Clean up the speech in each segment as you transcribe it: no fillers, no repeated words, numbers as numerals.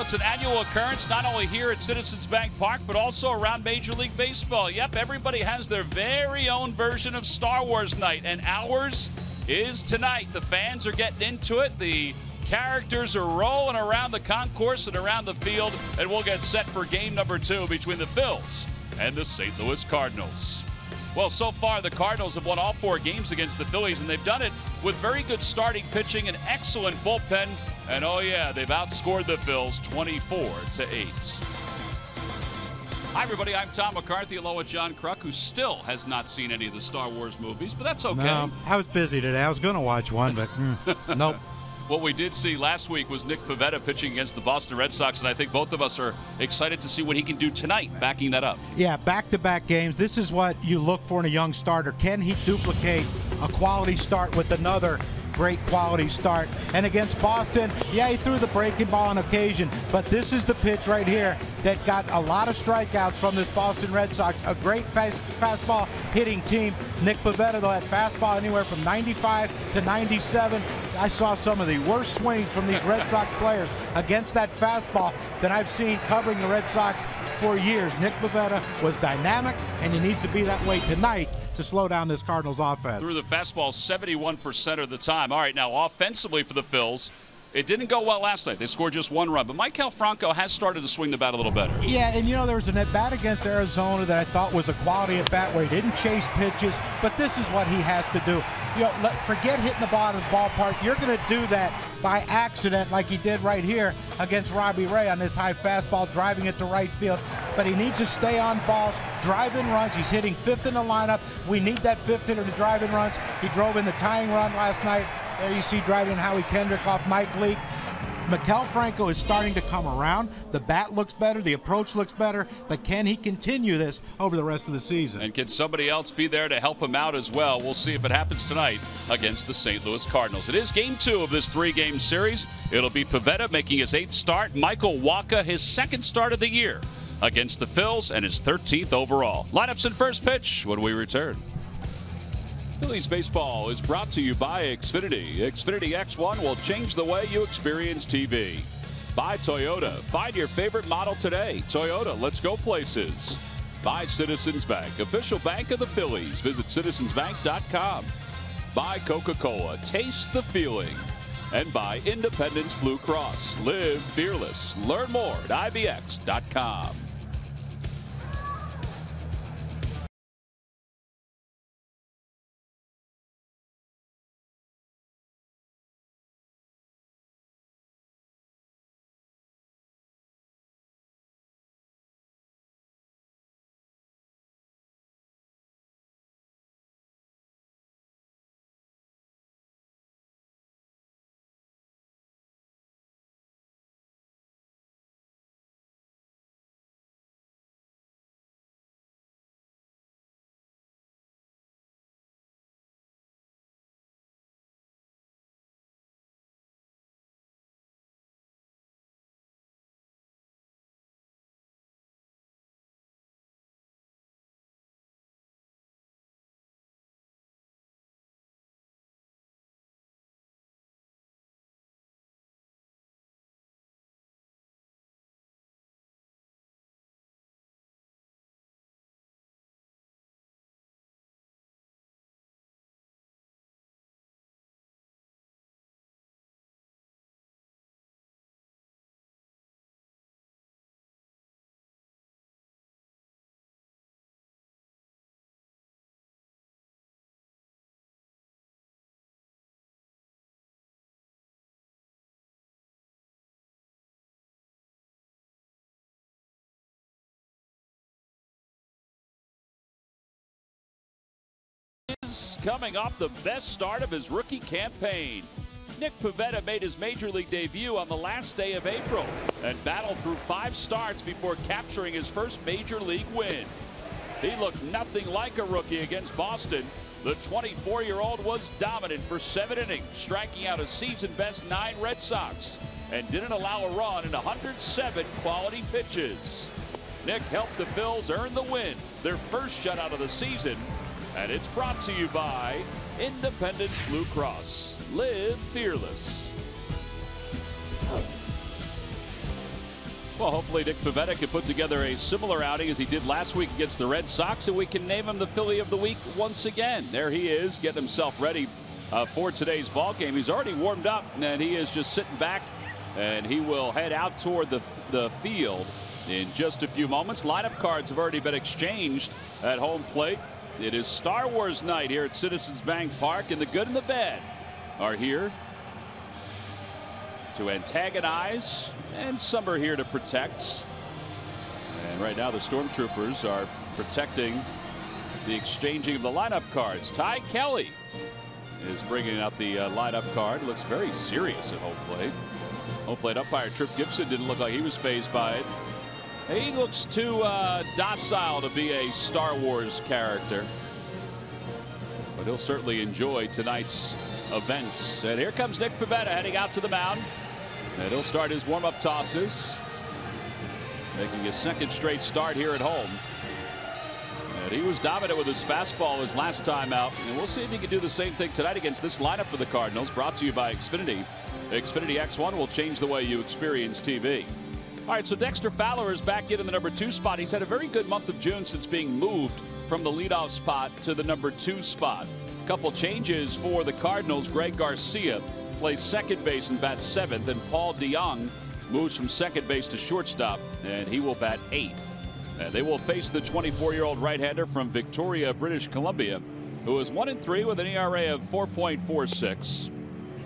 it's an annual occurrence, not only here at Citizens Bank Park, but also around Major League Baseball. Yep, everybody has their very own version of Star Wars night, and ours is tonight. The fans are getting into it. The characters are rolling around the concourse and around the field, and we'll get set for game number 2 between the Phils and the St. Louis Cardinals. Well, so far, the Cardinals have won all 4 games against the Phillies, and they've done it with very good starting pitching and excellent bullpen. And, oh, yeah, they've outscored the Phils 24-8. Hi, everybody. I'm Tom McCarthy, along with John Kruk, who still has not seen any of the Star Wars movies, but that's okay. No, I was busy today. I was going to watch one, but nope. What we did see last week was Nick Pivetta pitching against the Boston Red Sox, and I think both of us are excited to see what he can do tonight, backing that up. Yeah, back-to-back games. This is what you look for in a young starter. Can he duplicate a quality start with another great quality start? And against Boston, yeah, he threw the breaking ball on occasion, but this is the pitch right here that got a lot of strikeouts from this Boston Red Sox. A great fastball hitting team. Nick Pivetta, though, had fastball anywhere from 95 to 97. I saw some of the worst swings from these Red Sox players against that fastball that I've seen covering the Red Sox for years. Nick Pivetta was dynamic, and he needs to be that way tonight to slow down this Cardinals offense. Threw the fastball 71% of the time. All right, now offensively for the Phils, it didn't go well last night. They scored just 1 run, but Maikel Franco has started to swing the bat a little better. Yeah, and there was an at-bat against Arizona that I thought was a quality at-bat where he didn't chase pitches, but this is what he has to do. Forget hitting the ball in the ballpark. You're going to do that by accident like he did right here against Robbie Ray on this high fastball, driving it to right field. But he needs to stay on balls, drive in runs. He's hitting 5th in the lineup. We need that 5th hitter to drive in runs. He drove in the tying run last night. There you see driving Howie Kendrick off Mike Leake. Maikel Franco is starting to come around. The bat looks better. The approach looks better. But can he continue this over the rest of the season? And can somebody else be there to help him out as well? We'll see if it happens tonight against the St. Louis Cardinals. It is game 2 of this 3-game series. It'll be Pivetta making his 8th start. Michael Wacha, his 2nd start of the year against the Phils, and his 13th overall. Lineups and first pitch when we return. Phillies baseball is brought to you by Xfinity. Xfinity X1 will change the way you experience TV. By Toyota. Find your favorite model today. Toyota, let's go places. By Citizens Bank, official bank of the Phillies. Visit citizensbank.com. By Coca-Cola. Taste the feeling. And by Independence Blue Cross. Live fearless. Learn more at ibx.com. Coming off the best start of his rookie campaign. Nick Pivetta made his major league debut on the last day of April and battled through 5 starts before capturing his first major league win. He looked nothing like a rookie against Boston. The 24-year-old was dominant for 7 innings, striking out a season-best 9 Red Sox, and didn't allow a run in 107 quality pitches. Nick helped the Phils earn the win, their first shutout of the season, and it's brought to you by Independence Blue Cross. Live fearless. Well, hopefully Nick Pivetta can put together a similar outing as he did last week against the Red Sox, and we can name him the Philly of the Week once again. There he is, getting himself ready for today's ball game. He's already warmed up, and he is just sitting back, and he will head out toward the field in just a few moments. Lineup cards have already been exchanged at home plate. It is Star Wars night here at Citizens Bank Park, and the good and the bad are here to antagonize, and some are here to protect. And right now the Stormtroopers are protecting the exchanging of the lineup cards. Ty Kelly is bringing out the lineup card. Looks very serious at home plate. Home plate umpire Trip Gibson didn't look like he was fazed by it. He looks too docile to be a Star Wars character, but he'll certainly enjoy tonight's events. And here comes Nick Pivetta heading out to the mound. And he'll start his warm-up tosses, making his second straight start here at home. And he was dominant with his fastball his last time out, and we'll see if he can do the same thing tonight against this lineup for the Cardinals. Brought to you by Xfinity. Xfinity X1 will change the way you experience TV. All right, so Dexter Fowler is back in the number 2 spot. He's had a very good month of June since being moved from the leadoff spot to the number 2 spot. A couple changes for the Cardinals. Greg Garcia plays second base and bats 7th, and Paul DeYoung moves from second base to shortstop, and he will bat 8th. And they will face the 24-year-old right-hander from Victoria, British Columbia, who is 1-3 with an ERA of 4.46,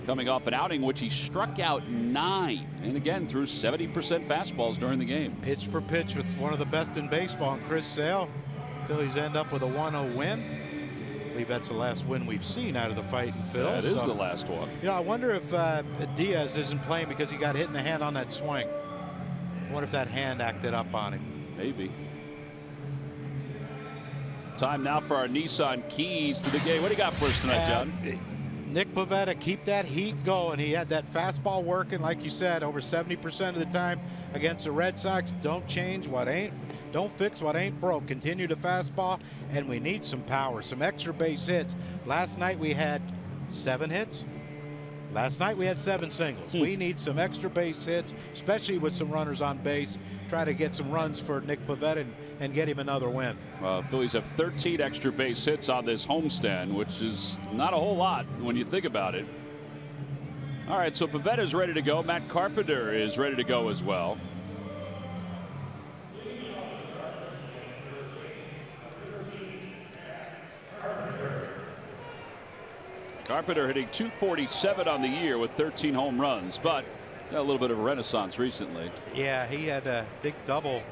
coming off an outing which he struck out 9, and again threw 70% fastballs during the game. Pitch for pitch with one of the best in baseball, and Chris Sale. Phillies end up with a 1-0 win. I believe that's the last win we've seen out of the fight in Phil. That is the last one. You know, I wonder if Diaz isn't playing because he got hit in the hand on that swing. I wonder if that hand acted up on him. Maybe. Time now for our Nissan keys to the game. What do you got for us tonight, John? Nick Pivetta, keep that heat going. He had that fastball working, like you said, over 70% of the time against the Red Sox. Don't change what ain't. Don't fix what ain't broke. Continue to fastball, and we need some power, some extra base hits. Last night we had 7 hits. Last night we had 7 singles. We need some extra base hits, especially with some runners on base. Try to get some runs for Nick Pivetta and get him another win. Phillies have 13 extra base hits on this homestand, which is not a whole lot when you think about it. All right, so Pivetta's ready to go. Matt Carpenter is ready to go as well. Carpenter hitting .247 on the year with 13 home runs, but he's had a little bit of a renaissance recently. Yeah, he had a big double.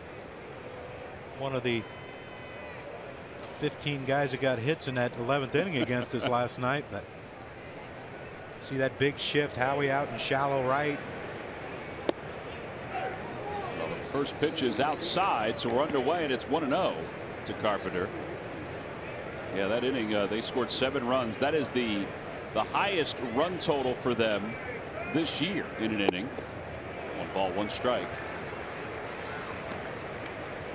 One of the 15 guys that got hits in that 11th inning against us last night. But see that big shift, Howie out in shallow right. Well, the first pitch is outside, so we're underway, and it's 1-0 to Carpenter. Yeah, that inning they scored 7 runs. That is the highest run total for them this year in an inning. 1 ball, 1 strike.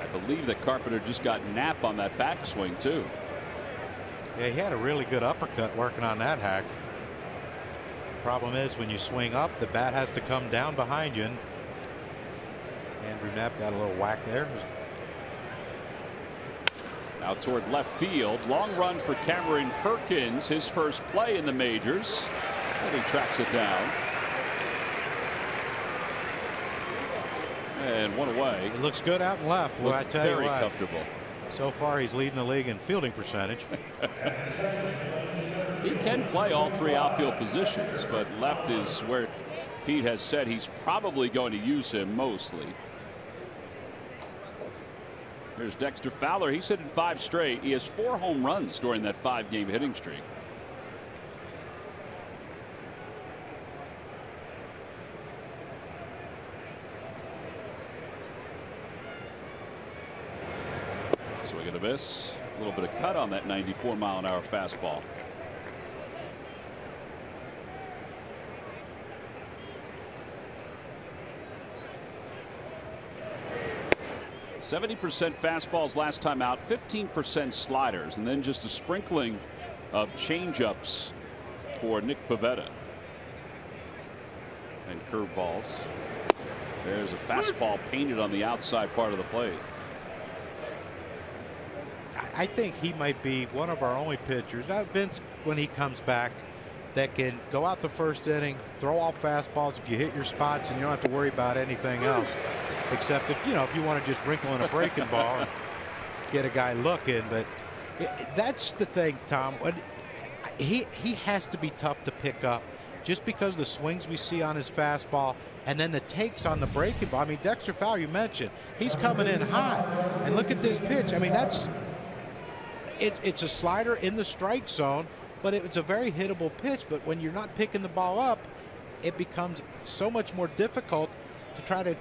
I believe that Carpenter just got nap on that backswing too. Yeah, he had a really good uppercut working on that hack. Problem is, when you swing up, the bat has to come down behind you, and Andrew Knapp got a little whack there. Out toward left field. Long run for Cameron Perkins, his first play in the majors, and he tracks it down. And 1 away. It looks good out and left. Well, I tell you what, very comfortable. So far, he's leading the league in fielding percentage. He can play all 3 outfield positions, but left is where Pete has said he's probably going to use him mostly. Here's Dexter Fowler. He's hit in 5 straight. He has 4 home runs during that 5-game hitting streak. Swing and a miss. A little bit of cut on that 94-mile-an-hour fastball. 70% fastballs last time out, 15% sliders, and then just a sprinkling of changeups for Nick Pivetta. And curveballs. There's a fastball painted on the outside part of the plate. I think he might be one of our only pitchers. Vince, when he comes back, that can go out the first inning, throw off fastballs if you hit your spots, and you don't have to worry about anything else. Except if you want to just wrinkle in a breaking ball and get a guy looking. But that's the thing, Tom. He has to be tough to pick up, just because the swings we see on his fastball and then the takes on the breaking ball. I mean, Dexter Fowler, you mentioned, he's coming in hot, and look at this pitch. I mean, it's a slider in the strike zone, but it's a very hittable pitch. But when you're not picking the ball up, it becomes so much more difficult to try to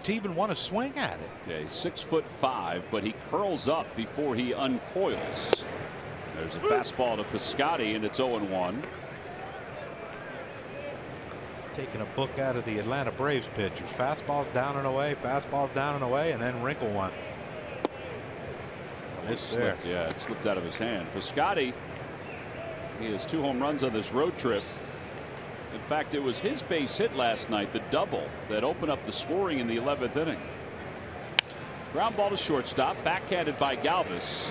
even want to swing at it. Yeah, he's 6'5", but he curls up before he uncoils. There's a fastball to Piscotty, and it's 0-1. Taking a book out of the Atlanta Braves pitchers. Fastballs down and away, fastballs down and away, and then wrinkle one. It slipped, yeah, it slipped out of his hand. Piscotty, he has 2 home runs on this road trip. In fact, it was his base hit last night, the double, that opened up the scoring in the 11th inning. Ground ball to shortstop, backhanded by Galvis.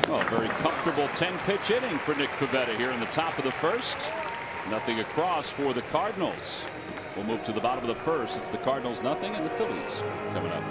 Oh, very comfortable 10-pitch inning for Nick Pivetta here in the top of the first. Nothing across for the Cardinals. We'll move to the bottom of the first. It's the Cardinals nothing and the Phillies coming up.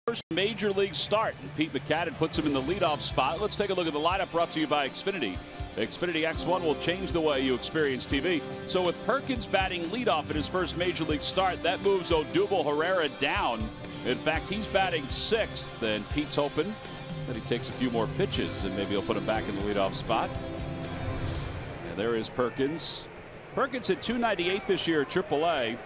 First major league start, and Pete McCadden puts him in the leadoff spot. Let's take a look at the lineup brought to you by Xfinity. Xfinity X1 will change the way you experience TV. So with Perkins batting leadoff in his first major league start, that moves Odubel Herrera down. In fact, he's batting 6th, and Pete's hoping that he takes a few more pitches and maybe he'll put him back in the leadoff spot. And there is Perkins. Perkins hit .298 this year at AAA.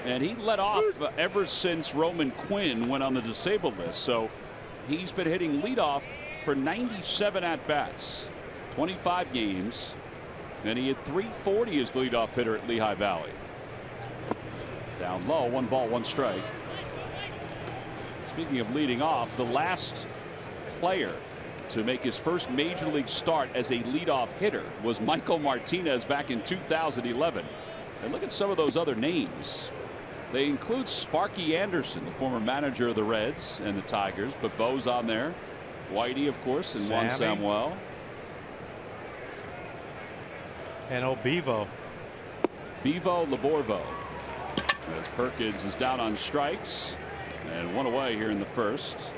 And he led off ever since Roman Quinn went on the disabled list. So he's been hitting leadoff for 97 at-bats, 25 games. And he hit .340 as leadoff hitter at Lehigh Valley. Down low, 1 ball, 1 strike. Speaking of leading off, the last player to make his first major league start as a leadoff hitter was Michael Martinez back in 2011. And look at some of those other names. They include Sparky Anderson, the former manager of the Reds and the Tigers, but Bo's on there. Whitey, of course, and Juan Samuel. And Bevo. Bevo Laborvo. As Perkins is down on strikes and 1 away here in the first.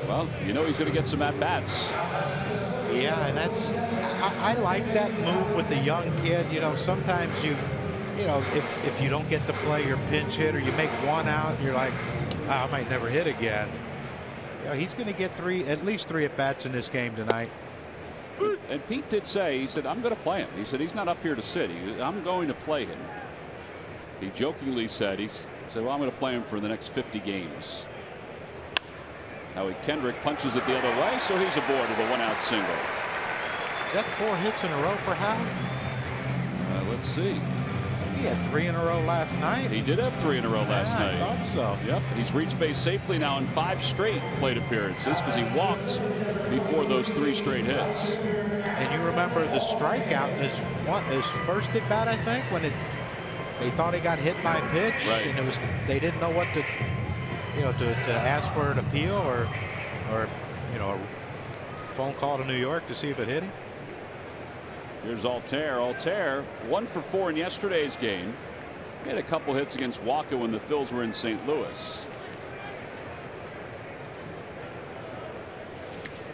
Well, you know he's going to get some at-bats. Yeah, and that's I like that move with the young kid. You know, sometimes you know, if you don't get to play your pinch hit or you make 1 out, you're like, oh, I might never hit again. You know, he's going to get at least three at bats in this game tonight. And Pete did say, he said, I'm going to play him. He said he's not up here to sit. I'm going to play him. He jokingly said, well, I'm going to play him for the next 50 games. Howie Kendrick punches it the other way, so he's aboard with a 1-out single. Is that 4 hits in a row for Howie? Let's see. He had 3 in a row last night. He did have 3 in a row last night. I thought so. Yep. He's reached base safely now in 5 straight plate appearances because he walked before those 3 straight hits. And you remember the strikeout in his first at bat, I think, when they thought he got hit by a pitch, right. And they didn't know what to, to ask for an appeal or a phone call to New York to see if it hit him. Here's Altair. Altair 1 for 4 in yesterday's game. He had a couple hits against Walker when the Phillies were in St. Louis.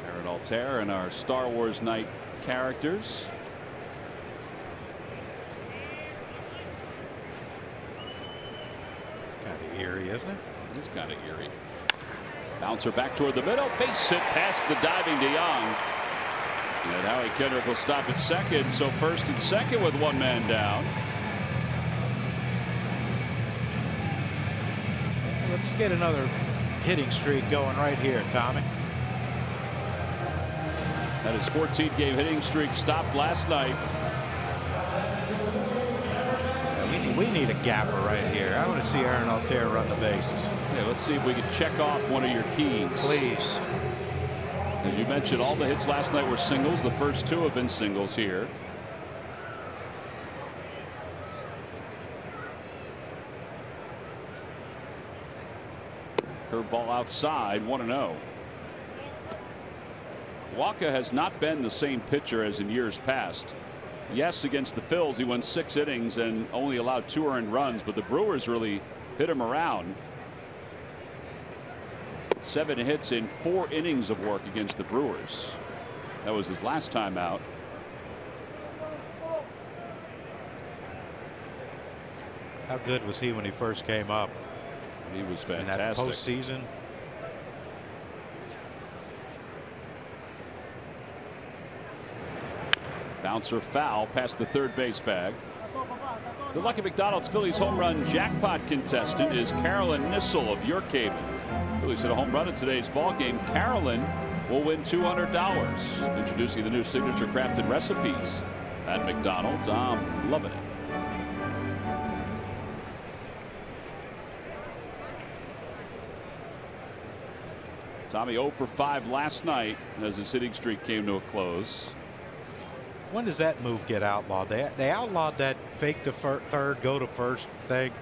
Aaron Altair and our Star Wars night characters. Kind of eerie, isn't it? It's kind of eerie. Bouncer back toward the middle. Base hit past the diving DeYoung. And Howie Kendrick will stop at second. So first and second with 1 man down. Let's get another hitting streak going right here, Tommy. That his 14th game hitting streak stopped last night. We need a gapper right here. I want to see Aaron Altair run the bases. Yeah, let's see if we can check off one of your keys. Please. As you mentioned, all the hits last night were singles. The first 2 have been singles here. Curveball outside, 1-0. Walker has not been the same pitcher as in years past. Yes, against the Phillies, he went 6 innings and only allowed 2 earned runs, but the Brewers really hit him around. 7 hits in 4 innings of work against the Brewers. That was his last time out. How good was he when he first came up? He was fantastic. In that postseason. Bouncer foul past the third base bag. The Lucky McDonald's Phillies home run jackpot contestant is Carolyn Nissel of Yorkhaven. Phillies hit a home run in today's ball game. Carolyn will win $200. Introducing the new signature crafted recipes at McDonald's. I'm loving it. Tommy 0 for 5 last night as his hitting streak came to a close. When does that move get outlawed? They outlawed that fake to third, go to first thing.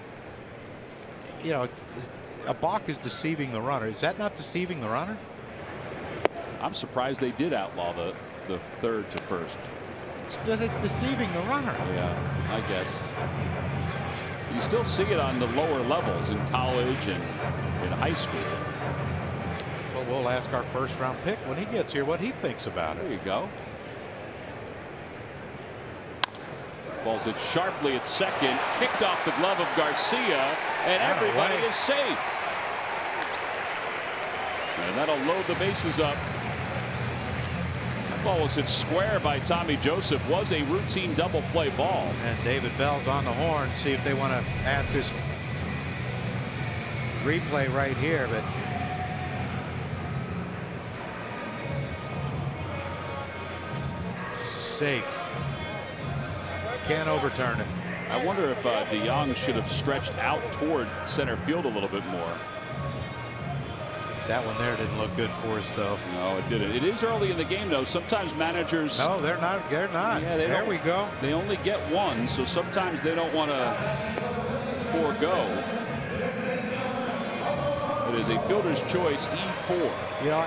You know, a balk is deceiving the runner. Is that not deceiving the runner? I'm surprised they did outlaw the third to first. It's deceiving the runner. Yeah, I guess. You still see it on the lower levels in college and in high school. Well, we'll ask our first round pick when he gets here what he thinks about it. There you go. Balls it sharply at second, kicked off the glove of Garcia, and everybody is safe. And that'll load the bases up. That ball was hit square by Tommy Joseph. Was a routine double play ball. And David Bell's on the horn. See if they want to ask this replay right here, but safe. Can't overturn it. I wonder if DeYoung should have stretched out toward center field a little bit more. That one there didn't look good for us, though. No, it didn't. It is early in the game, though. Sometimes managers. No, they're not. They're not. Yeah, there we go. They only get one, so sometimes they don't want to forego. It is a fielder's choice, E4. You know,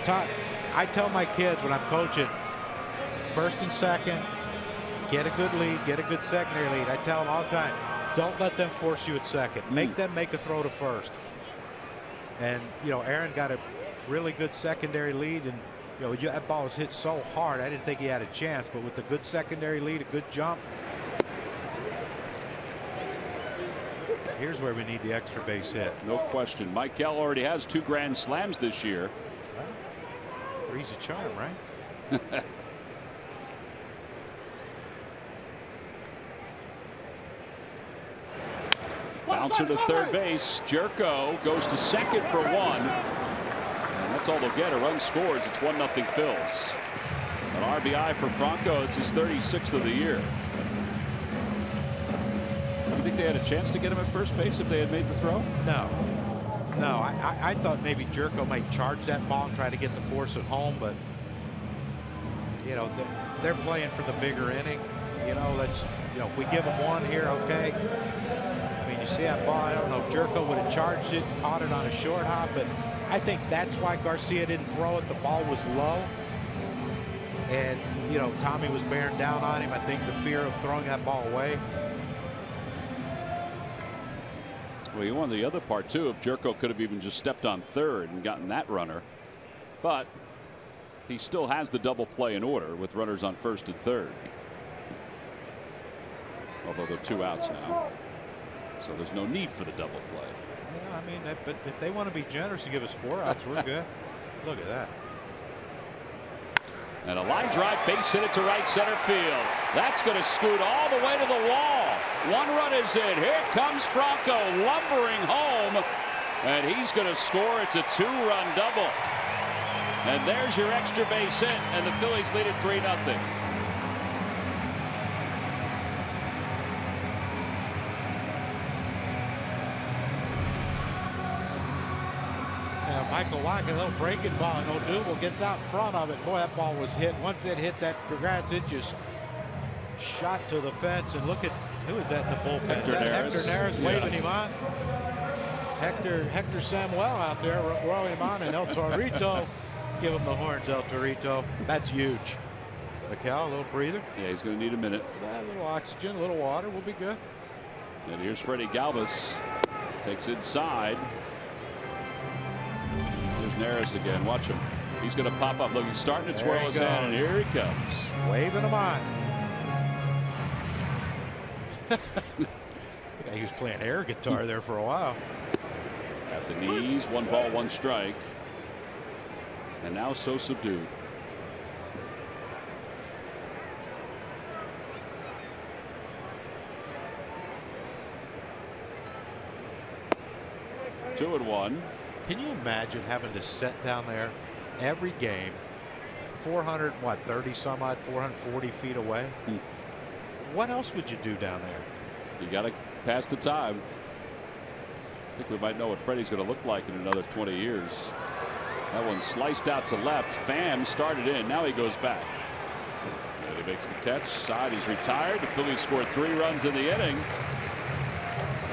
Todd, I tell my kids when I'm coaching, first and second, get a good lead, get a good secondary lead. I tell them all the time, don't let them force you at second. Make them make a throw to first. And, you know, Aaron got a really good secondary lead, and, you know, that ball was hit so hard, I didn't think he had a chance. But with the good secondary lead, a good jump. Here's where we need the extra base hit. No question. Michael already has 2 grand slams this year. Well, three's a charm, right? Bouncer to third base. Jerko goes to second for 1. And that's all they'll get. A run scores. It's 1-0 Phils. An RBI for Franco. It's his 36th of the year. Do you think they had a chance to get him at first base if they had made the throw? No. No, I thought maybe Jerko might charge that ball and try to get the force at home, but you know they're playing for the bigger inning. You know, if we give them 1 here, okay. I mean, you see that ball. I don't know if Jerko would have charged it, caught it on a short hop, but I think that's why Garcia didn't throw it. The ball was low, and you know Tommy was bearing down on him. I think the fear of throwing that ball away. Well, you won the other part too. If Jerko could have even just stepped on third and gotten that runner, but he still has the double play in order with runners on first and third. Although they're 2 outs now, so there's no need for the double play. Yeah, I mean, but if they want to be generous and give us 4 outs, we're good. Look at that. And a line drive, base hit it to right center field. That's going to scoot all the way to the wall. 1 run is in. Here comes Franco lumbering home, and he's going to score. It's a 2-run double. And there's your extra base hit, and the Phillies lead it 3-0. Michael Wacha, a little breaking ball, and Odubel gets out in front of it. Boy, that ball was hit. Once it hit that grass, it just shot to the fence. And look at who is that in the bullpen? Hector Neris waving him on. Hector Samuel out there rowing him on, and El Torito give him the horns. El Torito, that's huge. Mikel, a little breather. Yeah, he's going to need a minute. A little oxygen, a little water, will be good. And here's Freddie Galvis, takes inside. Neris again. Watch him. He's going to pop up. Look, he's starting to twirl his hand, and here he comes. Waving him on. He was playing air guitar there for a while. At the knees, 1 ball, 1 strike. And now so subdued. Two and 1. Can you imagine having to sit down there every game 430 some odd 440 feet away? What else would you do down there? You got to pass the time. I think we might know what Freddie's going to look like in another 20 years. That one sliced out to left. Pham started in. Now he goes back. And he makes the catch. Side, he's retired. The Phillies scored 3 runs in the inning.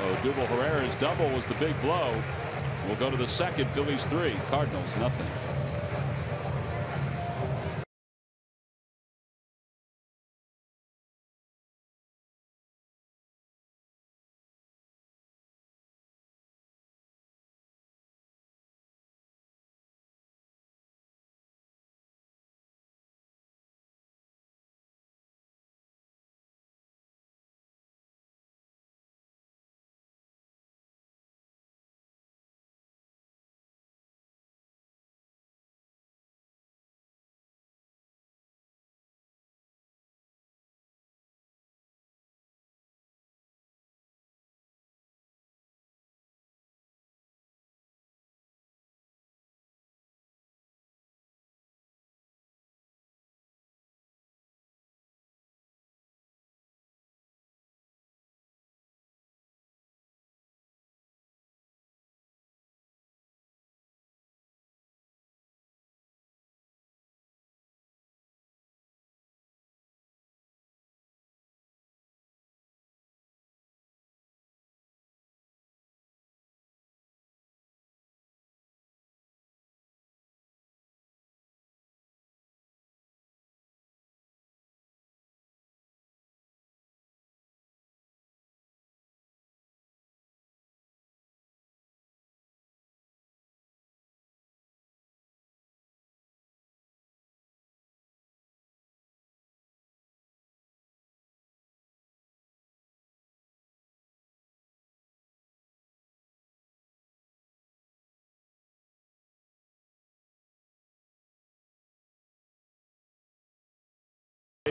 Odubel Herrera's double was the big blow. We'll go to the second. Phillies 3, Cardinals nothing.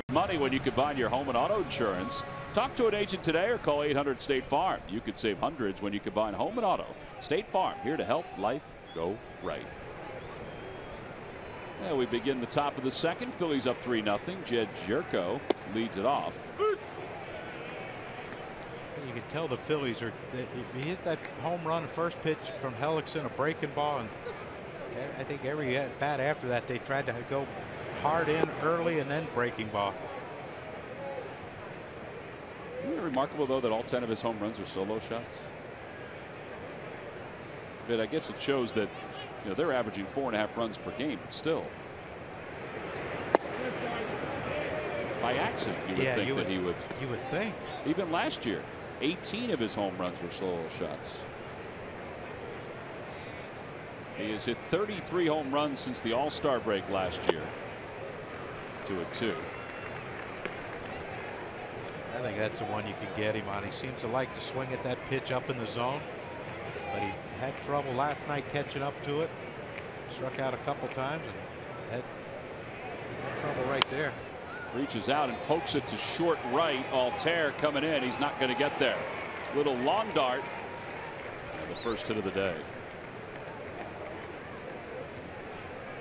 money when you combine your home and auto insurance. Talk to an agent today or call 800-STATE-FARM. You could save hundreds when you combine home and auto. State Farm, here to help life go right. Yeah, we begin the top of the second. Phillies up 3-0. Jed Jerko leads it off. You can tell the Phillies are. He hit that home run first pitch from Hellickson, a breaking ball, and I think every at bat after that they tried to go hard in early and then breaking ball. Isn't it remarkable though that all 10 of his home runs are solo shots? But I guess it shows that they're averaging 4.5 runs per game, but still. By accident, you would think that he would. You would think. Even last year, 18 of his home runs were solo shots. He has hit 33 home runs since the All-Star break last year. 2-2. I think that's the one you can get him on. He seems to like to swing at that pitch up in the zone, but he had trouble last night catching up to it. Struck out a couple times and had trouble right there. Reaches out and pokes it to short right. Altair coming in. He's not going to get there. Little lawn dart. And the first hit of the day.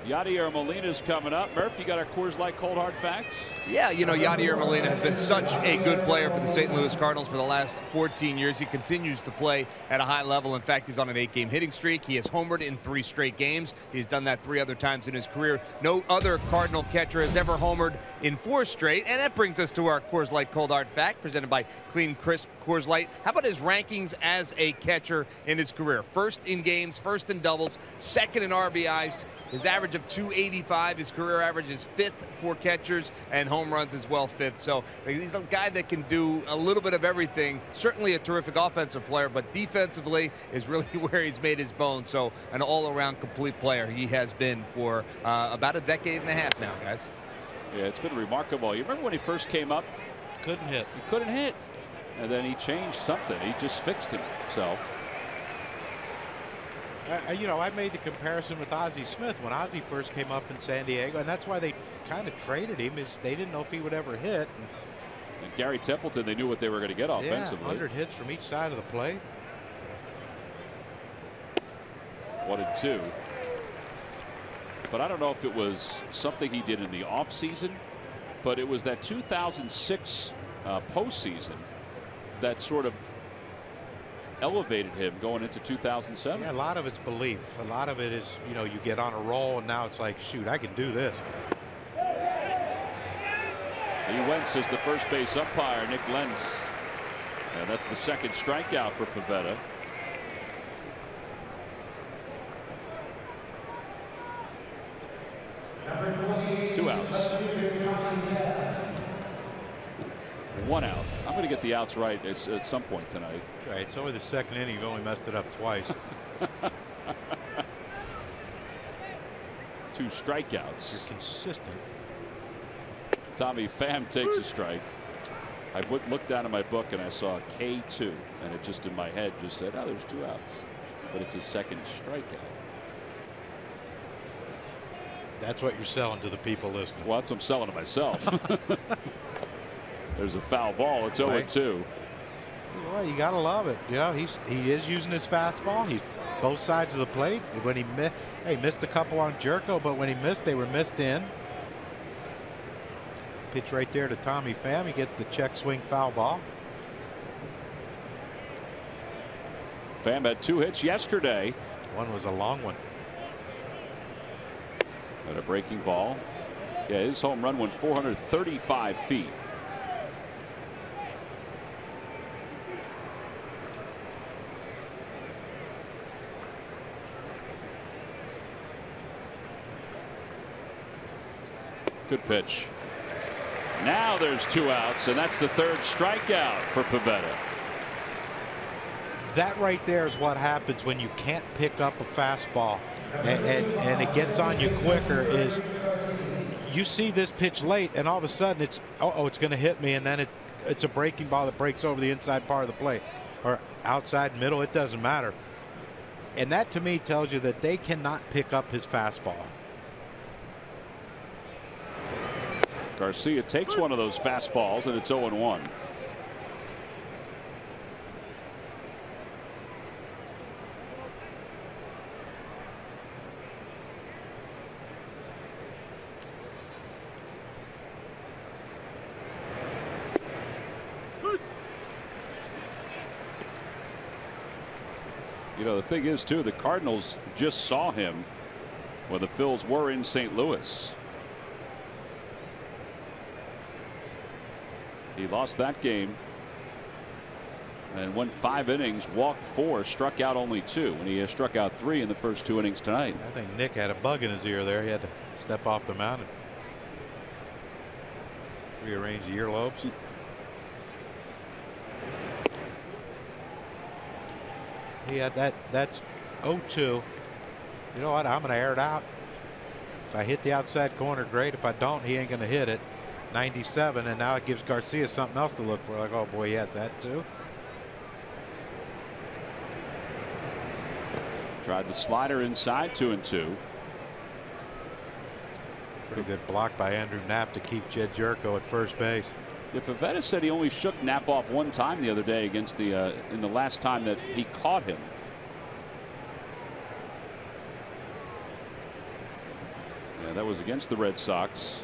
Yadier Molina's coming up. Murph, you got our Coors Light Cold Hard Facts? Yeah, Yadier Molina has been such a good player for the St. Louis Cardinals for the last 14 years. He continues to play at a high level. In fact, he's on an 8-game hitting streak. He has homered in 3 straight games. He's done that 3 other times in his career. No other Cardinal catcher has ever homered in 4 straight. And that brings us to our Coors Light Cold Hard Fact, presented by Clean Crisp Coors Light. How about his rankings as a catcher in his career? First in games, first in doubles, second in RBIs. His average of 285. His career average is 5th for catchers, and home runs as well 5th. So he's a guy that can do a little bit of everything. Certainly a terrific offensive player, but defensively is really where he's made his bones. So an all-around complete player he has been for about a decade and a half now, guys. Yeah, it's been remarkable. You remember when he first came up? Couldn't hit. He couldn't hit. And then he changed something. He just fixed himself. I made the comparison with Ozzie Smith when Ozzie first came up in San Diego, and that's why they kind of traded him, is they didn't know if he would ever hit. And Gary Templeton, they knew what they were going to get offensively. 100 hits from each side of the plate. 1-2. But I don't know if it was something he did in the offseason, but it was that 2006 postseason that sort of elevated him going into 2007. Yeah, a lot of it's belief. A lot of it is, you get on a roll and now it's like, shoot, I can do this. He Wentz is the first base umpire, Nick Lentz. And that's the second strikeout for Pivetta. Two outs. 1 out. I'm going to get the outs right at some point tonight. Right. It's only the second inning. You've only messed it up twice. 2 strikeouts. You're consistent. Tommy Pham takes a strike. I looked down at my book and I saw K2, and it just in my head just said, oh, there's 2 outs. But it's a second strikeout. That's what you're selling to the people listening. Well, that's what I'm selling to myself. There's a foul ball. It's 0-2. Well, you gotta love it. He is using his fastball. He's both sides of the plate. When he missed a couple on Jerko, but when he missed, they were missed in. Pitch right there to Tommy Pham. He gets the check swing foul ball. Pham had 2 hits yesterday. One was a long one. And a breaking ball. Yeah, his home run went 435 feet. Good pitch. Now there's 2 outs, and that's the 3rd strikeout for Pivetta. That right there is what happens when you can't pick up a fastball and it gets on you quicker. Is you see this pitch late and all of a sudden it's it's going to hit me, and then it's a breaking ball that breaks over the inside part of the plate or outside middle. It doesn't matter. And that to me tells you that they cannot pick up his fastball. Garcia takes one of those fastballs, and it's 0-1. You know, the thing is, too, the Cardinals just saw him when the Phils were in St. Louis. He lost that game and went 5 innings, walked 4, struck out only 2, and he has struck out 3 in the first 2 innings tonight. I think Nick had a bug in his ear there. He had to step off the mound and rearrange the earlobes. He had that's 0-2. You know what? I'm going to air it out. If I hit the outside corner, great. If I don't, he ain't going to hit it. 97, and now it gives Garcia something else to look for. Like, oh boy, he has that too. Tried the slider inside, 2-2. Pretty good block by Andrew Knapp to keep Jed Jerko at first base. Yeah, Pivetta said he only shook Knapp off 1 time the other day against the in the last time that he caught him. Yeah, that was against the Red Sox.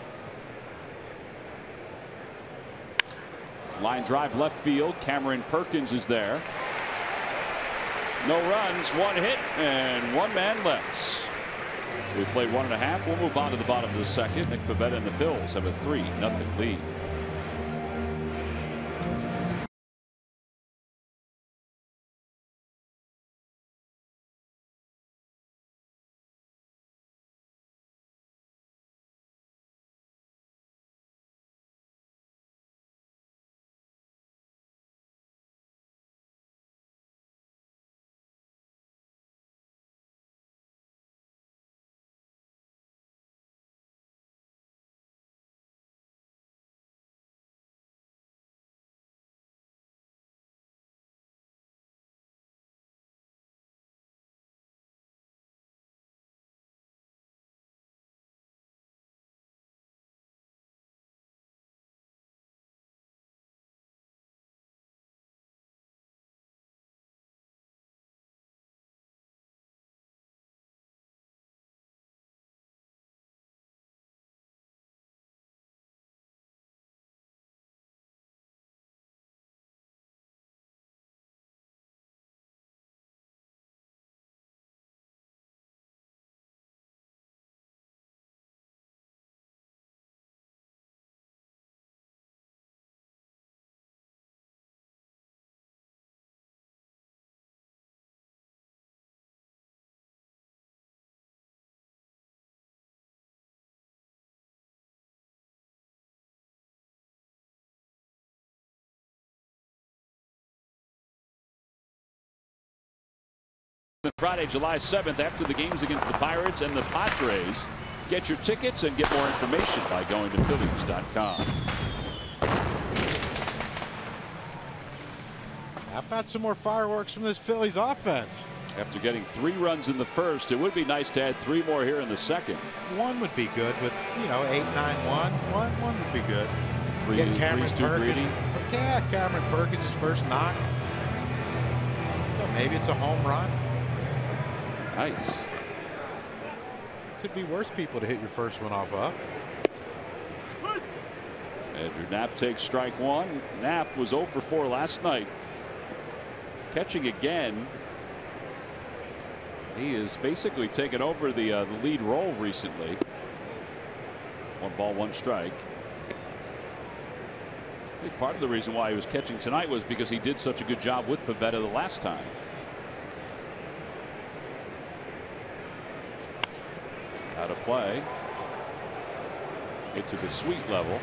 Line drive left field. Cameron Perkins is there. No runs, 1 hit, and 1 man left. We play 1.5. We'll move on to the bottom of the second. Nick Pivetta and the Phils have a 3-0 lead. Friday, July 7th, after the games against the Pirates and the Padres. Get your tickets and get more information by going to Phillies.com. How about some more fireworks from this Phillies offense? After getting 3 runs in the first, it would be nice to add 3 more here in the second. 1 would be good with, you know, 8-9-1. One would be good. Get Cameron Perkins. Yeah, Cameron Perkins' first knock. Well, maybe it's a home run. Nice. Could be worse people to hit your first one off of. Andrew Knapp takes strike 1. Knapp was 0 for 4 last night. Catching again. He has basically taken over the lead role recently. 1 ball, 1 strike. I think part of the reason why he was catching tonight was because he did such a good job with Pivetta the last time. Out of play. Get to the sweet level.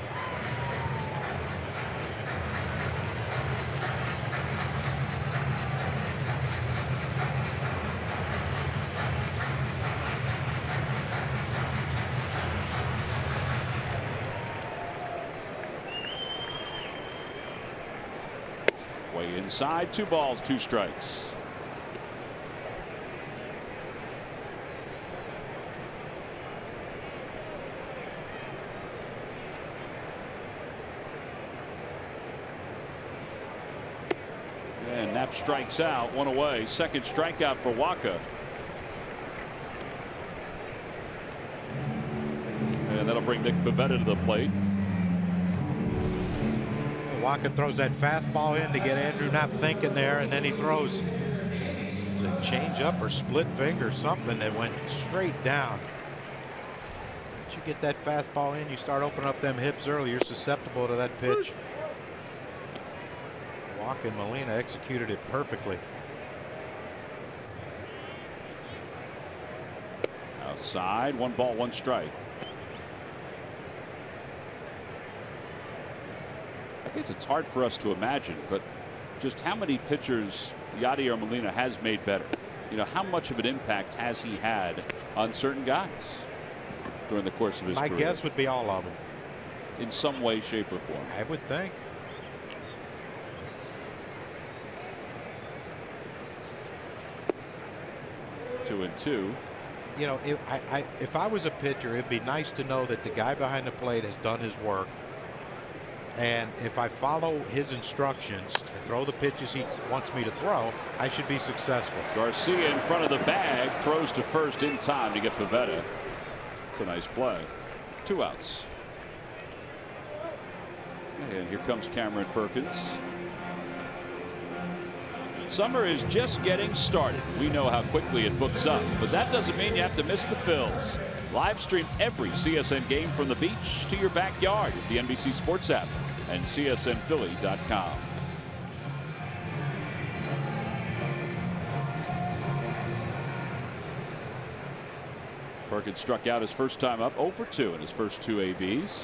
Way inside, 2 balls, 2 strikes. And Knapp strikes out, one away. Second strikeout for Wacha. And that'll bring Nick Pivetta to the plate. Wacha throws that fastball in to get Andrew Knapp thinking there, and then he throws a change-up or split finger, something that went straight down. Once you get that fastball in, you start opening up them hips early, you're susceptible to that pitch. Wacha and Molina executed it perfectly. Outside, 1 ball, 1 strike. I guess it's hard for us to imagine, but just how many pitchers Yadier Molina has made better. You know, how much of an impact has he had on certain guys during the course of his career? My guess would be all of them. In some way, shape, or form. I would think. Two and two. You know, if I was a pitcher, it'd be nice to know that the guy behind the plate has done his work. And if I follow his instructions and throw the pitches he wants me to throw, I should be successful. Garcia in front of the bag, throws to first in time to get Pivetta. It's a nice play. 2 outs. And here comes Cameron Perkins. Summer is just getting started. We know how quickly it books up, but that doesn't mean you have to miss the Phils. Live stream every CSN game from the beach to your backyard with the NBC Sports app and CSNPhilly.com. Perkins struck out his first time up, 0 for 2 in his first 2 ABs.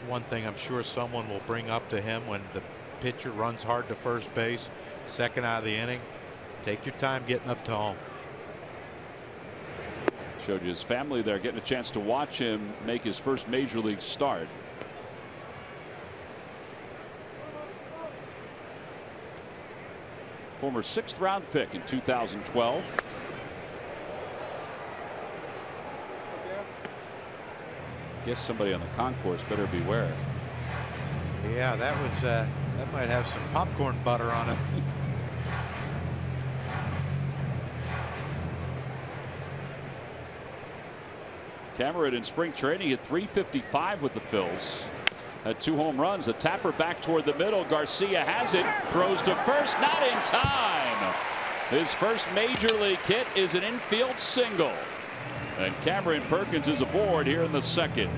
One thing I'm sure someone will bring up to him when the pitcher runs hard to first base, second out of the inning. Take your time getting up to home. Showed you his family there getting a chance to watch him make his first major league start. Former 6th round pick in 2012. Guess somebody on the concourse better beware. Yeah, that might have some popcorn butter on it. Cameron in spring training hit .355 with the Phils. Had 2 home runs. A tapper back toward the middle. Garcia has it. Throws to first. Not in time. His first major league hit is an infield single. And Cameron Perkins is aboard here in the second.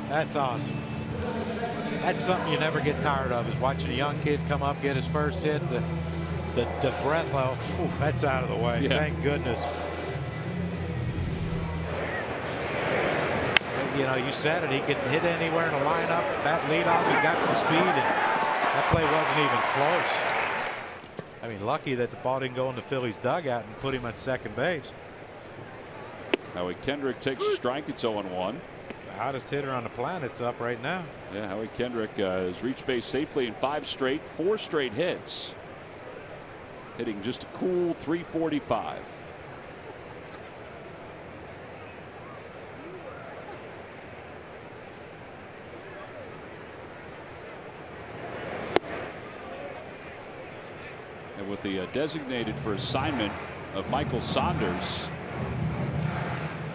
That's awesome. That's something you never get tired of, is watching a young kid come up, get his first hit. The breath, well, that's out of the way. Yeah. Thank goodness. You know, you said it. He could hit anywhere in the lineup. That leadoff, he got some speed, and that play wasn't even close. I mean, lucky that the ball didn't go in the Phillies dugout and put him at second base. Howie Kendrick takes a strike. It's 0-1. The hottest hitter on the planet's up right now. Yeah, Howie Kendrick has reached base safely in 4 straight hits. Hitting just a cool .345. And with the designated for assignment of Michael Saunders,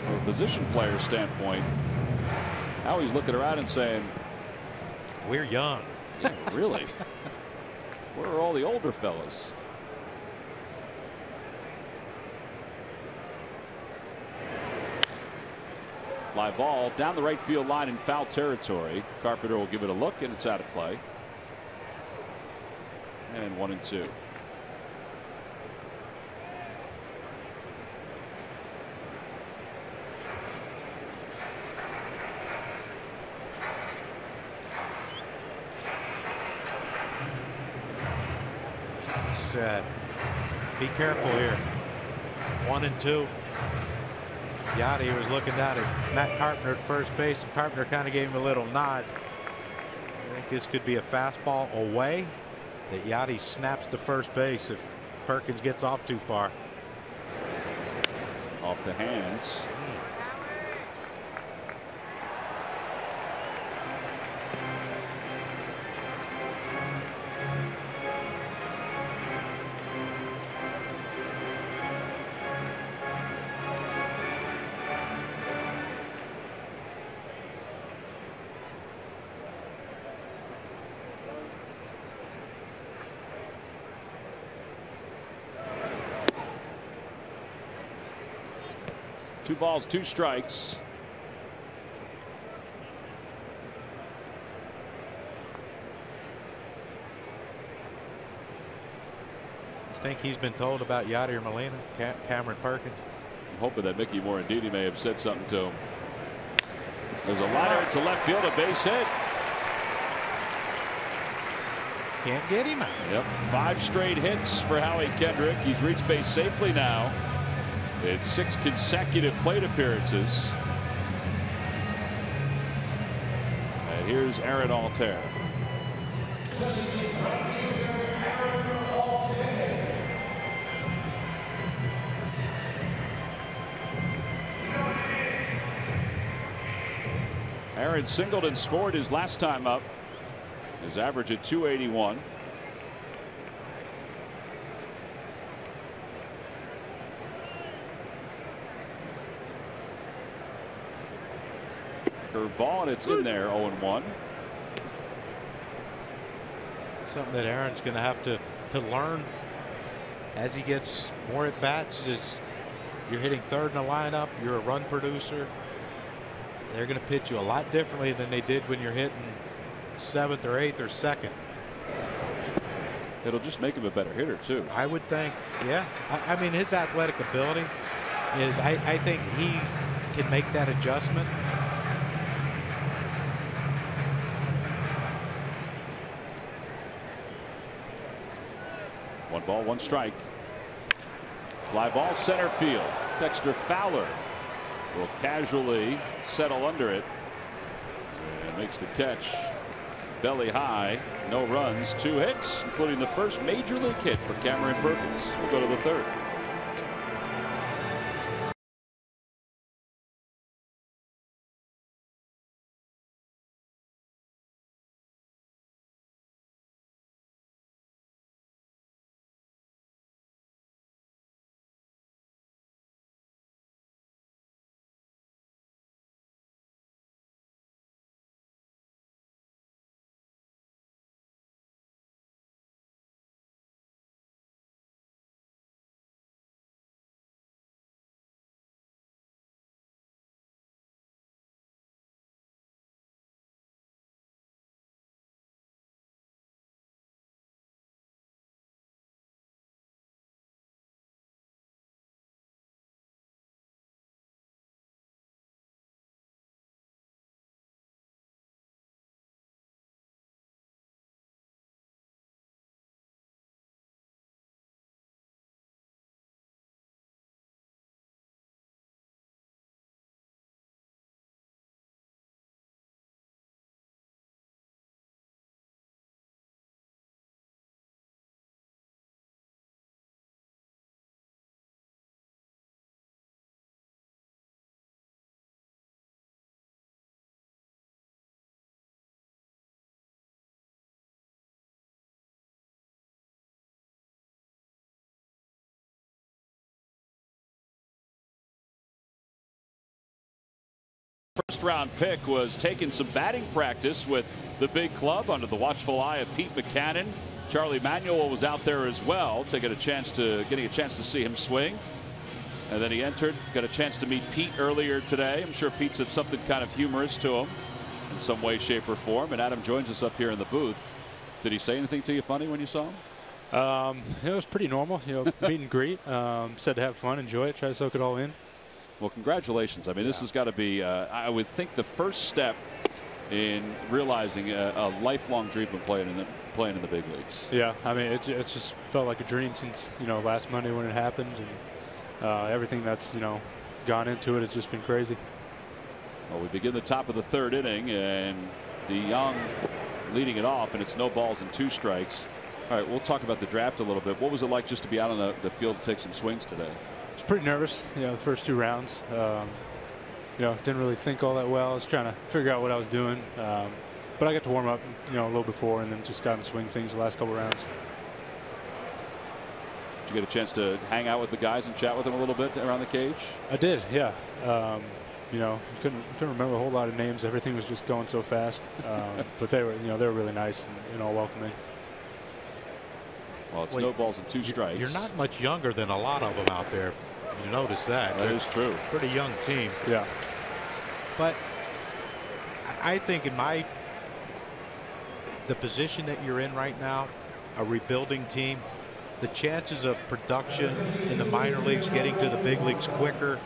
from a position player standpoint, Howie's looking around and saying, we're young. Yeah, really? Where are all the older fellas? Fly ball down the right field line in foul territory. Carpenter will give it a look, and it's out of play. And 1-2. Be careful here. 1-2. Yachty was looking down at Matt Carpenter at first base, and Carpenter kind of gave him a little nod. I think this could be a fastball away that Yachty snaps to first base if Perkins gets off too far. Off the hands. 2 balls, 2 strikes. Think he's been told about Yadier Molina, Cameron Perkins? I'm hoping that Mickey Morandini may have said something to him. There's a liner to left field, a base hit. Can't get him out. Yep, 5 straight hits for Howie Kendrick. He's reached base safely now. It's 6 consecutive plate appearances. And here's Aaron Altair. Aaron singled and scored his last time up. His average at 281. Curveball, and it's in there. 0-1. Something that Aaron's going to have to learn as he gets more at bats is you're hitting third in the lineup. You're a run producer. They're going to pitch you a lot differently than they did when you're hitting 7th or 8th or 2nd. It'll just make him a better hitter too. I would think. Yeah. I mean, his athletic ability is, I think he can make that adjustment. One ball, 1 strike. Fly ball center field. Dexter Fowler will casually settle under it and makes the catch belly high. No runs, 2 hits, including the first major league hit for Cameron Perkins. We'll go to the 3rd. First round pick was taking some batting practice with the big club under the watchful eye of Pete Buchanan. Charlie Manuel was out there as well, getting a chance to see him swing. And then he entered, got a chance to meet Pete earlier today. I'm sure Pete said something kind of humorous to him in some way, shape, or form. And Adam joins us up here in the booth. Did he say anything to you funny when you saw him? It was pretty normal, meet and greet. Said to have fun, enjoy it, try to soak it all in. Well, congratulations. I mean, this has got to be, I would think, the first step in realizing a lifelong dream of playing in the big leagues. Yeah, I mean, it just felt like a dream since, last Monday when it happened. And everything that's, gone into it has just been crazy. Well, we begin the top of the 3rd inning, and DeYoung leading it off, and it's no balls and 2 strikes. All right, we'll talk about the draft a little bit. What was it like just to be out on the field to take some swings today? I was pretty nervous, the first 2 rounds. Didn't really think all that well. I was trying to figure out what I was doing. But I got to warm up, a little before, and then just got to swing things the last couple rounds. Did you get a chance to hang out with the guys and chat with them a little bit around the cage? I did, yeah. Couldn't remember a whole lot of names. Everything was just going so fast. But they were really nice and welcoming. Well, it's no balls and 2 strikes. You're not much younger than a lot of them out there. You notice that. That is true. Pretty young team. Yeah. But I think the position that you're in right now, a rebuilding team, the chances of production in the minor leagues getting to the big leagues quicker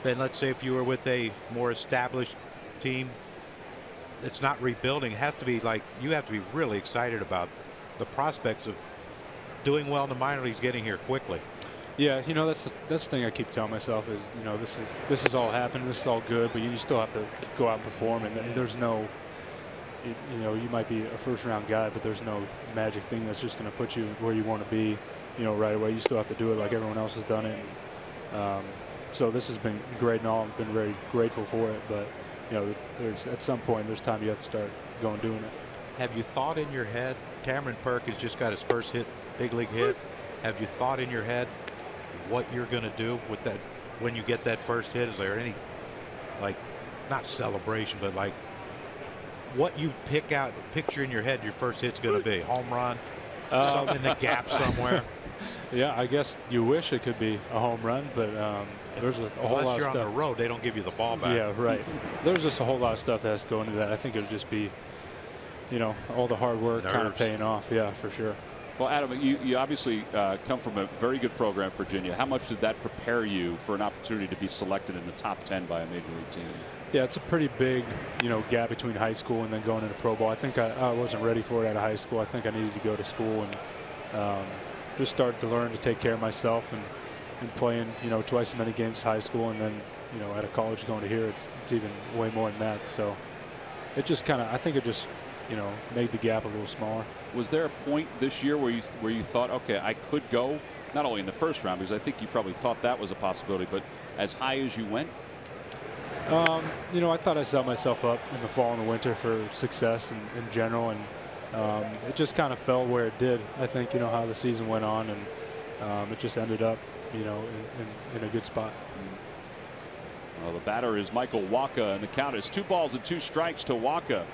than, let's say, if you were with a more established team that's not rebuilding. It has to be like, you have to be really excited about the prospects of doing well in the minor leagues, getting here quickly. Yeah, you know, that's the thing I keep telling myself is, you know, this is all happening, this is all good, but you still have to go out and perform, and there's no, you know, you might be a first-round guy, but there's no magic thing that's just going to put you where you want to be, you know, right away. You still have to do it like everyone else has done it. So this has been great and all. I've been very grateful for it, but you know, at some point there's time you have to start going doing it. Have you thought in your head, Cameron Perkins just got his first big league hit. Have you thought in your head what you're going to do with that when you get that first hit? Is there any, like, not celebration, but like what you picture in your head your first hit's going to be? Home run, something in the gap somewhere? Yeah, I guess you wish it could be a home run, but there's a whole lot of stuff. Unless you're on the road, they don't give you the ball back. Yeah, right. There's just a whole lot of stuff that has to go into that. I think it would just be, you know, all the hard work kind of paying off. Yeah, for sure. Well, Adam, you obviously come from a very good program, Virginia. How much did that prepare you for an opportunity to be selected in the top 10 by a major league team? Yeah, it's a pretty big, you know, gap between high school and then going into pro ball. I think I wasn't ready for it out of high school. I think I needed to go to school and just start to learn to take care of myself and playing, you know, twice as many games high school, and then, you know, at a college going to here, it's even way more than that. So it just kind of, I think it just, you know, made the gap a little smaller. Was there a point this year where you thought, okay, I could go not only in the first round, because I think you probably thought that was a possibility, but as high as you went? You know, I thought I set myself up in the fall and the winter for success in general, and it just kind of fell where it did. I think, you know, how the season went on, and it just ended up, you know, in a good spot. Well, the batter is Michael Wacha, and the count is 2 balls and 2 strikes to Wacha.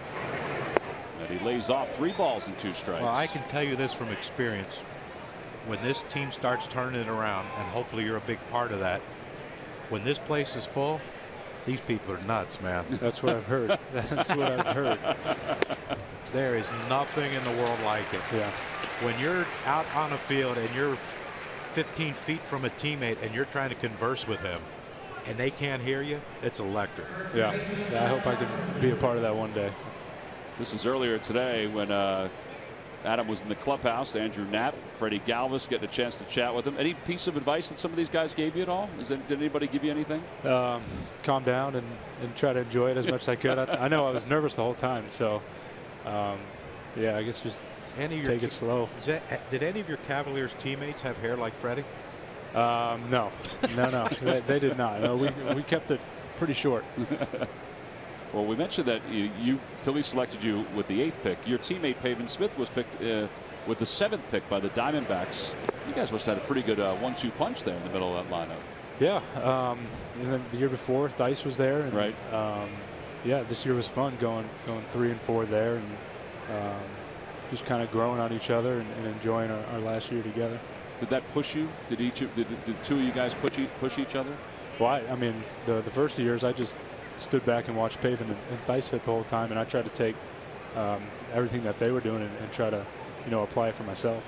And he lays off 3 balls and 2 strikes. Well, I can tell you this from experience. When this team starts turning it around, and hopefully you're a big part of that, when this place is full, these people are nuts, man. That's what I've heard. That's what I've heard. There is nothing in the world like it. Yeah. When you're out on a field and you're 15 feet from a teammate and you're trying to converse with him and they can't hear you, it's electric. Yeah. I hope I can be a part of that one day. This is earlier today when Adam was in the clubhouse. Andrew Knapp, Freddie Galvis, getting a chance to chat with him. Any piece of advice that some of these guys gave you at all? Did anybody give you anything? Calm down and try to enjoy it as much as I could. I know I was nervous the whole time, so yeah, I guess just take it slow. Did any of your Cavaliers teammates have hair like Freddie? No. They did not. No, we kept it pretty short. Well, we mentioned that Phillies selected you with the 8th pick. Your teammate Pavin Smith was picked with the 7th pick by the Diamondbacks. You guys must have had a pretty good 1-2 punch there in the middle of that lineup. Yeah, and then the year before, Dice was there. And, right. Yeah, this year was fun going 3 and 4 there, and just kind of growing on each other and enjoying our last year together. Did that push you? Did the 2 of you guys push each other? Well, I mean, the first 2 years I just stood back and watched Pavin and Thice hit the whole time, and I tried to take everything that they were doing and try to, you know, apply it for myself.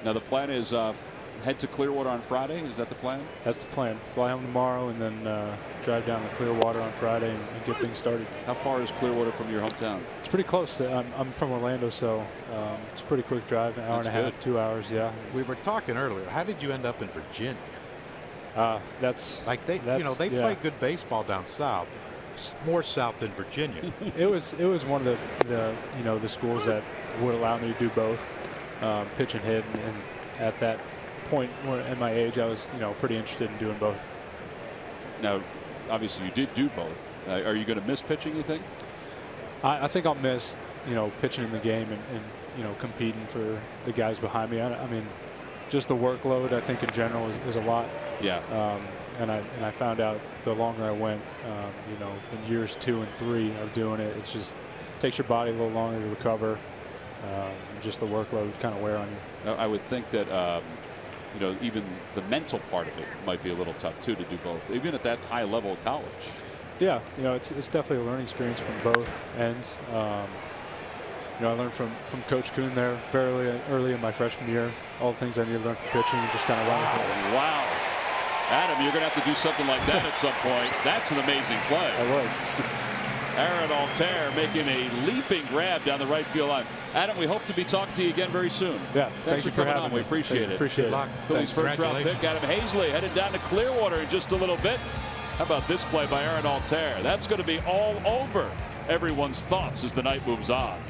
Now the plan is head to Clearwater on Friday. Is that the plan? That's the plan. Fly home tomorrow and then drive down to Clearwater on Friday and get things started. How far is Clearwater from your hometown? It's pretty close. I'm from Orlando, so it's a pretty quick drive, an hour and a half, 2 hours. Yeah. We were talking earlier. How did you end up in Virginia? That's like they play good baseball down south, more south than Virginia. It was one of the schools that would allow me to do both, pitch and hit, and at that point at my age I was pretty interested in doing both. Now obviously you did do both. Are you going to miss pitching, you think? I think I'll miss pitching in the game and competing for the guys behind me. I mean, just the workload I think in general is a lot. Yeah. And I found out the longer I went, in years 2 and 3 of doing it, it just takes your body a little longer to recover. Just the workload kind of wear on you. I would think that you know, even the mental part of it might be a little tough too to do both, even at that high level of college. Yeah, you know, it's definitely a learning experience from both ends. You know, I learned from Coach Kuhn there very early in my freshman year, all the things I needed to learn from pitching, and just kind of wow. Adam, you're going to have to do something like that at some point. That's an amazing play. I was. Aaron Altair making a leaping grab down the right field line. Adam, we hope to be talking to you again very soon. Yeah, thanks for coming on. We appreciate it. Appreciate it. Phillies first round pick, Adam Hazley, headed down to Clearwater in just a little bit. How about this play by Aaron Altair? That's going to be all over everyone's thoughts as the night moves on.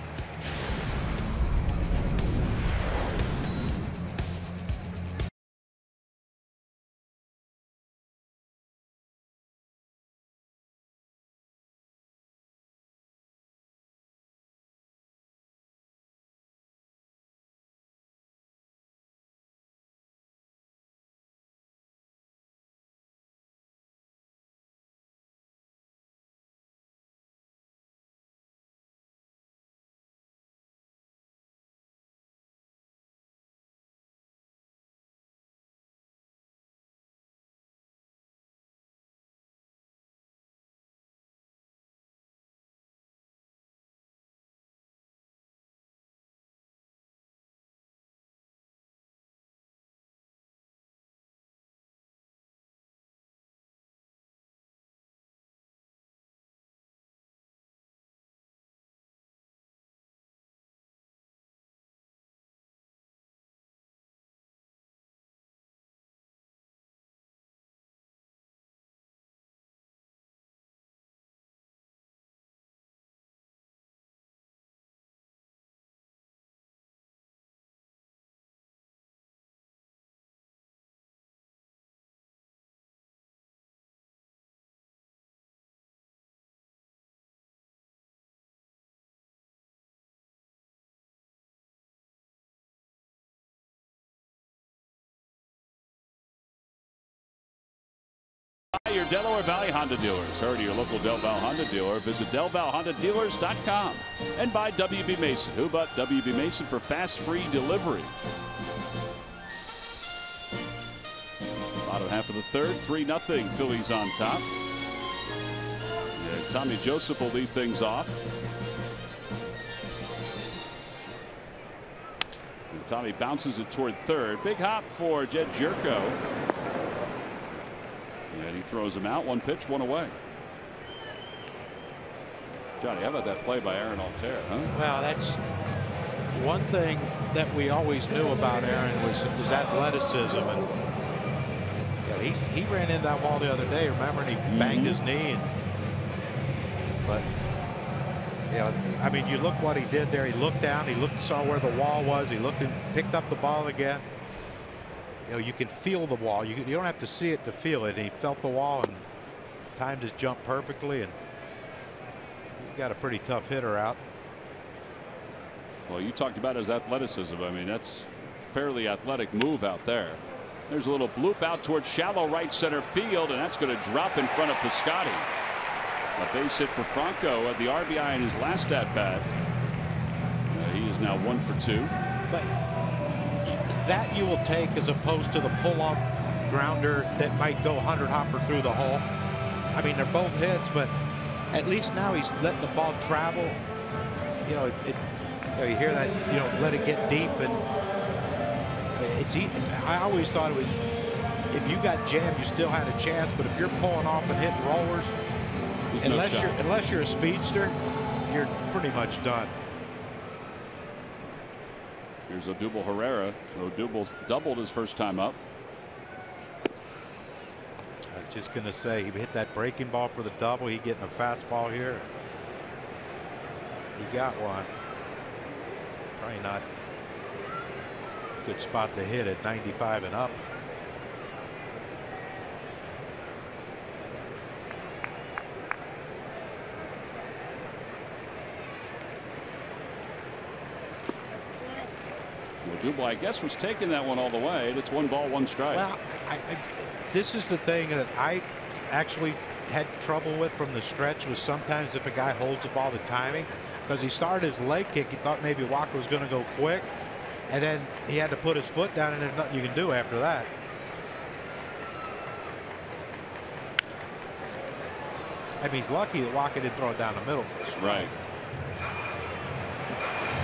Your Delaware Valley Honda dealers. Hurry to your local Del Val Honda dealer. Visit DelValHondaDealers.com and buy WB Mason. Who but WB Mason for fast, free delivery? Bottom half of the third, 3-0. Phillies on top. And Tommy Joseph will lead things off. And Tommy bounces it toward third. Big hop for Jed Jerko. And he throws him out. One pitch, one away. Johnny, how about that play by Aaron Altair? Huh? Well, that's one thing that we always knew about Aaron was his athleticism, and he ran into that wall the other day. Remember, and he banged his knee. But yeah, I mean, you look what he did there. He looked down. He looked, saw where the wall was. He looked and picked up the ball again. You know, you can feel the wall. You don't have to see it to feel it. And he felt the wall and timed his jump perfectly, and he got a pretty tough hitter out. Well, you talked about his athleticism. I mean, that's fairly athletic move out there. There's a little bloop out towards shallow right center field, and that's going to drop in front of Piscotty. A base hit for Franco at the RBI in his last at bat. He is now 1 for 2. But that you will take as opposed to the pull-off grounder that might go 100-hopper through the hole. I mean, they're both hits, but at least now he's letting the ball travel. You know, you hear that, you know, let it get deep, and it's easy. I always thought it was, if you got jammed, you still had a chance, but if you're pulling off and hitting rollers, unless you're a speedster, you're pretty much done. Here's Odubel Herrera. Odubel's doubled his first time up. I was just going to say, he hit that breaking ball for the double. He getting a fastball here. He got one. Probably not a good spot to hit at 95 and up. Odubel, I guess, was taking that one all the way. It's 1 ball, 1 strike. Well, this is the thing that I actually had trouble with from the stretch, was sometimes if a guy holds the ball, the timing, because he started his leg kick, he thought maybe Walker was going to go quick, And then he had to put his foot down, and there's nothing you can do after that. I mean, he's lucky that Walker didn't throw it down the middle. Right.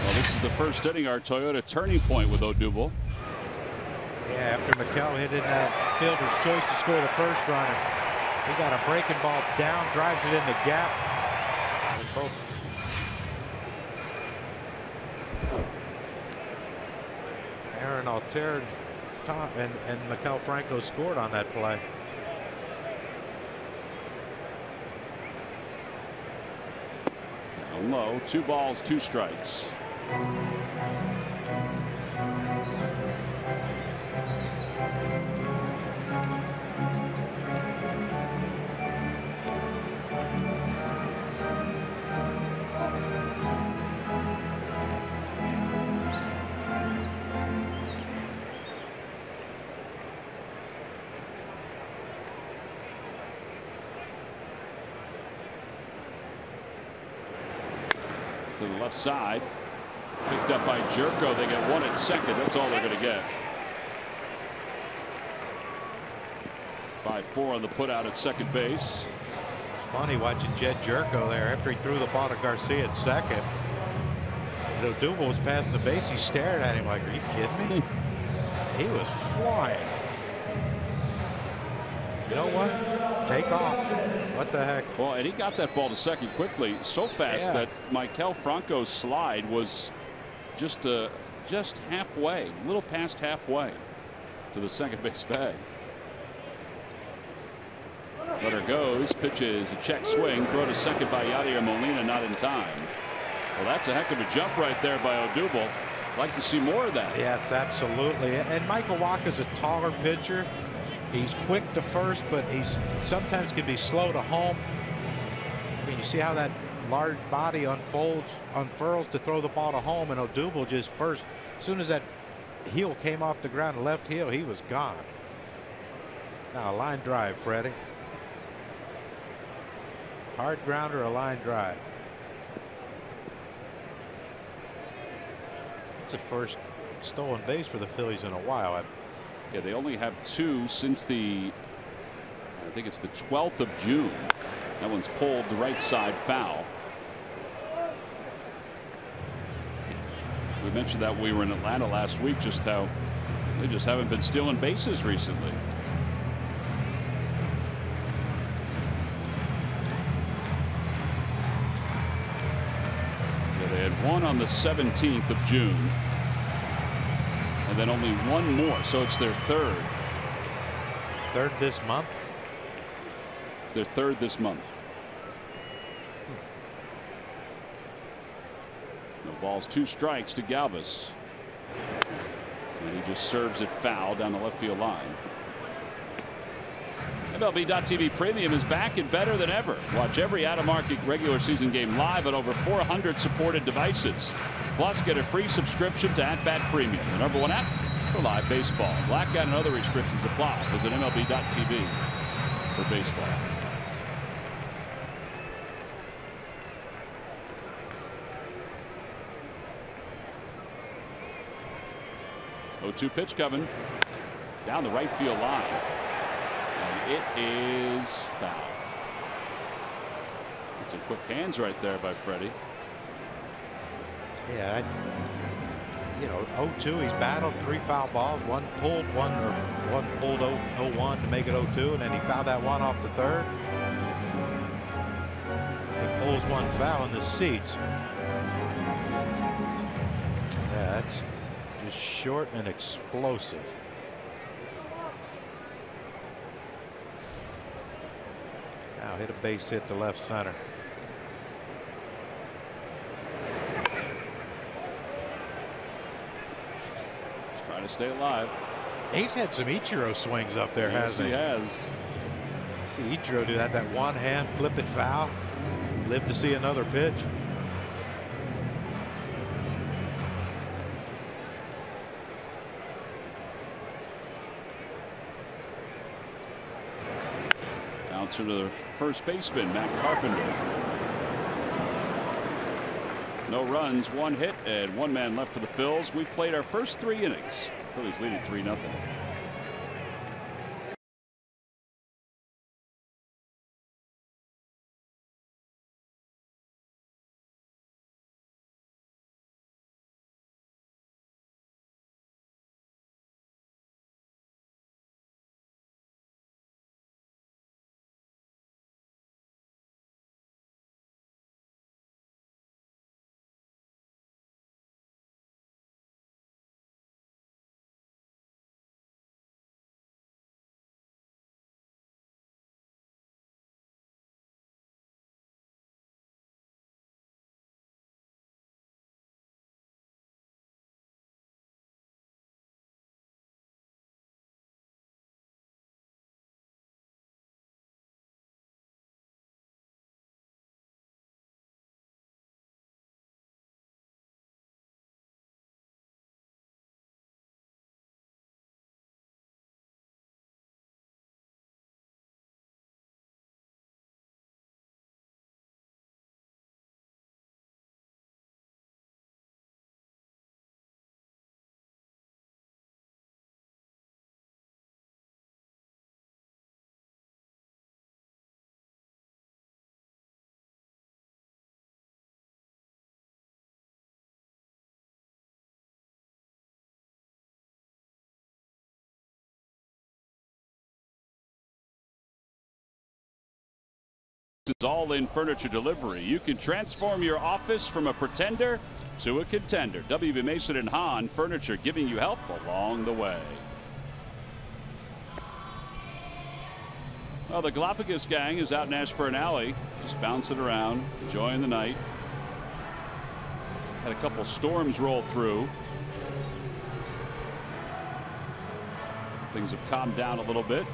Well, this is the first inning, our Toyota turning point with Odubel. Yeah, after McKell hit in that fielder's choice to score the first run, he got a breaking ball down, drives it in the gap. Aaron Altair and Maikel Franco scored on that play. Down low, 2 balls, 2 strikes. To the left side, picked up by Jerko. They get 1 at second. That's all they're going to get. 5-4 on the put out at second base. Funny watching Jed Jerko there after he threw the ball to Garcia at second. And Odubel was passing the base. He stared at him like, "Are you kidding me?" He was flying. You know what? Take off. What the heck? Well, and he got that ball to second quickly, so fast that Maikel Franco's slide was just halfway, a little past halfway to the second base bag. Runner goes, pitches a check swing, throw to second by Yadier Molina, not in time. Well, that's a heck of a jump right there by Odubel. Like to see more of that. Yes, absolutely. And Michael Wacha's a taller pitcher. He's quick to first, but he's sometimes can be slow to home. I mean, you see how that large body unfurls to throw the ball to home, and Odubel just first, as soon as that heel came off the ground, the left heel, he was gone. Now a line drive, Freddie. Hard grounder, a line drive. It's a first stolen base for the Phillies in a while. Yeah, they only have 2 since I think it's the 12th of June. That one's pulled the right side foul. We mentioned that when we were in Atlanta last week, just how they just haven't been stealing bases recently. Yeah, they had 1 on the 17th of June. And then only 1 more, so it's their 3rd. 3rd this month? It's their 3rd this month. No balls, 2 strikes to Galvis. And he just serves it foul down the left field line. MLB.TV Premium is back and better than ever. Watch every out-of-market regular season game live on over 400 supported devices. Plus, get a free subscription to At-Bat Premium, the #1 app for live baseball. Blackout and other restrictions apply. Visit MLB.TV for baseball. Oh, 2 pitch coming down the right field line. And it is foul. It's a quick hands right there by Freddie. Yeah, you know, 0-2. He's battled 3 foul balls, 1 pulled, 1 pulled 0-1 to make it 0-2, and then he fouled that 1 off the 3rd. He pulls 1 foul in the seats. Yeah, that's just short and explosive. Now hit a base hit to left center. To stay alive. He's had some Ichiro swings up there, hasn't he? Yes, he has. See Ichiro do that 1 hand flip it foul. Live to see another pitch. Bouncer to the first baseman, Matt Carpenter. No runs, 1 hit, and 1 man left for the Phils. We've played our first 3 innings. Phillies leading 3-0. It's all-in furniture delivery. You can transform your office from a pretender to a contender. W.B. Mason and Hahn Furniture, giving you help along the way. Well, the Galapagos gang is out in Ashburn Alley, just bouncing around, enjoying the night. Had a couple storms roll through. Things have calmed down a little bit.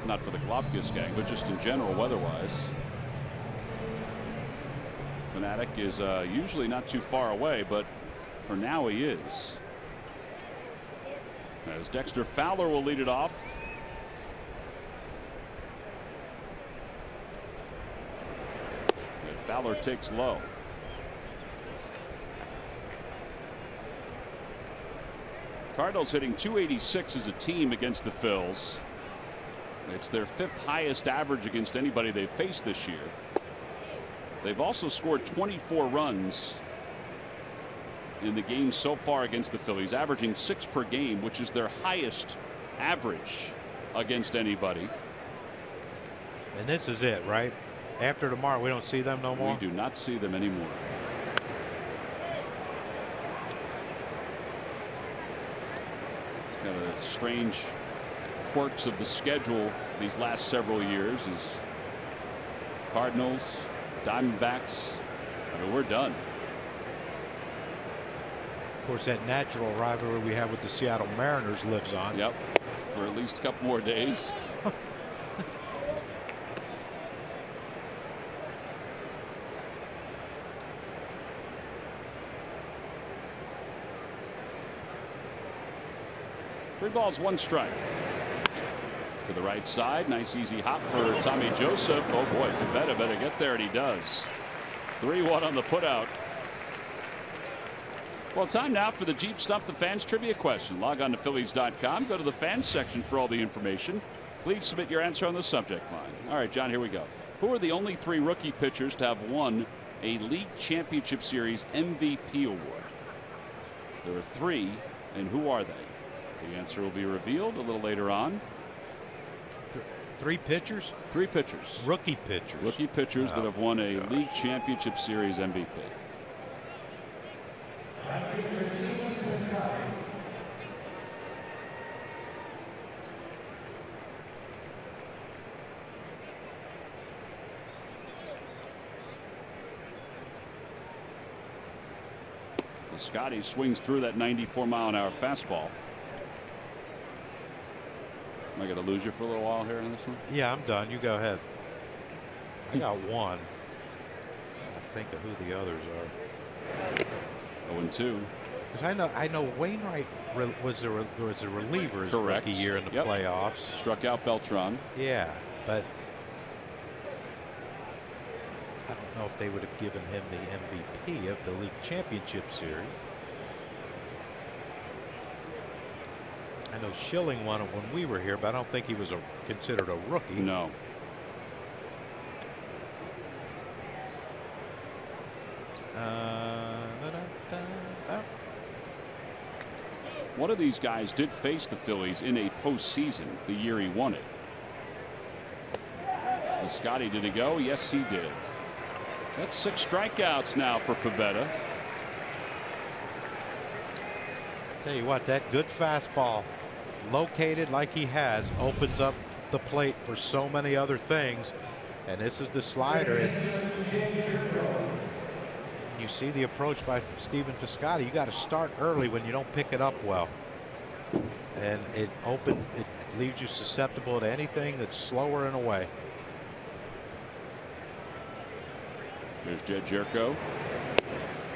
Not for the Galapagos gang, but just in general weather-wise. Fanatic is usually not too far away, but for now he is. As Dexter Fowler will lead it off. And Fowler takes low. Cardinals hitting .286 as a team against the Phils. It's their 5th highest average against anybody they've faced this year. They've also scored 24 runs in the game so far against the Phillies, averaging 6 per game, which is their highest average against anybody. And this is it, right? After tomorrow, we don't see them no more? We do not see them anymore. It's kind of strange quirks of the schedule these last several years is Cardinals, Diamondbacks. I mean, we're done. Of course, that natural rivalry we have with the Seattle Mariners lives on. Yep, for at least a couple more days. Three balls, 1 strike. To the right side, nice easy hop for Tommy Joseph. Oh boy, Pivetta better get there, and he does. 3-1 on the putout. Well, time now for the Jeep Stump the Fans trivia question. Log on to Phillies.com. Go to the fans section for all the information. Please submit your answer on the subject line. All right, John, here we go. Who are the only 3 rookie pitchers to have won a league championship series MVP award? There are 3, and who are they? The answer will be revealed a little later on. 3 pitchers? 3 pitchers. Rookie pitchers. Rookie pitchers that have won a league championship series MVP. Scotty swings through that 94-mile-an-hour fastball. Am I going to lose you for a little while here on this one? Yeah, I'm done. You go ahead. I got 1. I think of who the others are. 0-2. Because I know Wainwright was a reliever his rookie year in the playoffs. Struck out Beltran. Yeah, but I don't know if they would have given him the MVP of the league championship series. I know Schilling won it when we were here, but I don't think he was considered a rookie. No. One of these guys did face the Phillies in a postseason the year he won it. Scotty, did he go? Yes, he did. That's 6 strikeouts now for Pivetta. Tell you what, that good fastball, located like he has, opens up the plate for so many other things. And this is the slider. And you see the approach by Stephen Piscotty. You got to start early when you don't pick it up well. And it leaves you susceptible to anything that's slower in a way. There's Jed Jerko.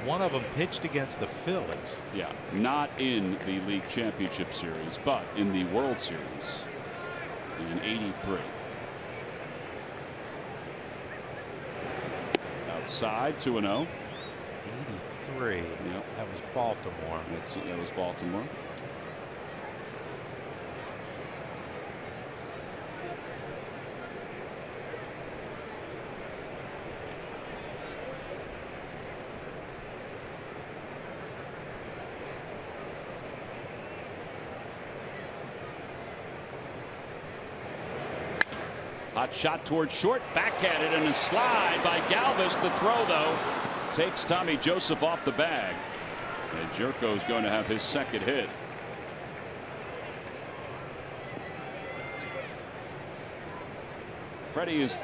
One of them pitched against the Phillies. Yeah, not in the league championship series, but in the World Series in '83. Outside, 2-0. 83. Yep. That was Baltimore. That was Baltimore. Hot shot towards short, back at it, and a slide by Galvis. The throw, though, takes Tommy Joseph off the bag. And Jerko's going to have his second hit. Freddie has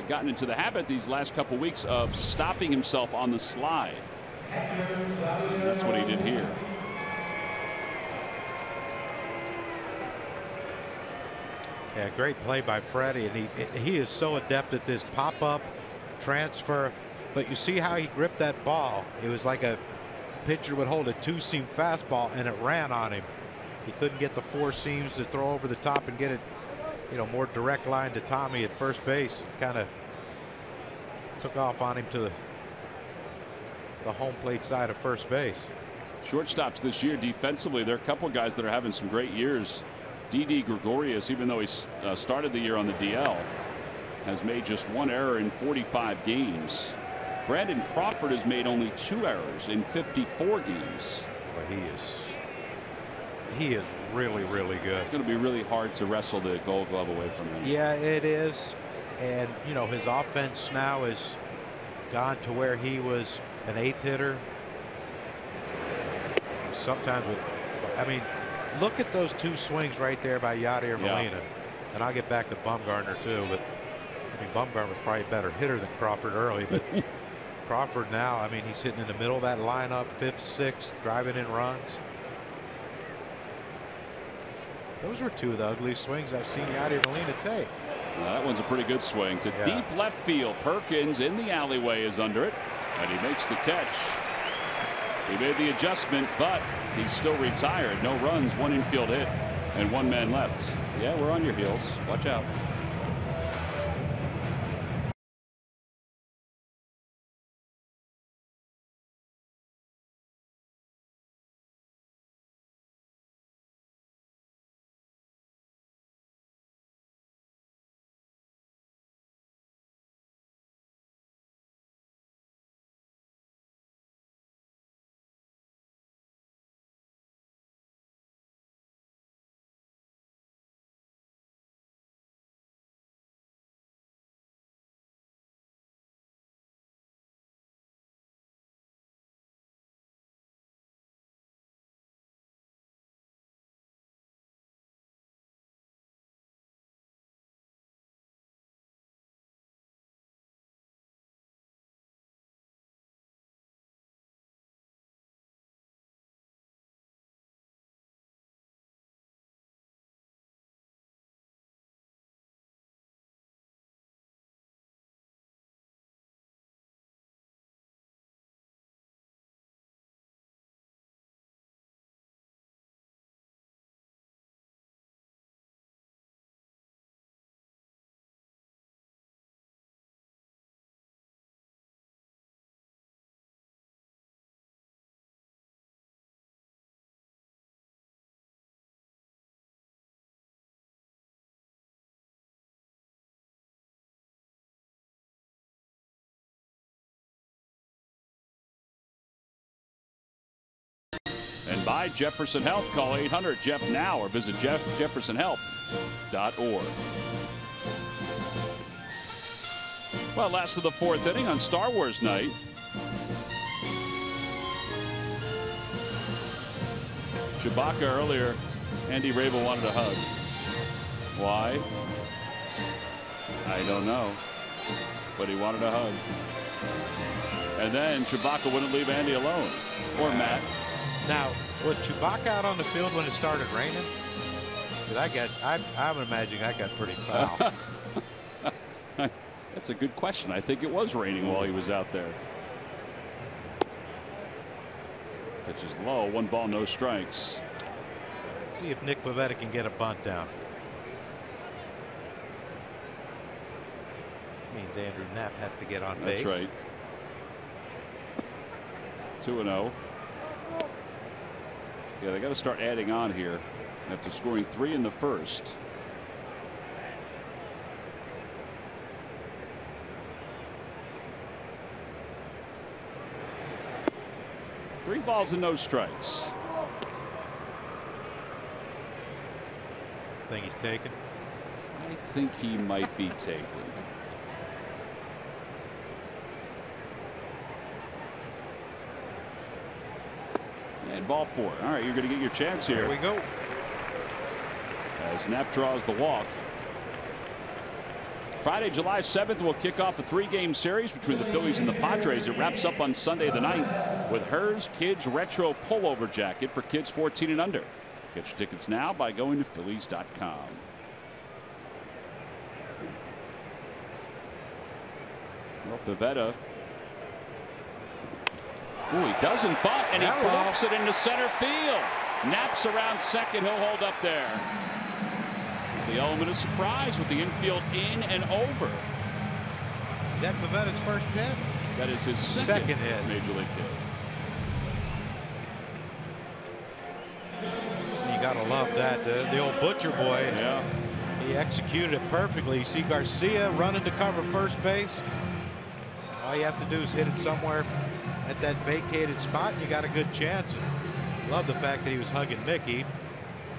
gotten into the habit these last couple weeks of stopping himself on the slide. And that's what he did here. Yeah, great play by Freddie, and he is so adept at this pop-up transfer. But you see how he gripped that ball. It was like a pitcher would hold a 2-seam fastball, and it ran on him. He couldn't get the 4 seams to throw over the top and get it, more direct line to Tommy at first base. Kind of took off on him to the home plate side of first base. Shortstops this year defensively, there are a couple guys that are having some great years. Didi Gregorius, even though he started the year on the DL, has made just 1 error in 45 games. Brandon Crawford has made only 2 errors in 54 games. Well, he is really, really good. It's going to be really hard to wrestle the Gold Glove away from him. Yeah, it is. And his offense now has gone to where he was an 8th hitter. Sometimes look at those 2 swings right there by Yadier Molina. And I'll get back to Bumgarner too, but Bumgarner was probably a better hitter than Crawford early, but Crawford now, he's hitting in the middle of that lineup, 5th, 6th, driving in runs. Those were 2 of the ugliest swings I've seen Yadier Molina take. Well, that one's a pretty good swing to deep left field. Perkins in the alleyway is under it, and he makes the catch. He made the adjustment, but he's still retired. No runs, 1 infield hit, and 1 man left. Yeah, we're on your heels. Watch out. by Jefferson Health. Call 800-JEFF-NOW or visit jeffersonhealth.org. Well, last of the fourth inning on Star Wars night. Chewbacca earlier, Andy Rabel wanted a hug. Why? I don't know. But he wanted a hug. And then Chewbacca wouldn't leave Andy alone. Or Matt. Now, was Chewbacca out on the field when it started raining? Because I'm imagining that got pretty foul. That's a good question. I think it was raining while he was out there. Pitch is low. 1 ball, no strikes. Let's see if Nick Pivetta can get a bunt down. Means Andrew Knapp has to get on base. That's right. 2-0. Yeah, they got to start adding on here after scoring 3 in the first. Three balls and no strikes. Think he's taken? I think he might be taken. And ball 4. All right, you're going to get your chance here. Here we go. As Knapp draws the walk. Friday, July 7th, will kick off a 3-game series between the Phillies and the Padres. It wraps up on Sunday the 9th with Hers Kids Retro Pullover Jacket for kids 14 and under. Get your tickets now by going to Phillies.com. Well, Pivetta. Ooh, he doesn't bunt, and he bloops it into center field. Knapp's around second. He'll hold up there. The element of surprise with the infield in and over. Is that Pivetta's first hit? That is his second hit. Major league hit. You gotta love that. The old butcher boy. Yeah. He executed it perfectly. You see Garcia running to cover first base. All you have to do is hit it somewhere at that vacated spot, and you got a good chance. Love the fact that he was hugging Mickey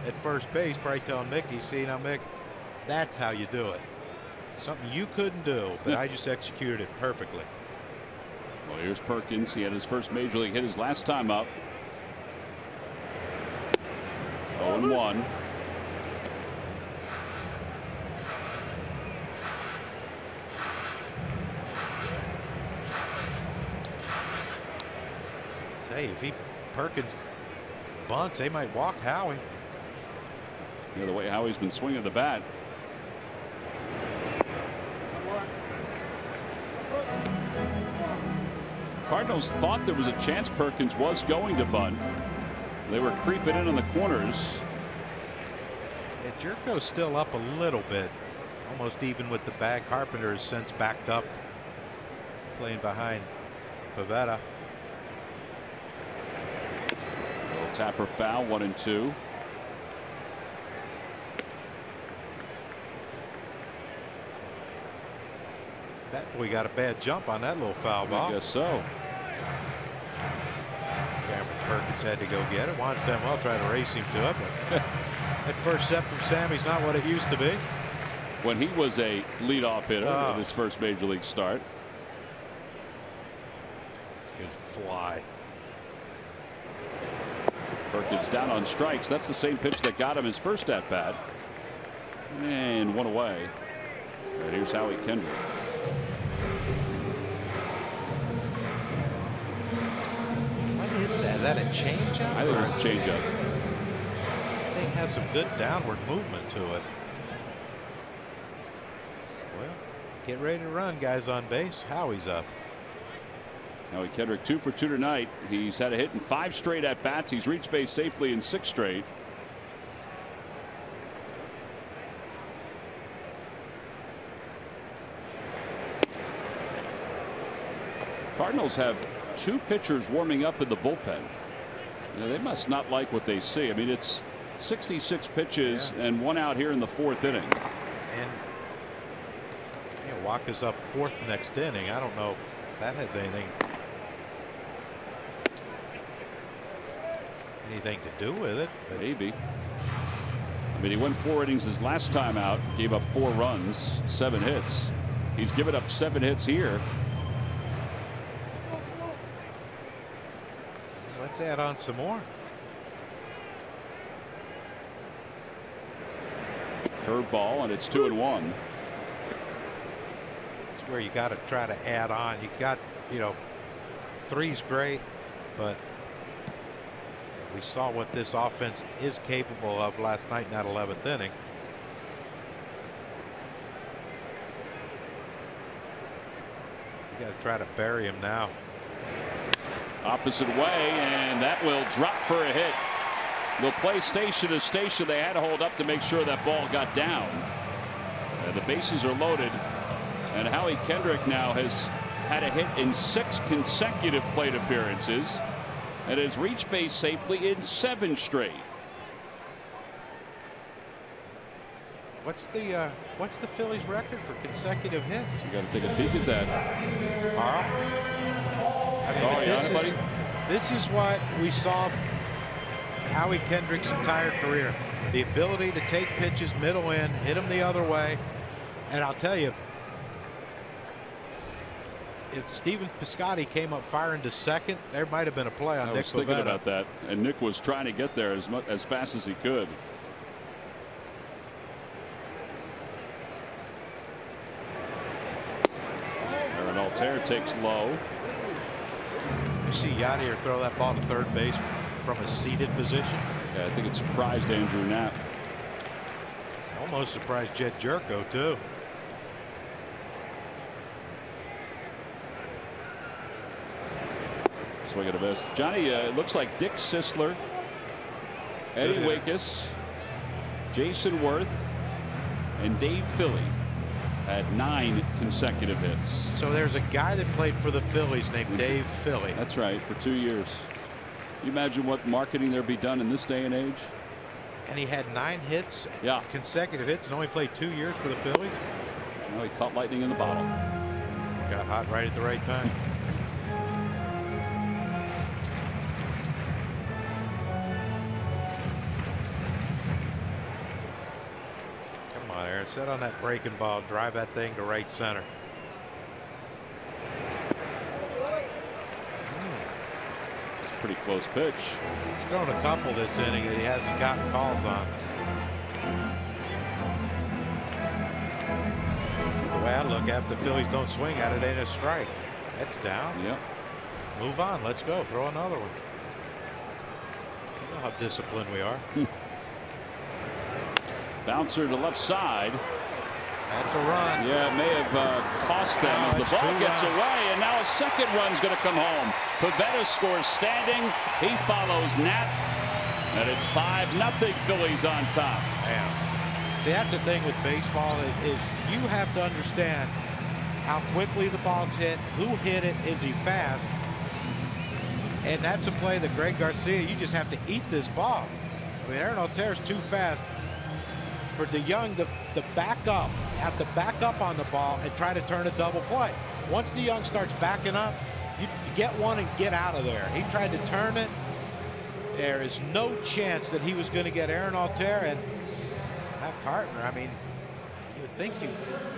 at first base, probably telling Mickey, see now, Mick, that's how you do it. Something you couldn't do, but I just executed it perfectly. Well, here's Perkins. He had his first major league hit his last time up. 0-1. Hey, if Perkins bunts, they might walk Howie. Yeah, the way Howie's been swinging the bat. Cardinals thought there was a chance Perkins was going to bunt. They were creeping in on the corners. Yeah, Jerko's still up a little bit, almost even with the bag. Carpenter has since backed up, playing behind Pivetta. Little tapper foul, 1-2. That boy got a bad jump on that little foul ball. I guess so. Cameron Perkins had to go get it. Juan Samuel tried to race him to it, but that first step from Sammy's not what it used to be. When he was a leadoff hitter in his first major league start. Good fly. Perkins down on strikes. That's the same pitch that got him his first at bat. And one away. And here's Howie Kendrick. Is that a changeup? I think it was a changeup. I think it has some good downward movement to it. Well, get ready to run, guys on base. Howie's up. Howie Kendrick 2 for 2 tonight. He's had a hit in 5 straight at bats. He's reached base safely in 6 straight. Cardinals have 2 pitchers warming up in the bullpen. Now, they must not like what they see. I mean, it's 66 pitches and 1 out here in the 4th inning. And Waka's up 4th next inning. I don't know if that has anything. anything to do with it. But maybe. I mean, he went 4 innings his last time out, gave up 4 runs, 7 hits. He's given up 7 hits here. Let's add on some more. Curveball, and it's 2-1. It's where you got to try to add on. You got, you know, 3's great, but we saw what this offense is capable of last night in that 11th inning. You got to try to bury him now. Opposite way, and that will drop for a hit. They'll play station to station. They had to hold up to make sure that ball got down. The bases are loaded, and Howie Kendrick now has had a hit in 6 consecutive plate appearances and has reached base safely in 7 straight. What's the Phillies record for consecutive hits? You got to take a peek at that. Carl? I mean, this is what we saw Howie Kendrick's entire career. The ability to take pitches middle in, hit them the other way. And I'll tell you, if Stephen Piscotty came up firing to second, there might have been a play on Nick Pivetta. I was thinking about that, and Nick was trying to get there as fast as he could. Aaron Altair takes low. You see Yadier throw that ball to third base from a seated position. Yeah, I think it surprised Andrew Knapp. Almost surprised Jed Jerko too. Swing and a miss. Johnny, it looks like Dick Sisler, Eddie Wakus, Jason Worth, and Dave Philly had 9 consecutive hits. So there's a guy that played for the Phillies named Dave Philly. That's right, for 2 years. You imagine what marketing there'd be done in this day and age? And he had 9 hits, consecutive hits, and only played 2 years for the Phillies. Well, he caught lightning in the bottle. Got hot right at the right time. Come on, Aaron, sit on that breaking ball, drive that thing to right center. Pretty close pitch. He's thrown a couple this inning that he hasn't gotten calls on. The way I look at it, the Phillies don't swing at it, ain't a strike. That's down. Yep. Move on. Let's go. Throw another one. You know how disciplined we are. Bouncer to left side. That's a run. Yeah, it may have cost them as the ball gets away, and now a second run's going to come home. Pivetta scores standing. He follows Knapp, and it's 5-0 Phillies on top. Man. See, that's the thing with baseball is you have to understand how quickly the ball's hit, who hit it, is he fast, and that's a play that Greg Garcia, you just have to eat this ball. I mean, Aaron Altair's too fast for DeYoung to back up, have to back up on the ball and try to turn a double play. Once DeYoung starts backing up, you get one and get out of there. He tried to turn it. There is no chance that he was going to get Aaron Altair, and Matt Carpenter, I mean, you would think you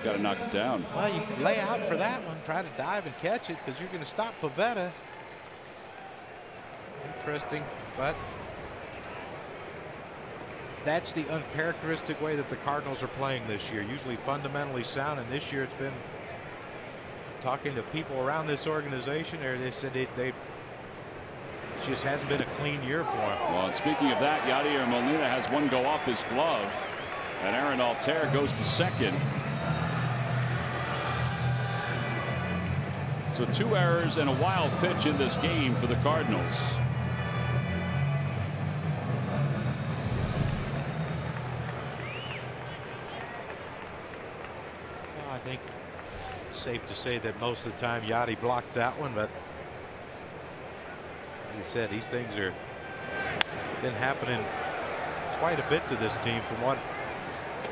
got to knock it down. Well, you lay out for that one, try to dive and catch it because you're going to stop Pivetta. Interesting, but that's the uncharacteristic way that the Cardinals are playing this year. Usually fundamentally sound, and this year it's been, talking to people around this organization, they said it just hasn't been a clean year for him. Well, and speaking of that, Yadier Molina has one go off his glove, and Aaron Altair goes to second. So 2 errors and a wild pitch in this game for the Cardinals. I think it's safe to say that most of the time Yachty blocks that one, but like you said, these things are been happening quite a bit to this team from what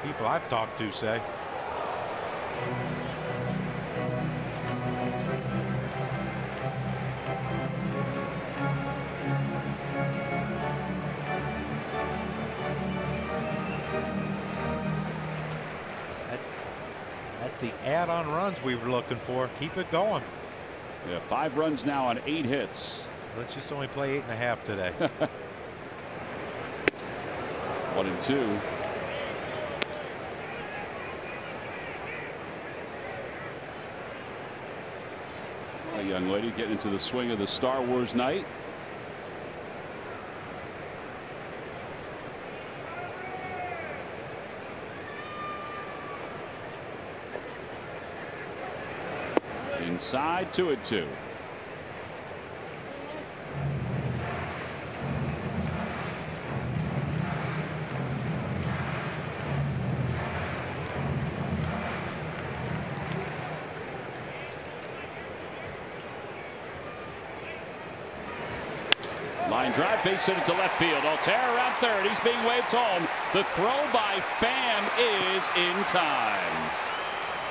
people I've talked to say. That's the add-on runs we were looking for. Keep it going. Yeah, 5 runs now on 8 hits. Let's just only play 8.5 today. 1-2. A young lady getting into the swing of the Star Wars night. Inside, 2-2. Line drive, base hit to left field. Altair around third. He's being waved home. The throw by Pham is in time.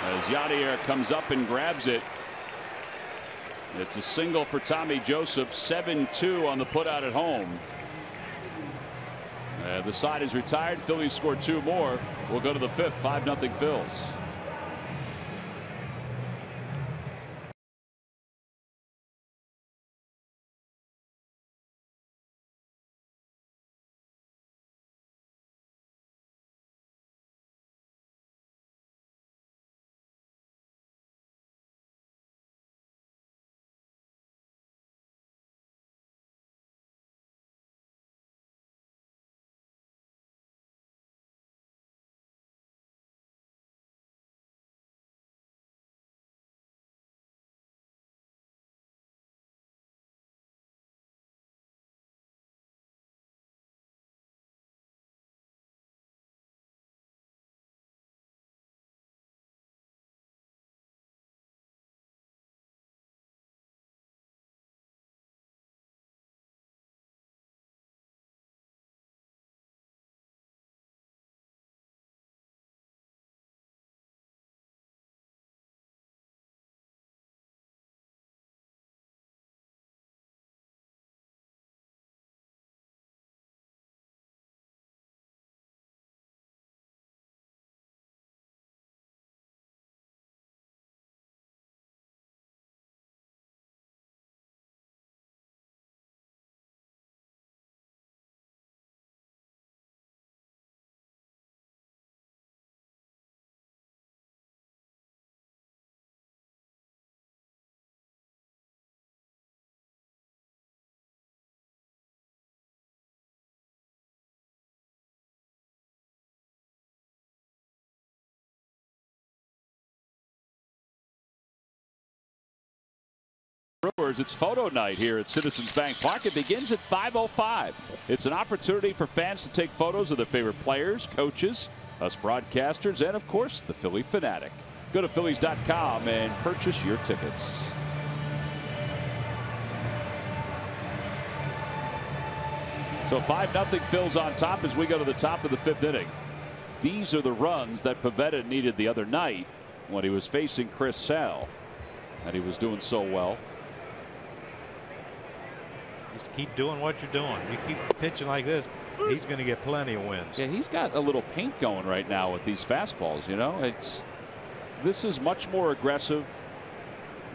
As Yadier comes up and grabs it. It's a single for Tommy Joseph. 7-2 on the putout at home. The side is retired. Phillies scored 2 more. We'll go to the 5th. 5-0 Phils. Brewers, it's photo night here at Citizens Bank Park. It begins at 5:05. It's an opportunity for fans to take photos of their favorite players, coaches, us broadcasters, and of course the Philly fanatic. Go to Phillies.com and purchase your tickets. So 5-0 Phil's on top as we go to the top of the 5th inning. These are the runs that Pivetta needed the other night when he was facing Chris Sale, and he was doing so well. Just keep doing what you're doing. You keep pitching like this, he's going to get plenty of wins. Yeah, he's got a little paint going right now with these fastballs. You know, this is much more aggressive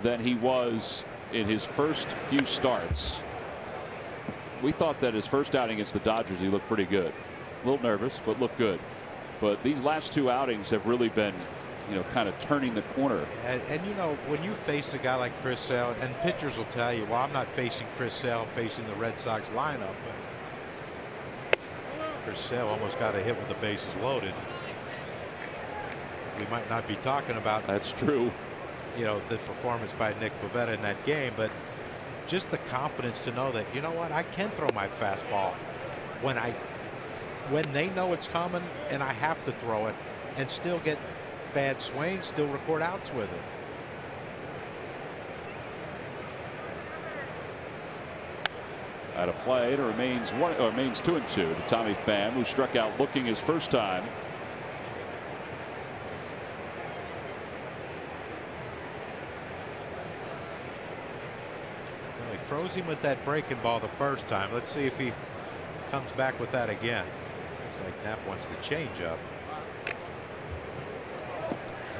than he was in his first few starts. We thought that his first outing against the Dodgers, he looked pretty good. A little nervous, but looked good. But these last 2 outings have really been, you know, kind of turning the corner. And you know, when you face a guy like Chris Sale, and pitchers will tell you, well, I'm not facing Chris Sale, I'm facing the Red Sox lineup. But Chris Sale almost got a hit with the bases loaded. We might not be talking about. That's true. You know, the performance by Nick Pivetta in that game, but just the confidence to know that, you know what, I can throw my fastball when they know it's coming and I have to throw it and still get bad swings, still record outs with it. Out of play, it remains 2-2 to Tommy Pham, who struck out looking his first time. Well, he froze him with that breaking ball the first time. Let's see if he comes back with that again. Looks like Knapp wants the changeup.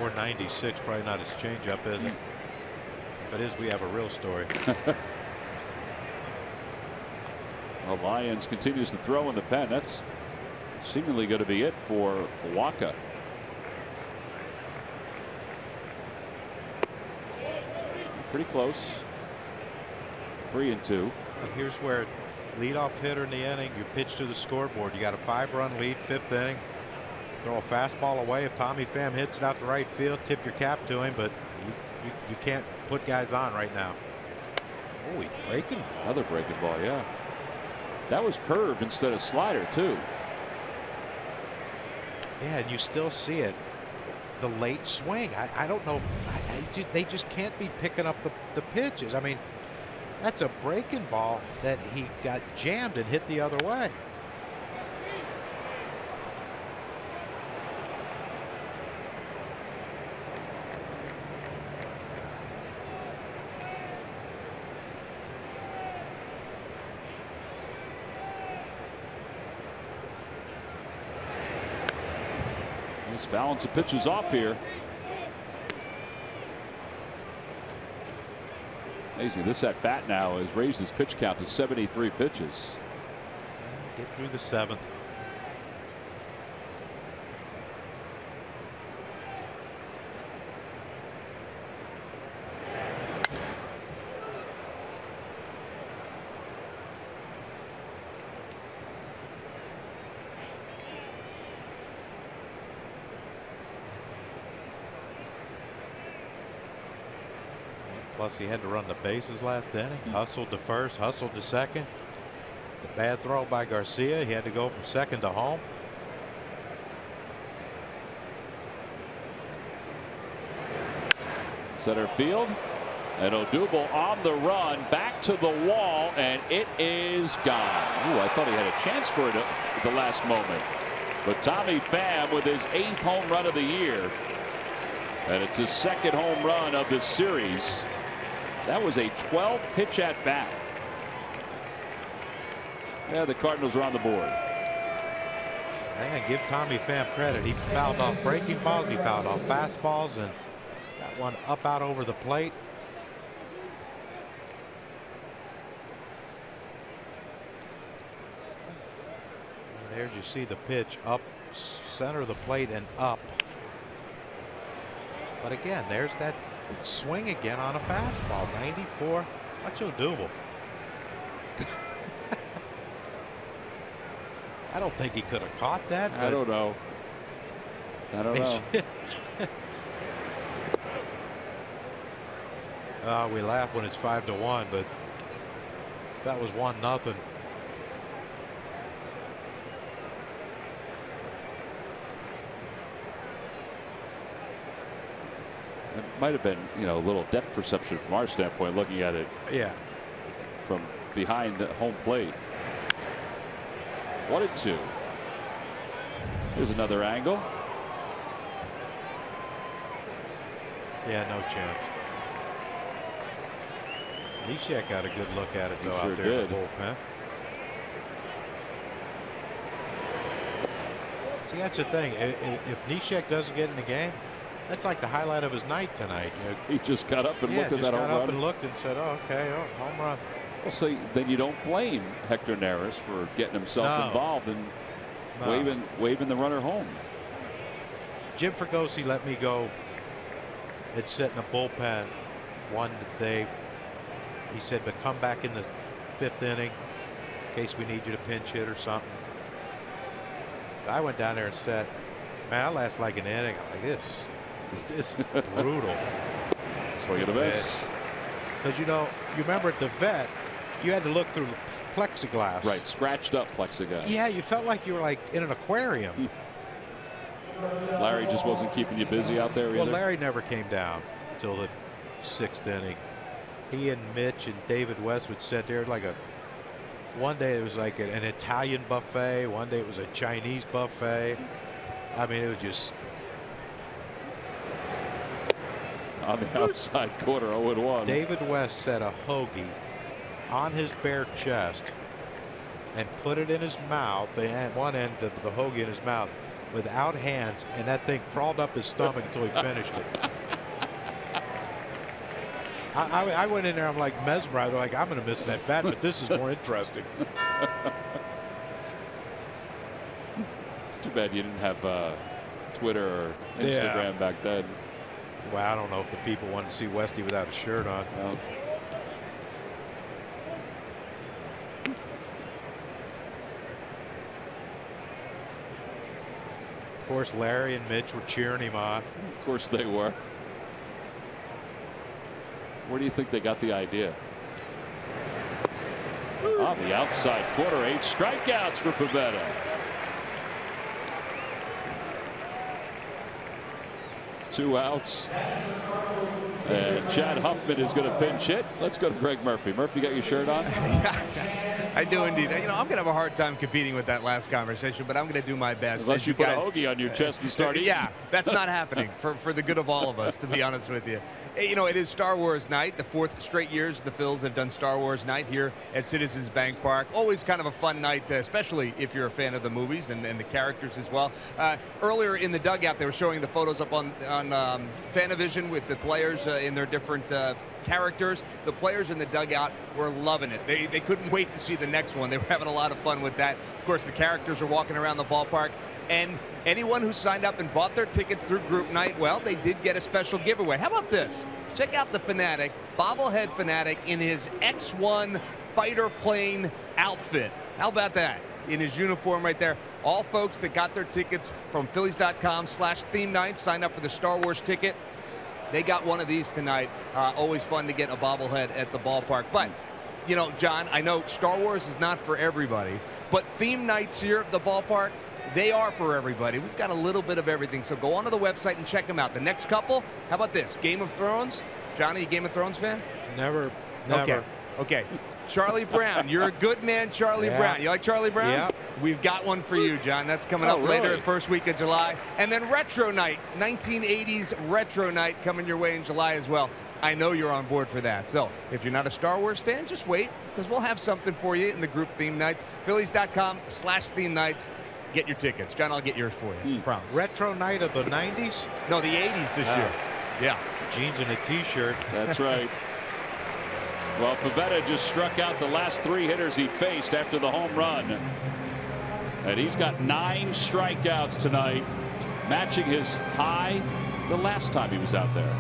Or 96, probably not his changeup, is it? If it is, we have a real story. Well, Lyons continues to throw in the pen. That's seemingly going to be it for Waka. Pretty close. 3-2. And here's where leadoff hitter in the inning, you pitch to the scoreboard. You got a 5-run lead, 5th inning. Throw a fastball away. If Tommy Pham hits it out the right field, tip your cap to him, but you can't put guys on right now. Oh, he's breaking. Another breaking ball, yeah. That was curved instead of slider, too. Yeah, and you still see it. The late swing. I don't know. They just can't be picking up the pitches. I mean, that's a breaking ball that he got jammed and hit the other way. He's fouling some pitches off here. Amazing. This at bat now has raised his pitch count to 73 pitches. Get through the 7th. Plus, he had to run the bases last inning. Hustled to first, hustled to second. The bad throw by Garcia. He had to go from second to home. Center field. And Odubel on the run, back to the wall, and it is gone. Ooh, I thought he had a chance for it at the last moment. But Tommy Pham with his 8th home run of the year. And it's his 2nd home run of this series. That was a 12-pitch at bat. Yeah, the Cardinals are on the board. And give Tommy Pham credit. He fouled off breaking balls. He fouled off fastballs and got one up out over the plate. And there you see the pitch up center of the plate and up. But again, there's that swing again on a fastball. 94. Watch Odubel. I don't think he could have caught that. I don't know. I don't know. We laugh when it's 5-1, but that was 1-0. It might have been, a little depth perception from our standpoint, looking at it. Yeah. From behind the home plate. 1-2. Here's another angle. Yeah, no chance. Neshek got a good look at it though out there in the bullpen. See, that's the thing. If Neshek doesn't get in the game, that's like the highlight of his night tonight. He just got up and looked at that home run. Got up and looked and said, "Oh, okay, home run." Well, so then you don't blame Hector Neris for getting himself involved and waving the runner home. Jim Fregosi let me go and sit in the bullpen one day. He said, "But come back in the 5th inning in case we need you to pinch hit or something." I went down there and said, "Man, I last like an inning." I'm like, this is brutal. Swing and a miss. Because you remember at the vet, you had to look through plexiglass. Right, scratched up plexiglass. Yeah, you felt like you were like in an aquarium. Larry just wasn't keeping you busy out there either? Well, Larry never came down until the 6th inning. He and Mitch and David West would sit there like one day it was like an Italian buffet. One day it was a Chinese buffet. I mean, it was just. On the outside corner, 0-1. David West set a hoagie on his bare chest and put it in his mouth. They had one end of the hoagie in his mouth without hands, and that thing crawled up his stomach until he finished it. I went in there, I'm like mesmerized, like I'm going to miss that bat, but this is more interesting. It's too bad you didn't have Twitter or Instagram back then. Well, I don't know if the people wanted to see Westy without a shirt on. Well, of course, Larry and Mitch were cheering him on. of course they were. Where do you think they got the idea? On the outside corner, 8 strikeouts for Pivetta. Two outs. And Chad Huffman is going to pinch hit. Let's go to Greg Murphy. Murphy, got your shirt on? I do indeed. You know, I'm going to have a hard time competing with that last conversation, but I'm going to do my best. Unless you put a hoagie on your chest and start eating. Yeah, that's not happening for the good of all of us, to be honest with you. You know, it is Star Wars night. The 4th straight years the Phils have done Star Wars night here at Citizens Bank Park. Always kind of a fun night, especially if you're a fan of the movies and the characters as well. Earlier in the dugout, they were showing the photos up on Fanavision with the players in their different characters. The players in the dugout were loving it. They couldn't wait to see the next one. They were having a lot of fun with that. Of course, the characters are walking around the ballpark, and anyone who signed up and bought their tickets through group night, well, they did get a special giveaway. How about this? Check out the Fanatic, bobblehead Fanatic, in his X1 fighter plane outfit. How about that? In his uniform right there. All folks that got their tickets from Phillies.com/theme night, signed up for the Star Wars ticket, they got one of these tonight. Always fun to get a bobblehead at the ballpark. But, you know, John, I know Star Wars is not for everybody, but theme nights here at the ballpark, they are for everybody. We've got a little bit of everything. So go onto the website and check them out. The next couple, how about this? Game of Thrones. Johnny, you Game of Thrones fan? Never. Okay. Charlie Brown. You're a good man, Charlie Brown. You like Charlie Brown? Yeah. We've got one for you, John. That's coming up later, first week of July. And then Retro Night, 1980s Retro Night coming your way in July as well. I know you're on board for that. So if you're not a Star Wars fan, just wait, because we'll have something for you in the group theme nights. Phillies.com/theme nights. Get your tickets. John, I'll get yours for you. Promise. Retro night of the 90s? No, the 80s this year. Yeah. Jeans and a T-shirt. That's right. Well, Pivetta just struck out the last 3 hitters he faced after the home run. And he's got 9 strikeouts tonight, matching his high the last time he was out there.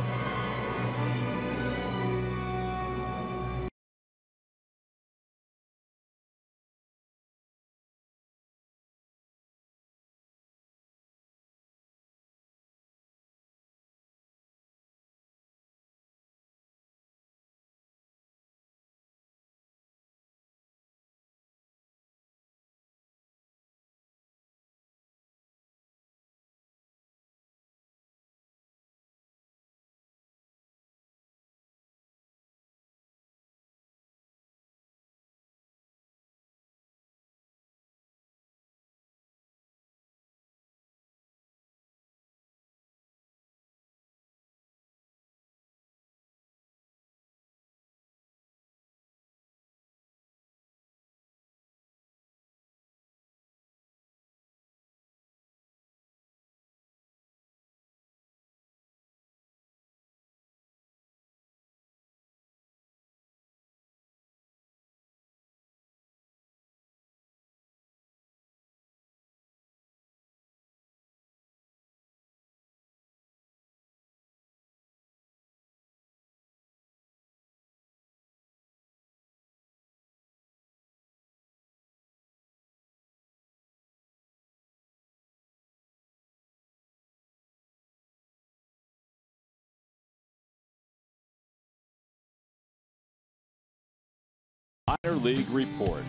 Minor League report.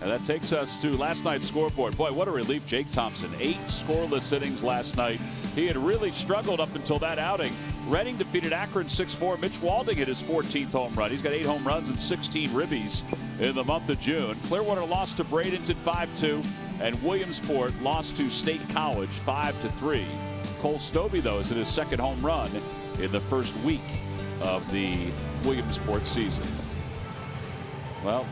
And that takes us to last night's scoreboard. Boy, what a relief. Jake Thompson, 8 scoreless innings last night. He had really struggled up until that outing. Reading defeated Akron 6-4. Mitch Walding hit his 14th home run. He's got 8 home runs and 16 ribbies in the month of June. Clearwater lost to Bradenton 5-2. And Williamsport lost to State College 5-3. Cole Stovey, though, is in his 2nd home run in the first week of the Williamsport season. Well,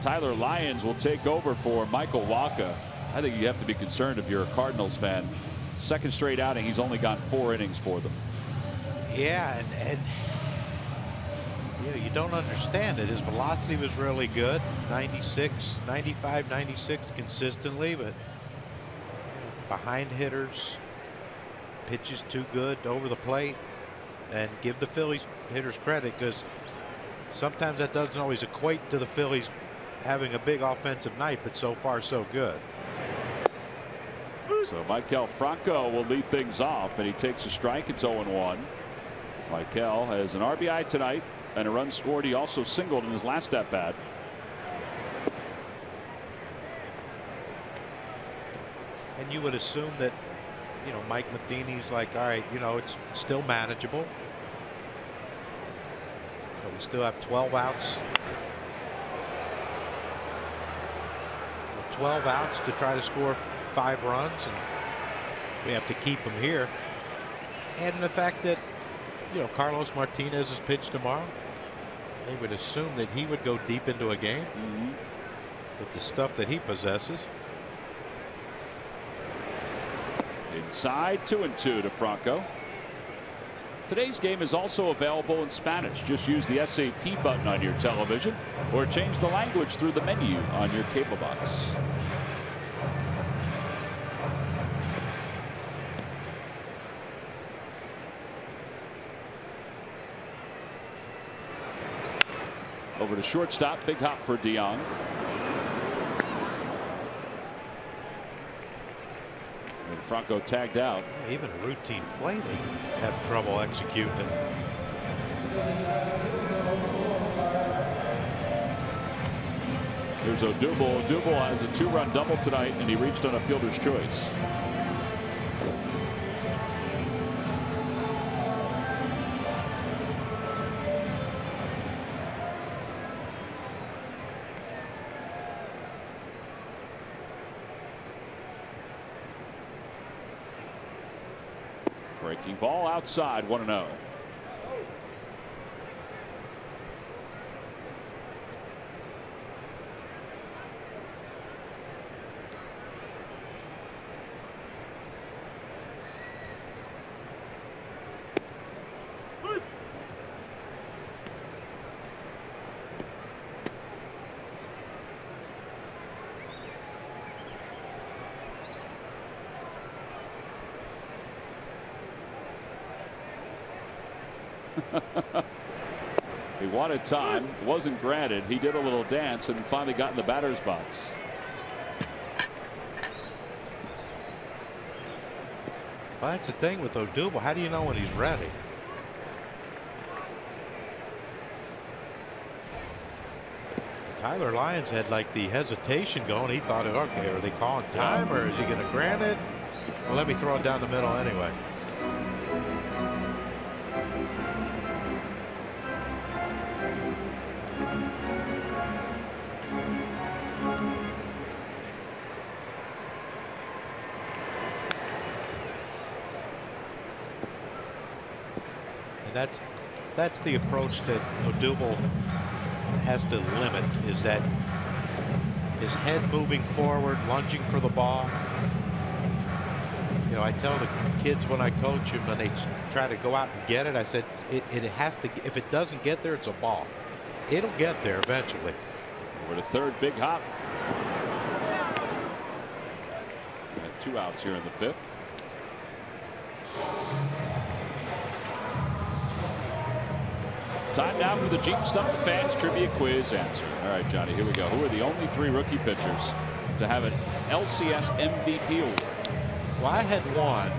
Tyler Lyons will take over for Michael Wacha I think you have to be concerned if you're a Cardinals fan. Second straight outing, he's only gone 4 innings for them. Yeah, and you don't understand it. His velocity was really good, 96, 95, 96 consistently, but behind hitters, pitches too good over the plate. And give the Phillies hitters credit, because sometimes that doesn't always equate to the Phillies having a big offensive night, but so far so good. So Maikel Franco will lead things off, and he takes a strike. It's 0-1. Maikel has an RBI tonight and a run scored. He also singled in his last at bat. And you would assume that, Mike Matheny's like, all right, it's still manageable. But we still have 12 outs. 12 outs to try to score 5 runs, and we have to keep him here. And the fact that, Carlos Martinez is pitched tomorrow, they would assume that he would go deep into a game with the stuff that he possesses. Inside, 2-2 to Franco. Today's game is also available in Spanish. Just use the SAP button on your television or change the language through the menu on your cable box. Over to shortstop, big hop for DeYoung. And Franco tagged out. Even a routine play, they have trouble executing it. Here's Odubel. Odubel has a 2-run double tonight, and he reached on a fielder's choice. Breaking ball outside, 1-0. He wanted time, wasn't granted. He did a little dance and finally got in the batter's box. Well, that's the thing with Odubel. How do you know when he's ready? Tyler Lyons had like the hesitation going. He thought, okay, are they calling time or is he going to grant it? Well, let me throw it down the middle anyway. And that's the approach that Odubel has to limit, is that his head moving forward, lunging for the ball. I tell the kids when I coach them, when they try to go out and get it, I said it has to, if it doesn't get there, it's a ball. It'll get there eventually. Over to third, big hop. Got 2 outs here in the 5th. Time now for the Jeep Stump the Fans Trivia Quiz answer. All right, Johnny, here we go. Who are the only 3 rookie pitchers to have an LCS MVP award? Well, I had one,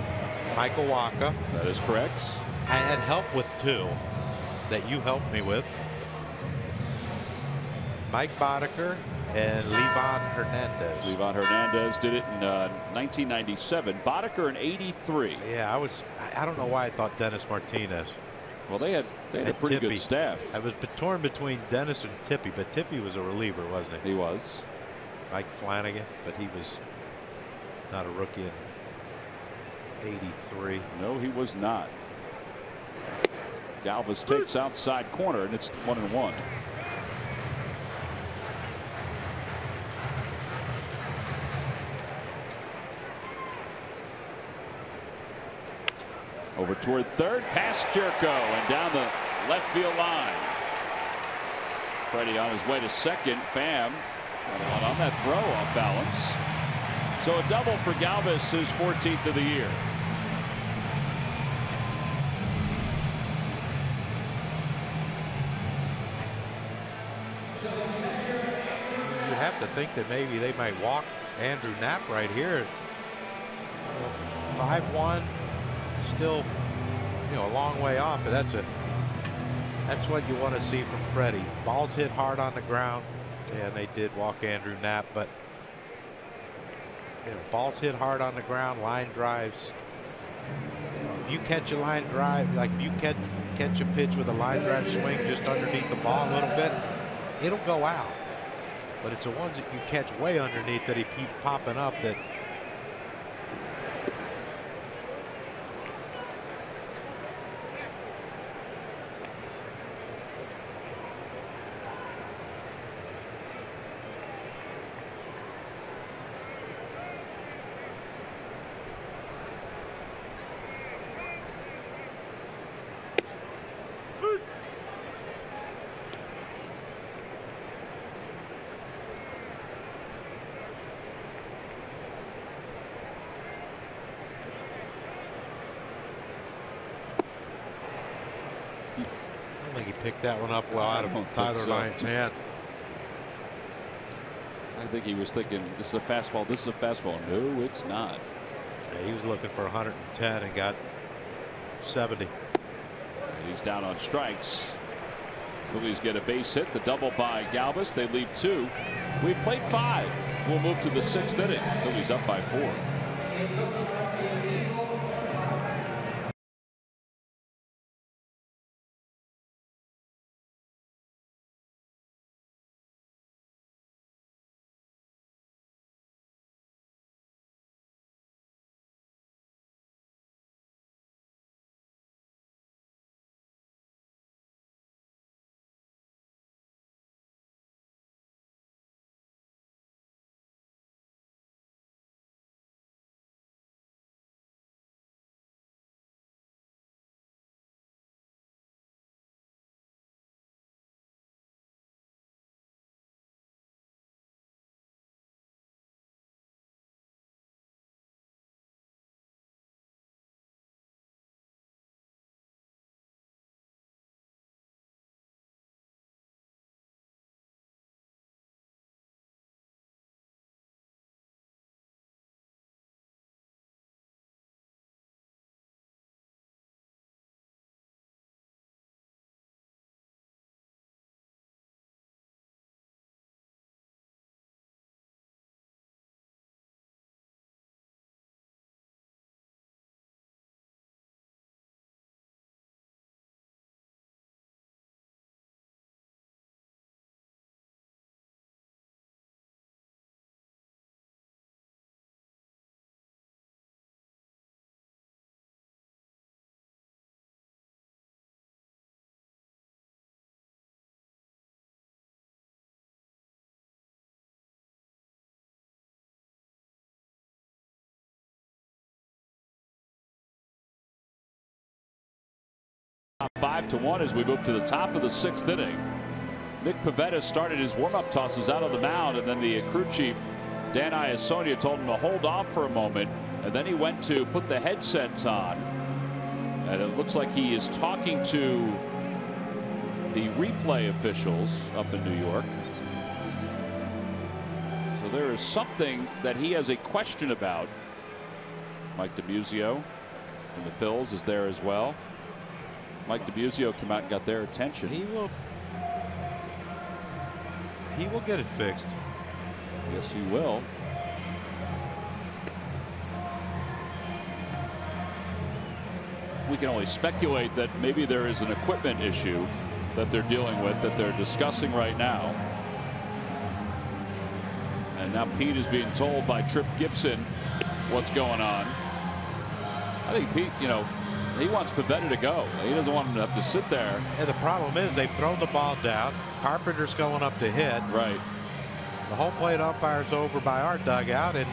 Michael Wacha. That is correct. I had help with 2 that you helped me with. Mike Boddicker and Livan Hernandez. Livan Hernandez did it in 1997. Boddicker in 83. Yeah, I don't know why I thought Dennis Martinez. Well, they had a pretty good staff. I was torn between Dennis and Tippy, but Tippy was a reliever, wasn't he? He was. Mike Flanagan, but he was not a rookie in 83. No, he was not. Galvis takes outside corner, and it's 1-1. Over toward third, past Jerko and down the left field line. Freddie on his way to second. Pham on that throw off balance. So a double for Galvis, his 14th of the year. You'd have to think that maybe they might walk Andrew Knapp right here. 5-1, still, a long way off, but that's what you want to see from Freddie. Balls hit hard on the ground, and they did walk Andrew Knapp, but balls hit hard on the ground, line drives. If you catch a line drive, like if you catch a pitch with a line drive swing just underneath the ball a little bit, it'll go out. But it's the ones that you catch way underneath that he keeps popping up that. I think he picked that one up well out of Tyler Lyon's hand. I think he was thinking, this is a fastball, this is a fastball. No, it's not. Yeah, he was looking for 110 and got 70. He's down on strikes. Phillies get a base hit. The double by Galvis. They leave 2. We've played 5. We'll move to the 6th inning. Phillies up by 4. Top 5-1 as we move to the top of the 6th inning. Nick Pivetta started his warm-up tosses out on the mound, and then the crew chief Dan Iasonia told him to hold off for a moment, and then he went to put the headsets on, and it looks like he is talking to the replay officials up in New York. So there is something that he has a question about. Mike DiMuzio from the Phillies is there as well. Mike DiMuzio came out and got their attention. He will get it fixed. Yes, he will. We can only speculate that maybe there is an equipment issue that they're dealing with, that they're discussing right now. And now Pete is being told by Trip Gibson what's going on. I think Pete, he wants Pivetta to go. He doesn't want him to have to sit there. And the problem is they've thrown the ball down. Carpenter's going up to hit. Right. The home plate umpire's over by our dugout, and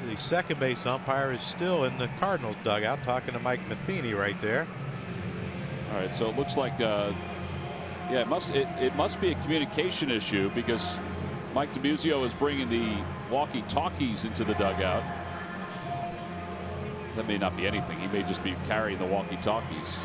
The second base umpire is still in the Cardinals dugout talking to Mike Matheny right there. All right, so it looks like yeah, it must be a communication issue, because Mike DiMuzio is bringing the walkie-talkies into the dugout. That may not be anything. He may just be carrying the walkie-talkies.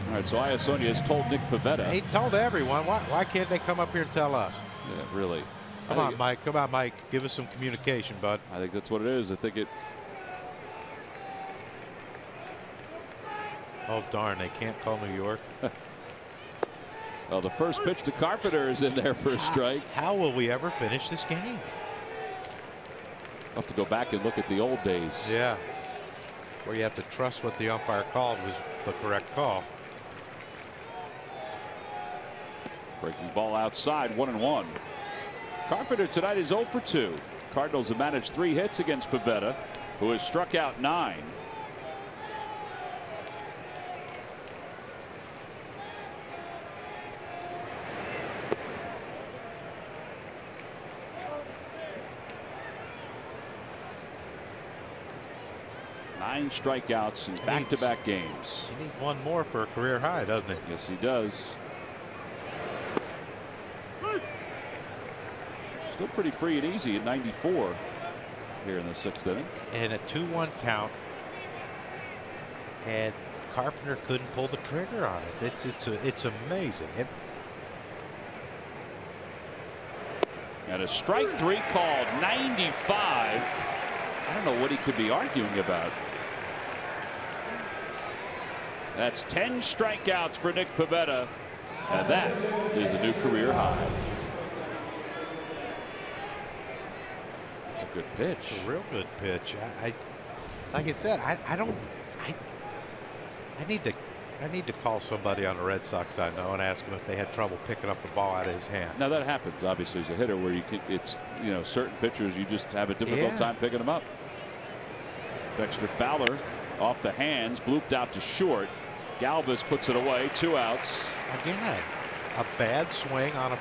All right, so Iasonia has told Nick Pivetta. He told everyone. Why can't they come up here and tell us? Yeah, really. Come on, Mike. Come on, Mike. Give us some communication, bud. I think that's what it is. I think it. Oh, darn. They can't call New York. Well, the first pitch to Carpenter is in there for a strike. How will we ever finish this game? I'll have to go back and look at the old days. Yeah. Where you have to trust what the umpire called was the correct call. Breaking ball outside, 1-1. Carpenter tonight is 0 for 2. Cardinals have managed 3 hits against Pivetta, who has struck out 9. Nine strikeouts in back-to-back games. He needs one more for a career high, doesn't he? Yes, he does. Still pretty free and easy at 94 here in the 6th inning. And a 2-1 count. And Carpenter couldn't pull the trigger on it. It's amazing. And a strike 3 called, 95. I don't know what he could be arguing about. That's 10 strikeouts for Nick Pivetta, and that is a new career high. It's a good pitch. It's a real good pitch. Like I said, I need to call somebody on the Red Sox I know and ask them if they had trouble picking up the ball out of his hand. Now that happens obviously as a hitter, where you can, it's, you know, certain pitchers you just have a difficult time picking them up. Dexter Fowler off the hands, blooped out to short. Galvis puts it away, 2 outs. Again, a bad swing on a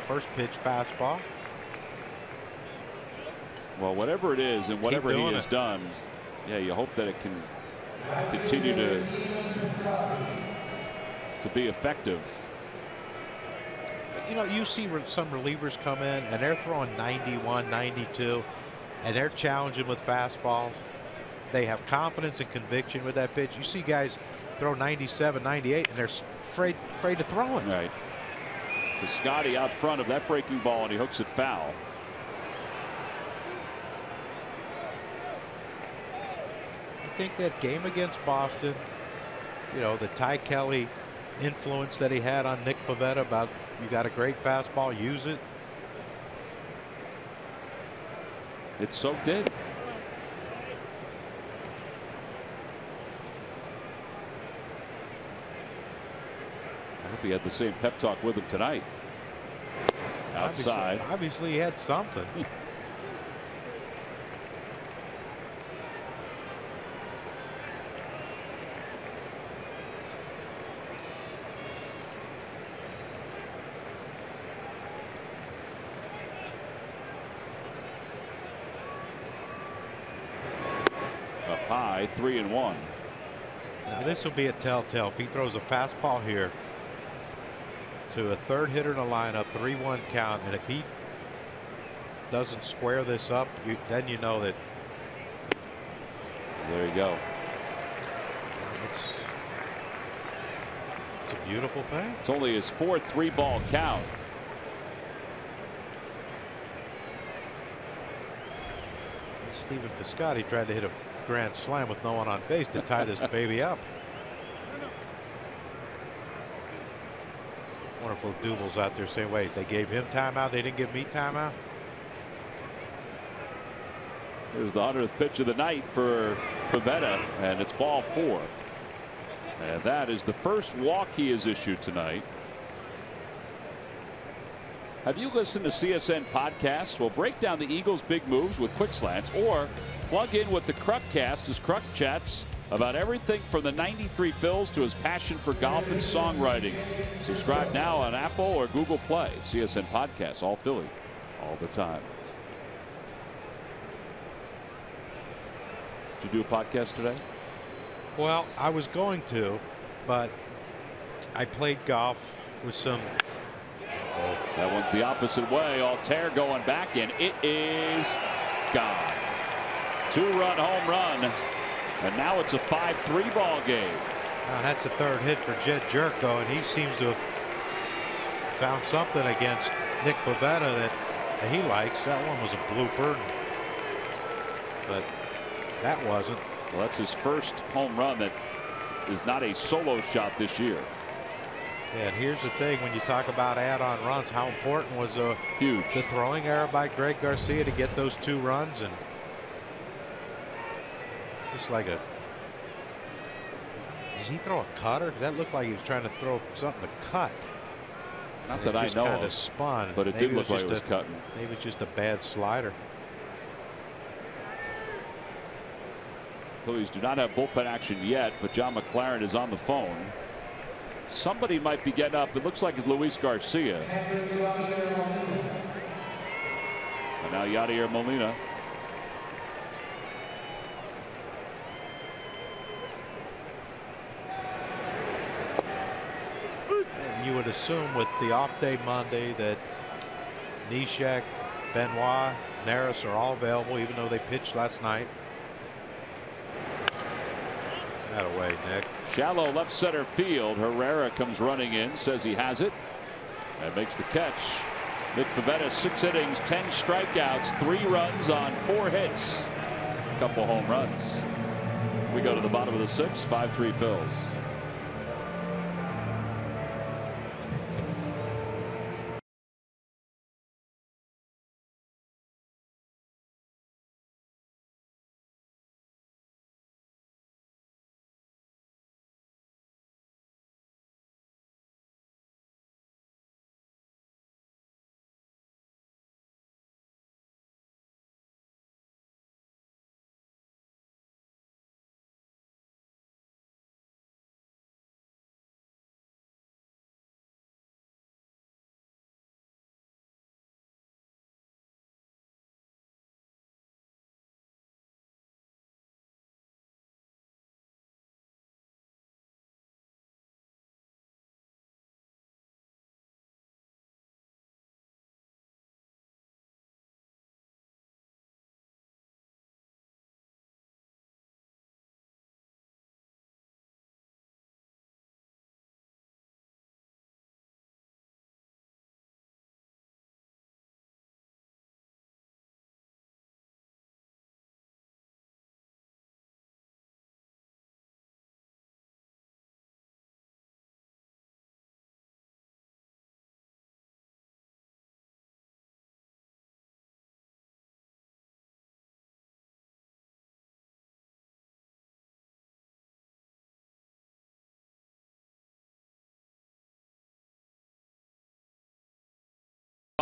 first pitch fastball. Well, whatever it is and whatever he has done, yeah, you hope that it can continue to be effective. You know, you see some relievers come in and they're throwing 91, 92, and they're challenging with fastballs. They have confidence and conviction with that pitch. You see guys throw 97, 98, and they're afraid to throw it. Right. Piscotty out front of that breaking ball, and he hooks it foul. I think that game against Boston, you know, the Ty Kelly influence that he had on Nick Pivetta about, you got a great fastball, use it. It so did. I hope he had the same pep talk with him tonight. Outside. Obviously he had something. Up high, 3-1. Now this will be a telltale. If he throws a fastball here to a third hitter in the lineup, 3-1 count, and if he doesn't square this up, then you know that. There you go. It's a beautiful thing. It's only his 4th 3-ball count. Stephen Piscotty tried to hit a grand slam with no one on base to tie this baby up. Wonderful Duble's out there saying, wait, they gave him timeout, they didn't give me timeout. Here's the 100th pitch of the night for Pivetta, and it's ball 4. And that is the first walk he has issued tonight. Have you listened to CSN podcasts? Well, break down the Eagles' big moves with quick slants, or plug in with the Krupcast as Kruk chats about everything from the '93 Phils to his passion for golf and songwriting. Subscribe now on Apple or Google Play. CSN Podcasts, all Philly, all the time. Did you do a podcast today? Well, I was going to, but I played golf with some. Oh, that one's the opposite way. Altair going back, and it is gone. 2-run home run, and now it's a 5-3 ball game. Now that's a third hit for Jed Jerko, and he seems to have found something against Nick Pivetta that he likes. That one was a blooper, but that wasn't. Well, that's his first home run that is not a solo shot this year. Yeah, and here's the thing, when you talk about add-on runs, how important was huge the throwing error by Greg Garcia to get those 2 runs, and just like a. Does he throw a cutter? Does that look like he was trying to throw something to cut? Not that I know kind of, spun, but it did look like it was cutting. Maybe it's just a bad slider. Phillies do not have bullpen action yet, but John McLaren is on the phone. Somebody might be getting up. It looks like it's Luis Garcia. And now Yadier Molina. And you would assume with the off day Monday that Neshek, Benoit, Neris are all available, even though they pitched last night. That away, Nick. Shallow left center field. Herrera comes running in, says he has it, and makes the catch. Nick Pivetta, 6 innings, 10 strikeouts, 3 runs on 4 hits, a couple home runs. We go to the bottom of the 6th, 5-3 Phils.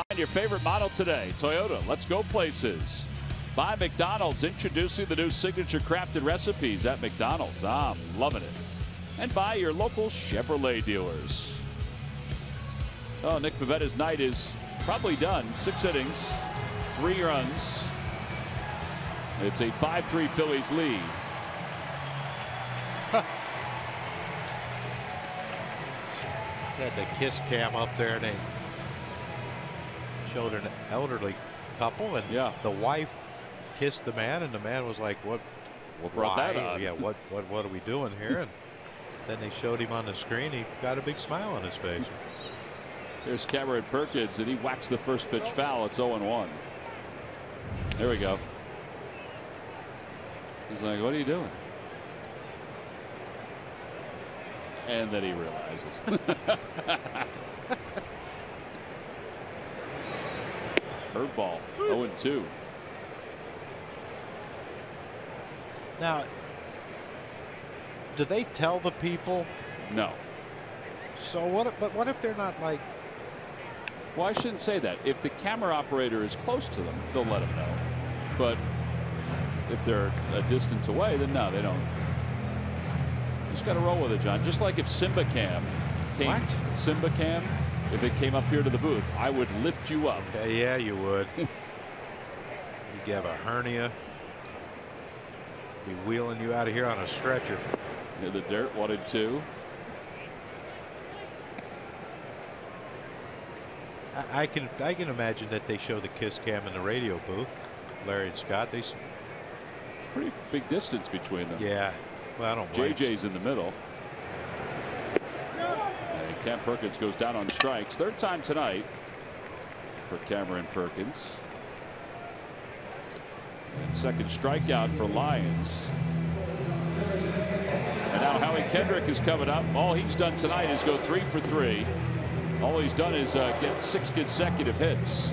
Find your favorite model today. Toyota, let's go places. By McDonald's, introducing the new signature crafted recipes at McDonald's. I'm loving it. And by your local Chevrolet dealers. Oh, Nick Pivetta's night is probably done. 6 innings, 3 runs. It's a 5-3 Phillies lead. Had the kiss cam up there, and they showed an elderly couple, and the wife kissed the man, and the man was like, "What brought that on? Yeah, what are we doing here?" And then they showed him on the screen. He got a big smile on his face. Here's Cameron Perkins, and he whacks the first pitch foul. It's 0-1. There we go. He's like, "What are you doing?" And then he realizes. Curveball, 0-2. Now, do they tell the people? No. So what? But what if they're not like? Well, I shouldn't say that. If the camera operator is close to them, they'll let them know. But if they're a distance away, then no, they don't. Just got to roll with it, John. Just like if Simba Cam came, Simba Cam, if it came up here to the booth, I would lift you up. Yeah, you would. You have a hernia. Be wheeling you out of here on a stretcher. In the dirt, 1-2. I can imagine that they show the kiss cam in the radio booth. Larry and Scott, it's pretty big distance between them. Yeah, well, I don't blame JJ's in the middle. And Cam Perkins goes down on strikes. Third time tonight for Cameron Perkins. And second strikeout for Lyons. And now Howie Kendrick is coming up. All he's done tonight is go 3 for 3. All he's done is get 6 consecutive hits.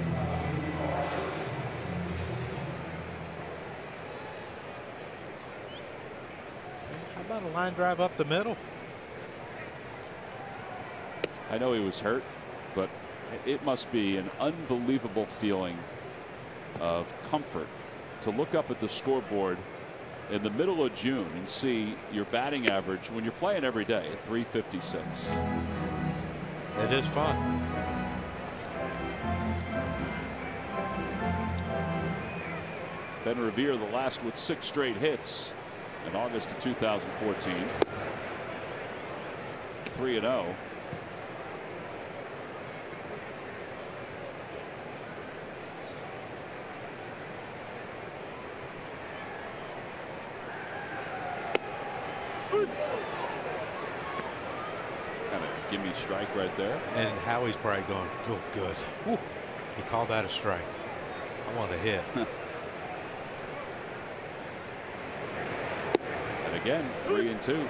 How about a line drive up the middle? I know he was hurt, but it must be an unbelievable feeling of comfort to look up at the scoreboard in the middle of June and see your batting average when you're playing every day at 356. It is fun. Ben Revere, the last with 6 straight hits in August of 2014. 3-0. Gimme strike right there. And Howie's probably going, oh, good. Whew. He called that a strike. I want to hit. And again, 3-2.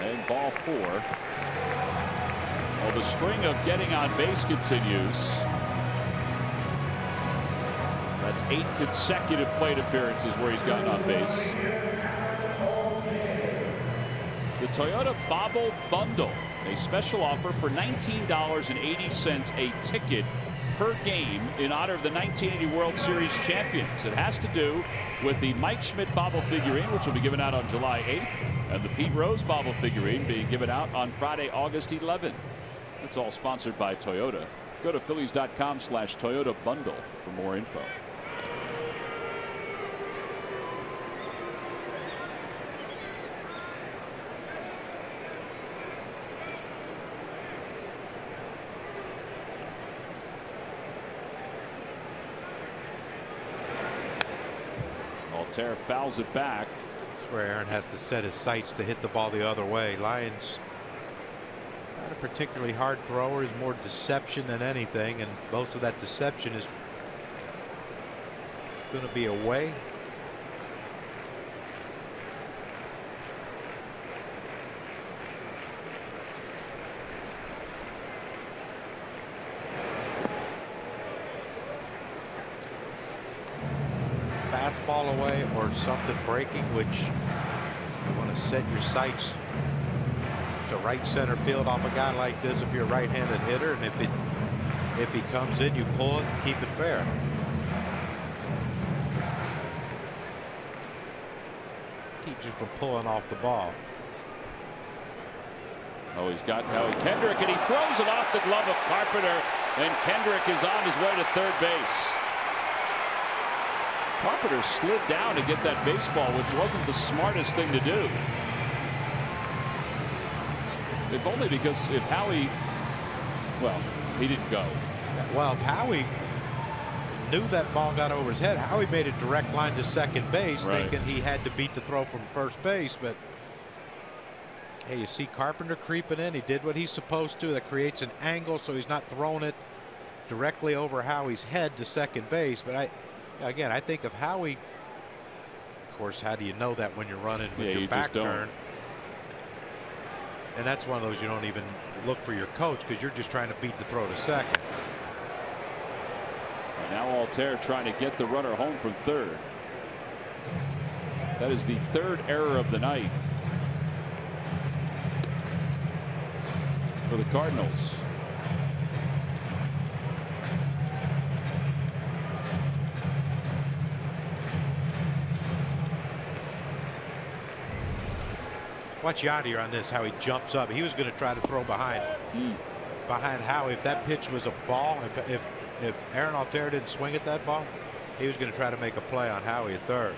And ball 4. Well, the string of getting on base continues. That's 8 consecutive plate appearances where he's gotten on base. The Toyota Bobble Bundle, a special offer for $19.80 a ticket per game in honor of the 1980 World Series champions. It has to do with the Mike Schmidt Bobble figurine, which will be given out on July 8th, and the Pete Rose Bobble figurine being given out on Friday, August 11th. That's all sponsored by Toyota. Go to Phillies.com/Toyota Bundle for more info. Altair fouls it back. That's where Aaron has to set his sights to hit the ball the other way. Lyons, not a particularly hard thrower, is more deception than anything, and most of that deception is going to be away. Fastball away or something breaking, which you want to set your sights to right center field off a guy like this if you're a right-handed hitter, and if he comes in, you pull it and keep it fair. Keep you from pulling off the ball. Oh, he's got Howie Kendrick, and he throws it off the glove of Carpenter, and Kendrick is on his way to third base. Carpenter slid down to get that baseball, which wasn't the smartest thing to do. If only because if Howie, well, he didn't go. Well, if Howie knew that ball got over his head, Howie made a direct line to second base, right, thinking he had to beat the throw from first base. But hey, you see Carpenter creeping in. He did what he's supposed to. That creates an angle, so he's not throwing it directly over Howie's head to second base. But again, I think of Howie. Of course, how do you know that when you're running with your back turn? And that's one of those you don't even look for your coach because you're just trying to beat the throw to second. And now Altair trying to get the runner home from third. That is the third error of the night for the Cardinals. Watch Yadier on this, how he jumps up. He was going to try to throw behind Howie. If that pitch was a ball, if Aaron Altherr didn't swing at that ball, he was going to try to make a play on Howie at third.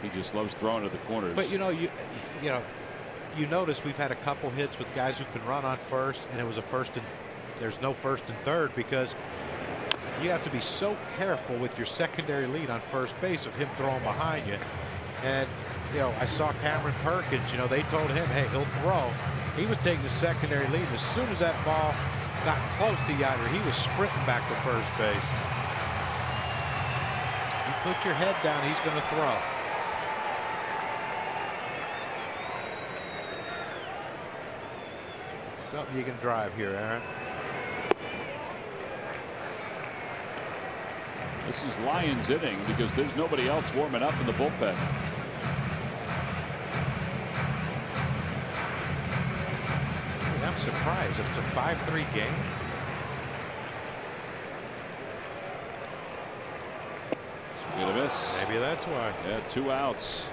He just loves throwing to the corners. But you notice we've had a couple hits with guys who can run on first, and it was a first and there's no first and third because you have to be so careful with your secondary lead on first base of him throwing behind you. And I saw Cameron Perkins, they told him, hey, he'll throw. He was taking the secondary lead. And as soon as that ball got close to Yadier, he was sprinting back to first base. You put your head down, he's going to throw. It's something you can drive here, Aaron. This is Lions inning because there's nobody else warming up in the bullpen. I'm surprised. It's a 5-3 game. Swing and a miss. Maybe that's why. Yeah, 2 outs.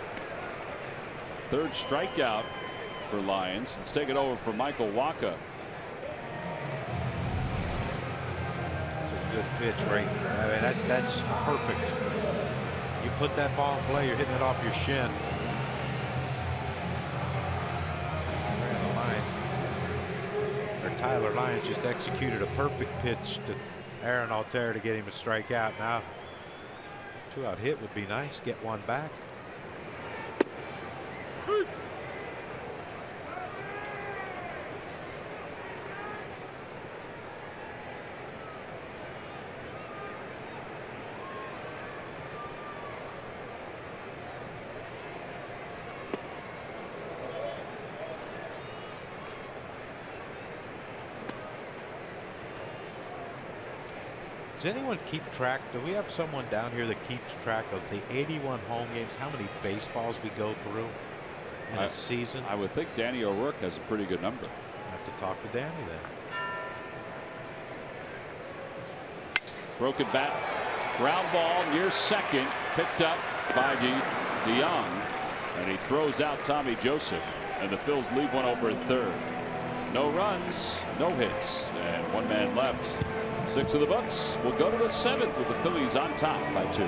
Third strikeout for Lions. Let's take it over for Michael Wacha. Good pitch, right? I mean, that's perfect. You put that ball in play, you're hitting it off your shin. Tyler Lyons just executed a perfect pitch to Aaron Altherr to get him to strike out. Now, 2-out hit would be nice. Get one back. Does anyone keep track? Do we have someone down here that keeps track of the 81 home games? How many baseballs we go through in a season? I would think Danny O'Rourke has a pretty good number. I have to talk to Danny then. Broken bat, ground ball near second, picked up by DeYoung, and he throws out Tommy Joseph, and the Phils leave one over at third. No runs, no hits, and 1 man left. 6 of the books. We'll go to the 7th with the Phillies on top by 2.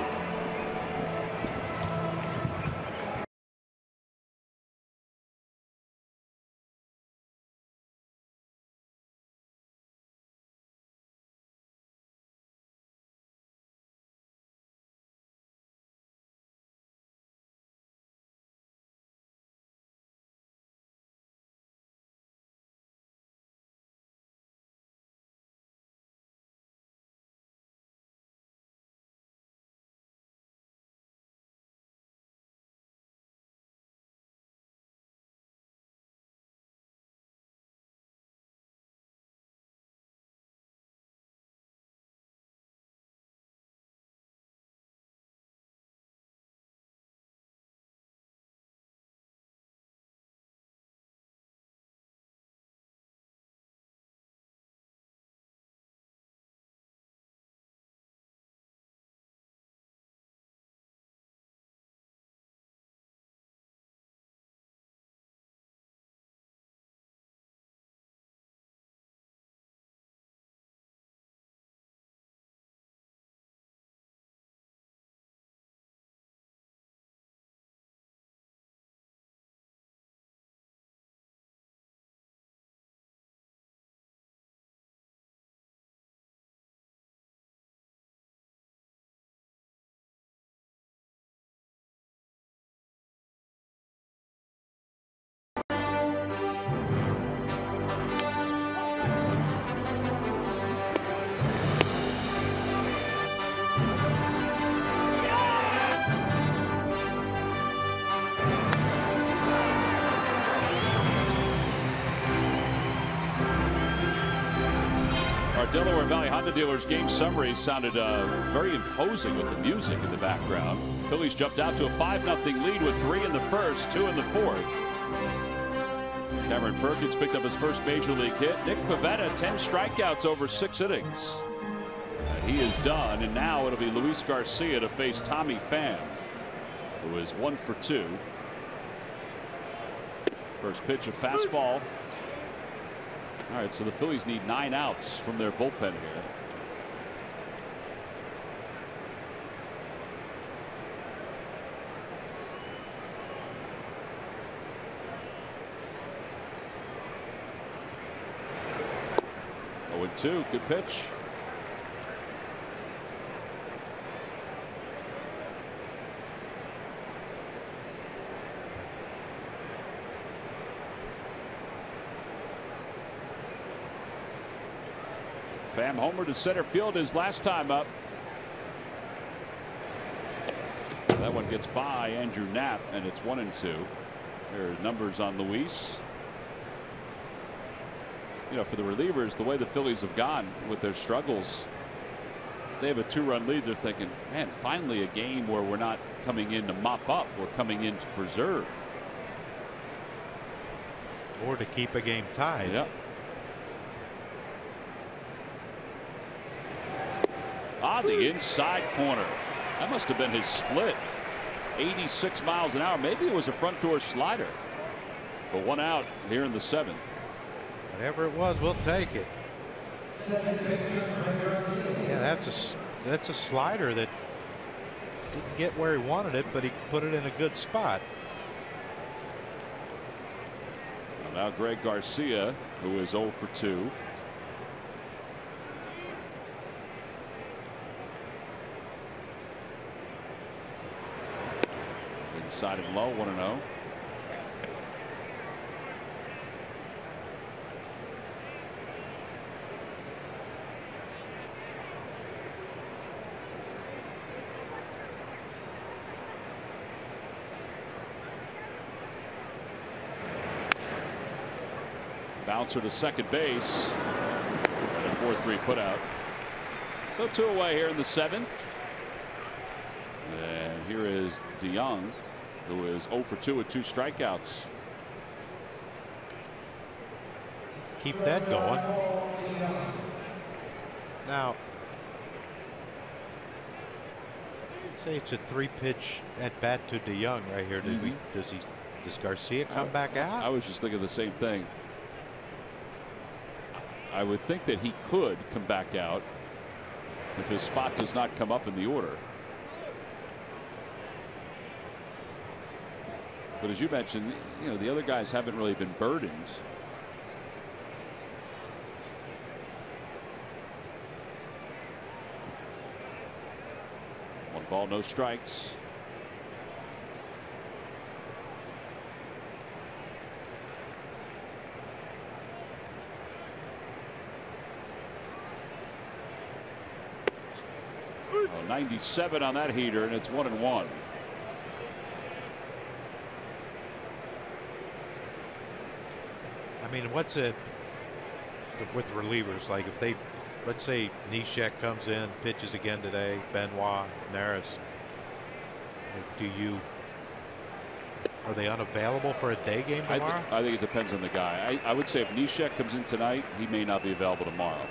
Delaware Valley Honda Dealers game summary sounded very imposing with the music in the background. Phillies jumped out to a 5-0 lead with 3 in the first, 2 in the fourth. Cameron Perkins picked up his first major league hit. Nick Pivetta, 10 strikeouts over 6 innings. He is done, and now it'll be Luis Garcia to face Tommy Pham, who is 1 for 2. First pitch, a fastball. All right, so the Phillies need 9 outs from their bullpen here. Oh, 2, good pitch. Pham homer to center field his last time up. That one gets by Andrew Knapp, and it's 1-2. There are numbers on Luis. You know, for the relievers, the way the Phillies have gone with their struggles, they have a 2-run lead. They're thinking, man, finally a game where we're not coming in to mop up, we're coming in to preserve. Or to keep a game tied. Yep. On the inside corner. That must have been his split. 86 miles an hour. Maybe it was a front door slider. But 1 out here in the 7th. Whatever it was, we'll take it. Yeah, that's a slider that didn't get where he wanted it, but he put it in a good spot. Now Greg Garcia, who is 0 for 2. Inside and low, 1-0. Bouncer to second base. And a 4-3 putout. So 2 away here in the 7th. And here is DeYoung, who is 0 for 2 with 2 strikeouts. Keep that going. Now, say it's a 3-pitch at bat to DeYoung right here. Does Garcia come back out? I was just thinking the same thing. I would think that he could come back out if his spot does not come up in the order. But as you mentioned, you know, the other guys haven't really been burdened. One ball, no strikes. Oh, 97 on that heater, and it's 1-1. I mean, what's it with relievers? Like if they, let's say Neshek comes in, pitches again today, Benoit, Neris. Like, are they unavailable for a day game tomorrow? I think it depends on the guy. I would say if Neshek comes in tonight, he may not be available tomorrow.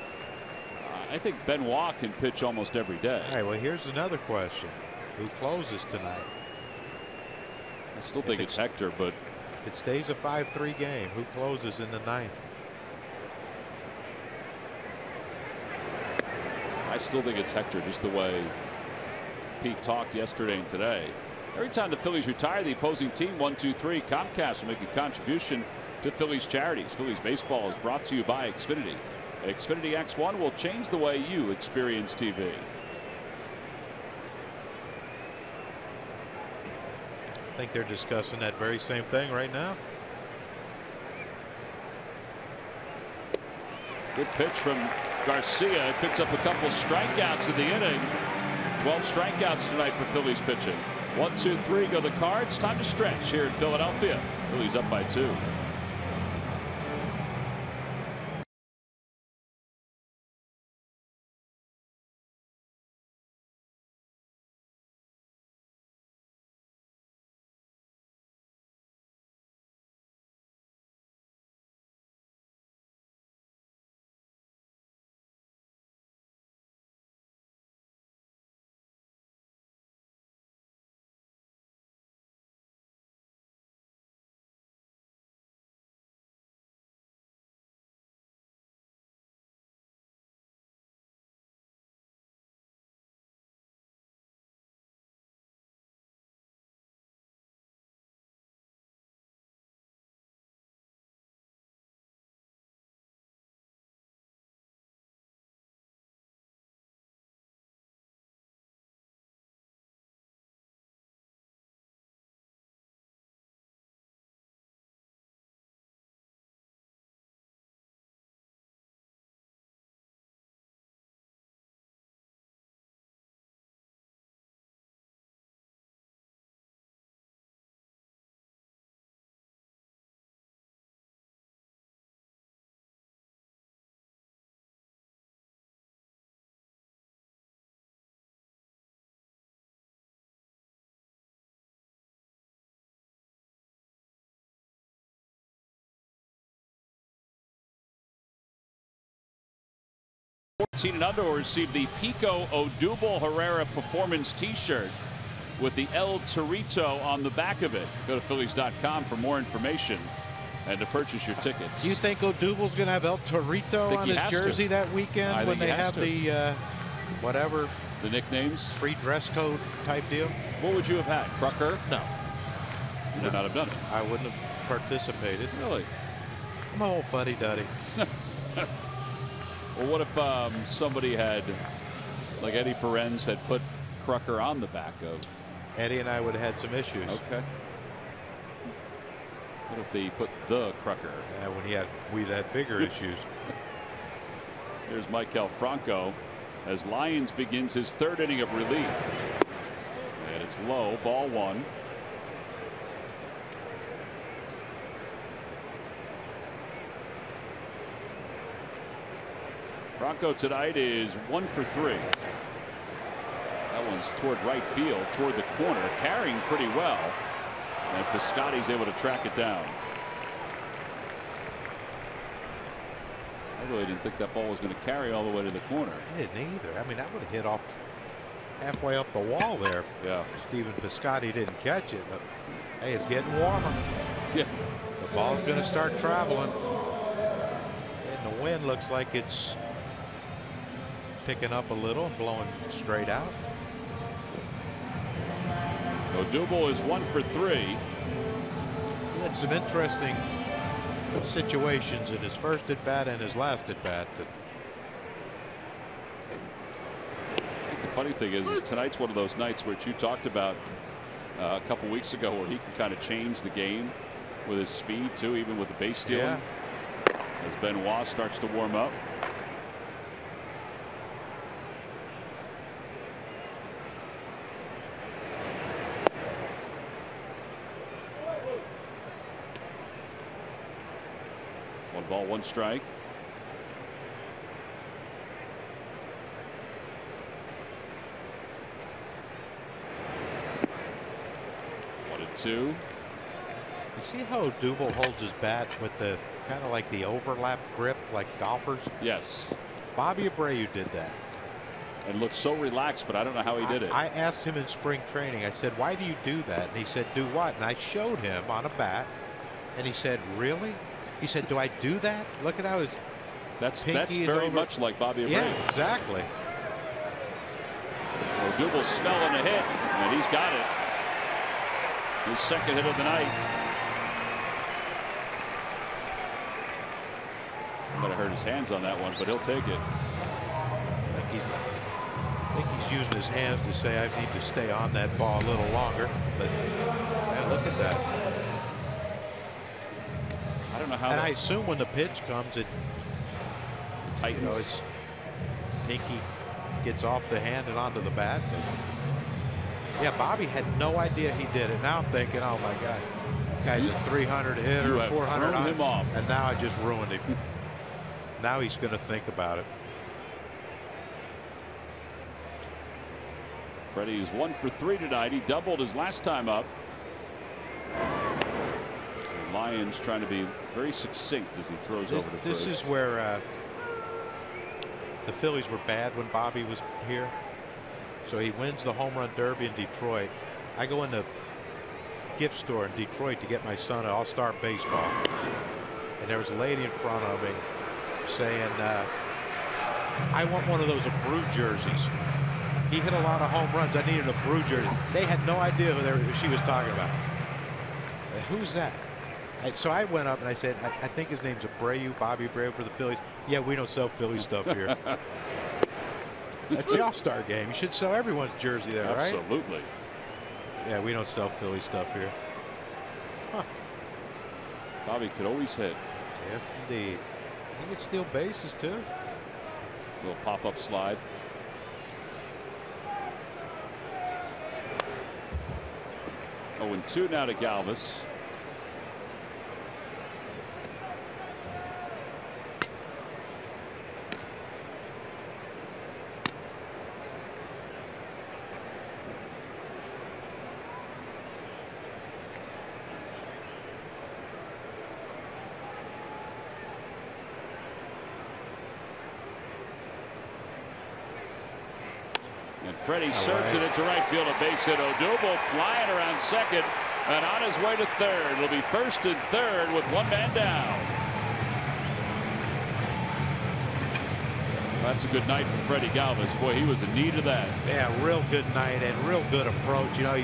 I think Benoit can pitch almost every day. All right, well, here's another question. Who closes tonight? I still think it's Hector, but if it stays a 5-3 game, who closes in the 9th? I still think it's Hector, just the way Pete talked yesterday and today. Every time the Phillies retire the opposing team, 1, 2, 3, Comcast will make a contribution to Phillies charities. Phillies baseball is brought to you by Xfinity. Xfinity X1 will change the way you experience TV. I think they're discussing that very same thing right now. Good pitch from Garcia. Picks up a couple strikeouts in the inning. 12 strikeouts tonight for Phillies pitching. 1, 2, 3 go the Cards. Time to stretch here in Philadelphia. Phillies up by 2. 14 and under will receive the Pico Odubel Herrera Performance T-shirt with the El Torito on the back of it. Go to Phillies.com for more information and to purchase your tickets. Do you think Odubel's going to have El Torito on his jersey that weekend when they have the whatever? The nicknames? Free dress code type deal? What would you have had? Crucker? No. You would not have done it. I wouldn't have participated. Really? I'm a whole fuddy-duddy. Well, what if somebody had, like Eddie Ferenz had put Crucker on the back of? Eddie and I would have had some issues. Okay. What if they put the Crucker? Yeah, we'd had bigger issues. Here's Maikel Franco as Lyons begins his third inning of relief. And it's low, ball one. Franco tonight is 1 for 3. That one's toward right field, toward the corner, carrying pretty well. And Piscotty's able to track it down. I really didn't think that ball was going to carry all the way to the corner. I didn't either. I mean, that would have hit off halfway up the wall there. Yeah. Stephen Piscotty didn't catch it, but hey, it's getting warmer. Yeah. The ball's going to start traveling. And the wind looks like it's picking up a little and blowing straight out. Odubel is 1 for 3. He had some interesting situations in his first at bat and his last at bat. I think the funny thing is tonight's one of those nights which you talked about a couple weeks ago, where he can kind of change the game with his speed too, even with the base stealing. Yeah. As Benoit starts to warm up. One ball, one strike. One and two. You see how Odubel holds his bat with the kind of like the overlap grip like golfers? Yes. Bobby Abreu did that. And looked so relaxed, but I don't know how he did it. I asked him in spring training, I said, why do you do that? And he said, do what? And I showed him on a bat, and he said, really? He said, do I do that? Look at how his that's pinky very is over. much like Bobby Abreu. Yeah, exactly. Odubel smelling a hit, and he's got it. His second hit of the night. Might have hurt his hands on that one, but he'll take it. I think he's using his hands to say, I need to stay on that ball a little longer. But man, look at that. I don't know how. And I assume when the pitch comes, it tightens. You know, it's pinky gets off the hand and onto the bat. But yeah, Bobby had no idea he did it. Now I'm thinking, oh my God, this guy's a 300 hitter, 400 thrown him off, and now I just ruined him. Now he's going to think about it. Freddie is 1 for 3 tonight. He doubled his last time up. Lyons trying to be very succinct as he throws over to first. This is where the Phillies were bad when Bobby was here. So he wins the home run derby in Detroit. I go in the gift store in Detroit to get my son an all-star baseball. And there was a lady in front of me saying, I want one of those Brew jerseys. He hit a lot of home runs. I needed a Brew jersey. They had no idea who she was talking about. Who's that? So I went up and I said, I think his name's Abreu, Bobby Abreu for the Phillies. Yeah, we don't sell Philly stuff here. That's the All-Star game. You should sell everyone's jersey there, right? Absolutely. Yeah, we don't sell Philly stuff here. Huh. Bobby could always hit. Yes, indeed. He could steal bases, too. Little pop-up slide. Oh, and 2 now to Galvis. Freddie serves it into right field. A base hit. Odubel flying around second and on his way to third. It'll be first and third with one man down. That's a good night for Freddie Galvis. Boy, he was in need of that. Yeah, real good night and real good approach. You know,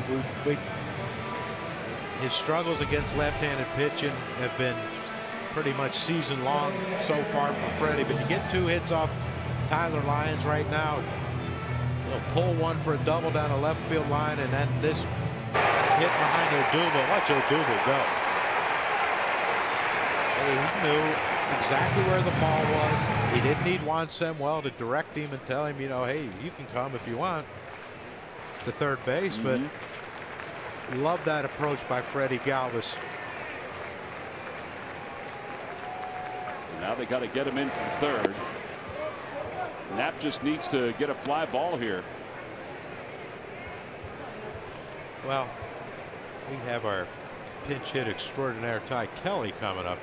his struggles against left-handed pitching have been pretty much season long so far for Freddie. But you get 2 hits off Tyler Lyons right now. He'll pull one for a double down the left field line, and then this hit behind Odubel. Watch Odubel go. He knew exactly where the ball was. He didn't need Juan Samuel to direct him and tell him, you know, hey, you can come if you want to third base. But love that approach by Freddie Galvis. Now they got to get him in from third. Knapp just needs to get a fly ball here. Well, we have our pinch hit extraordinaire Ty Kelly coming up.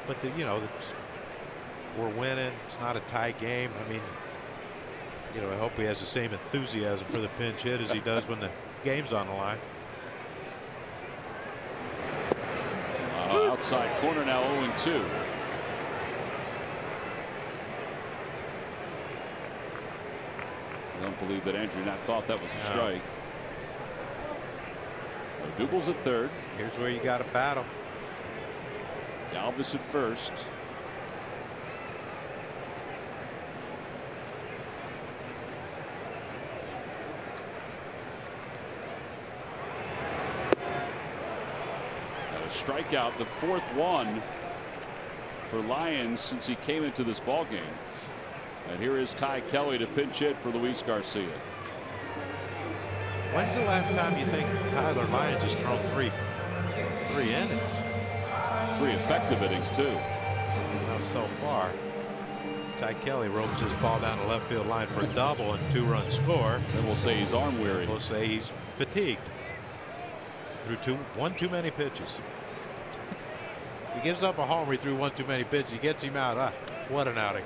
But you know, we're winning. It's not a tie game. I mean, you know, I hope he has the same enthusiasm for the pinch hit as he does when the game's on the line. Outside corner now 0-2. I don't believe that Andrew Knapp thought that was a strike. Odubel's at third. Here's where you got to battle. Galvis at first. Strikeout, the 4th one for Lyons since he came into this ball game. And here is Ty Kelly to pinch hit for Luis Garcia. When's the last time you think Tyler Lyons has thrown three innings? 3 effective innings too. Not so far. Ty Kelly ropes his ball down the left field line for a double and 2-run score. Then we'll say he's arm weary. We'll say he's fatigued. Threw one too many pitches. He gives up a homer. He threw one too many pitches. He gets him out. What an outing.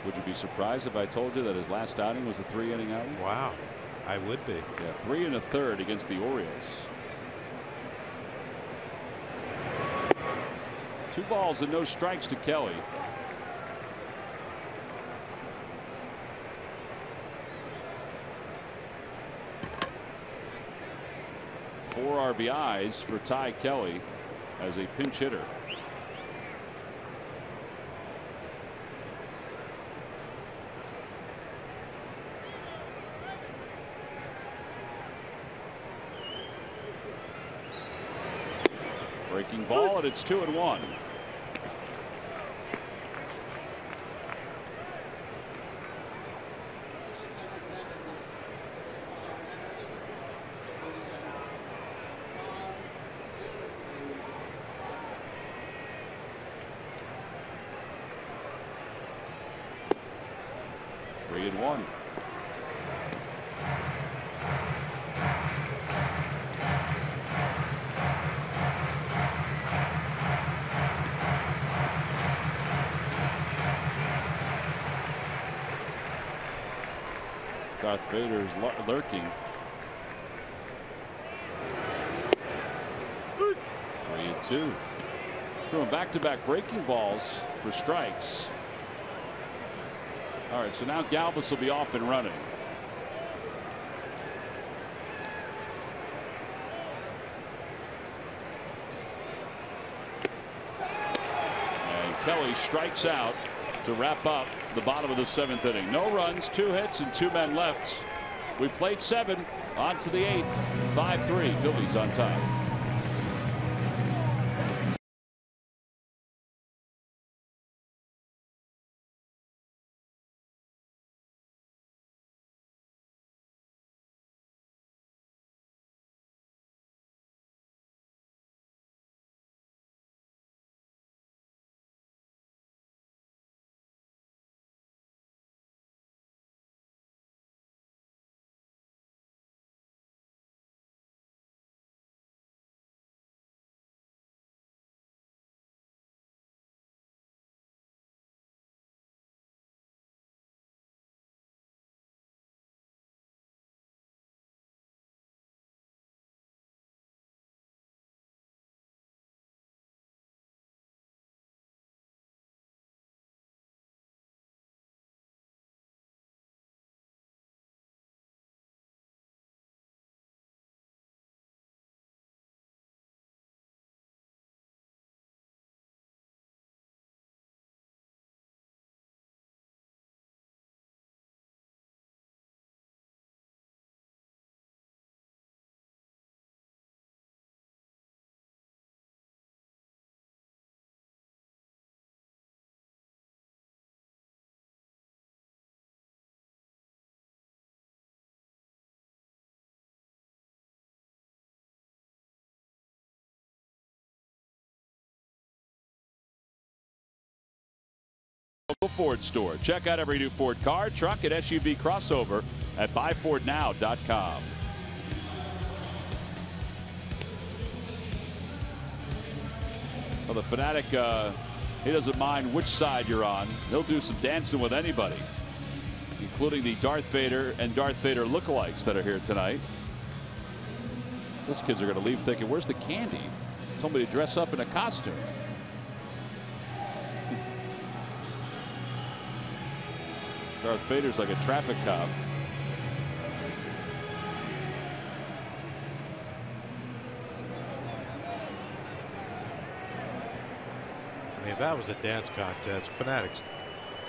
Would you be surprised if I told you that his last outing was a 3-inning outing? Wow, I would be. Yeah, 3 1/3 against the Orioles. 2 balls and no strikes to Kelly. Four RBIs for Ty Kelly as a pinch hitter. Breaking ball, and it's 2-1. Three and one. Darth Vader is lurking. 3-2. Throwing back-to-back breaking balls for strikes. All right, so now Galvis will be off and running. And Kelly strikes out to wrap up the bottom of the 7th inning. No runs, 2 hits, and 2 men left. We've played 7. On to the 8th. 5-3. Phillies on top. Ford store. Check out every new Ford car, truck, and SUV crossover at buyfordnow.com. Well, the Fanatic, he doesn't mind which side you're on. He'll do some dancing with anybody, including the Darth Vader and Darth Vader lookalikes that are here tonight. Those kids are going to leave thinking, where's the candy? Told me to dress up in a costume. Darth Vader's like a traffic cop. I mean, if that was a dance contest, Fanatics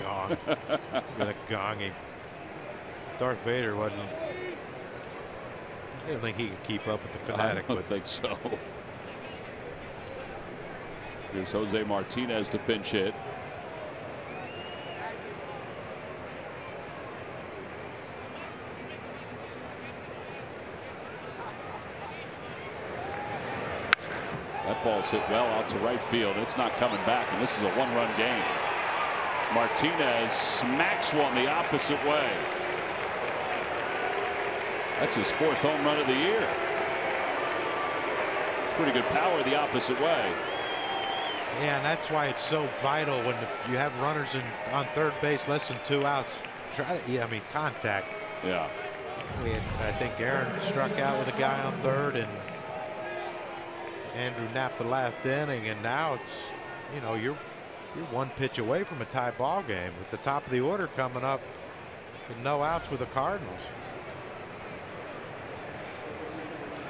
gong. Gonna gong him. Darth Vader wasn't. I didn't think he could keep up with the Fanatic. I don't think so. Here's Jose Martinez to pinch hit. That ball's hit well out to right field. It's not coming back, and this is a one-run game. Martinez smacks one the opposite way. That's his 4th home run of the year. It's pretty good power the opposite way. Yeah, and that's why it's so vital when you have runners on third base, less than 2 outs. I mean, contact. Yeah. I think Aaron struck out with a guy on third, and Andrew napped the last inning, and now it's, you know, you're 1 pitch away from a tie ball game with the top of the order coming up with no outs with the Cardinals.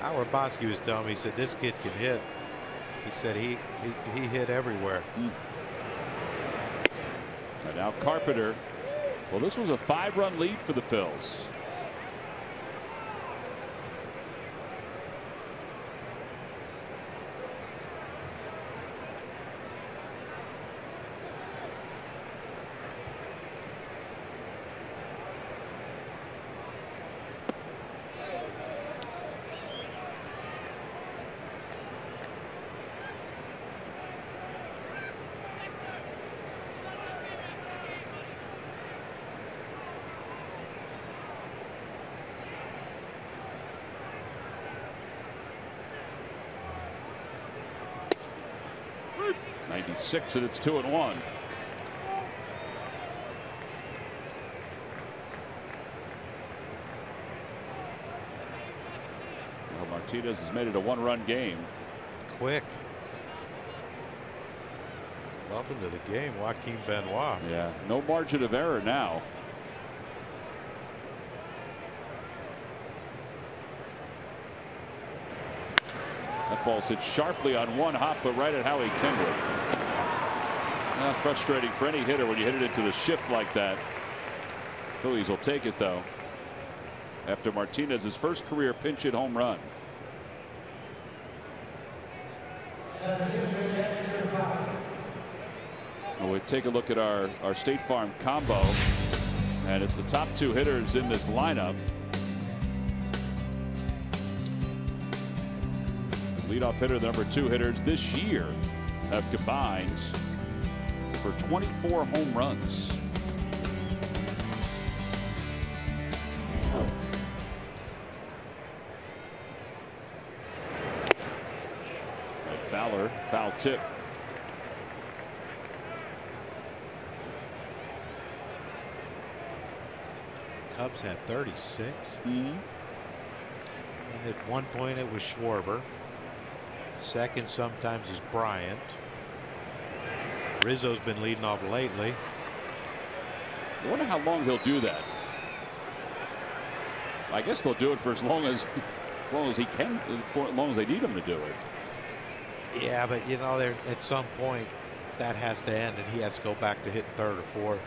Howard Bosky was telling me, he said this kid can hit. He said he hit everywhere. And now Carpenter. Well, this was a 5-run lead for the Phils. '96, and it's 2-1. Well, Martinez has made it a 1-run game. Quick. Welcome to the game, Joaquin Benoit. Yeah, no margin of error now. That ball's hit sharply on one hop, but right at Howie Kendrick. Frustrating for any hitter when you hit it into the shift like that. Phillies will take it, though, after Martinez's first career pinch hit home run. We'll take a look at our State Farm combo, and it's the top 2 hitters in this lineup. The leadoff hitter, the number 2 hitters this year have combined for 24 home runs. Fowler, foul tip. Cubs had 36. And at one point it was Schwarber. Second sometimes is Bryant. Rizzo's been leading off lately. I wonder how long he'll do that. I guess they'll do it for as long as he can, for as long as they need him to do it. Yeah, but you know, there at some point that has to end, and he has to go back to hitting third or fourth.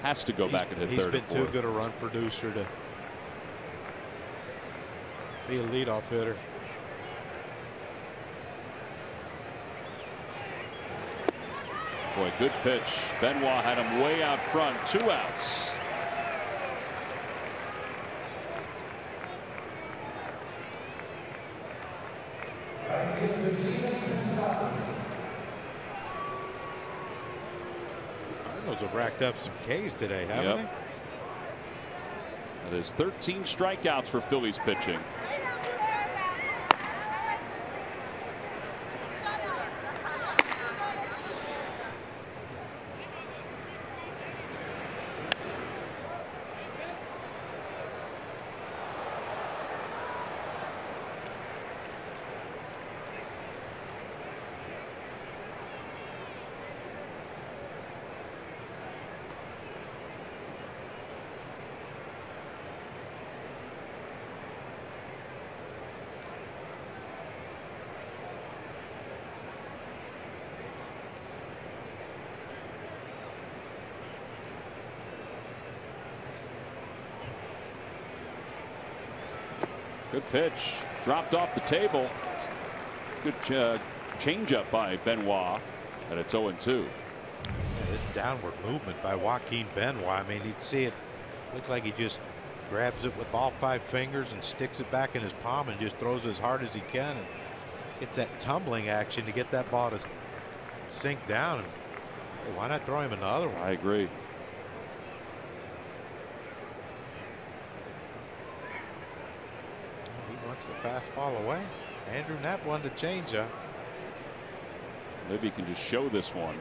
Has to go back and hit third or fourth. He's been too good a run producer to be a leadoff hitter. Boy, good pitch. Benoit had him way out front. 2 outs. Cardinals have racked up some Ks today, haven't they? That is 13 strikeouts for Phillies pitching. Good pitch, dropped off the table. Good changeup by Benoit, and it's 0-2. Yeah, this downward movement by Joaquin Benoit. I mean, you see it. Looks like he just grabs it with all 5 fingers and sticks it back in his palm and just throws as hard as he can and gets that tumbling action to get that ball to sink down. And, hey, why not throw him another one? I agree. The fastball away. Andrew Knapp wanted to change up. Maybe he can just show this one.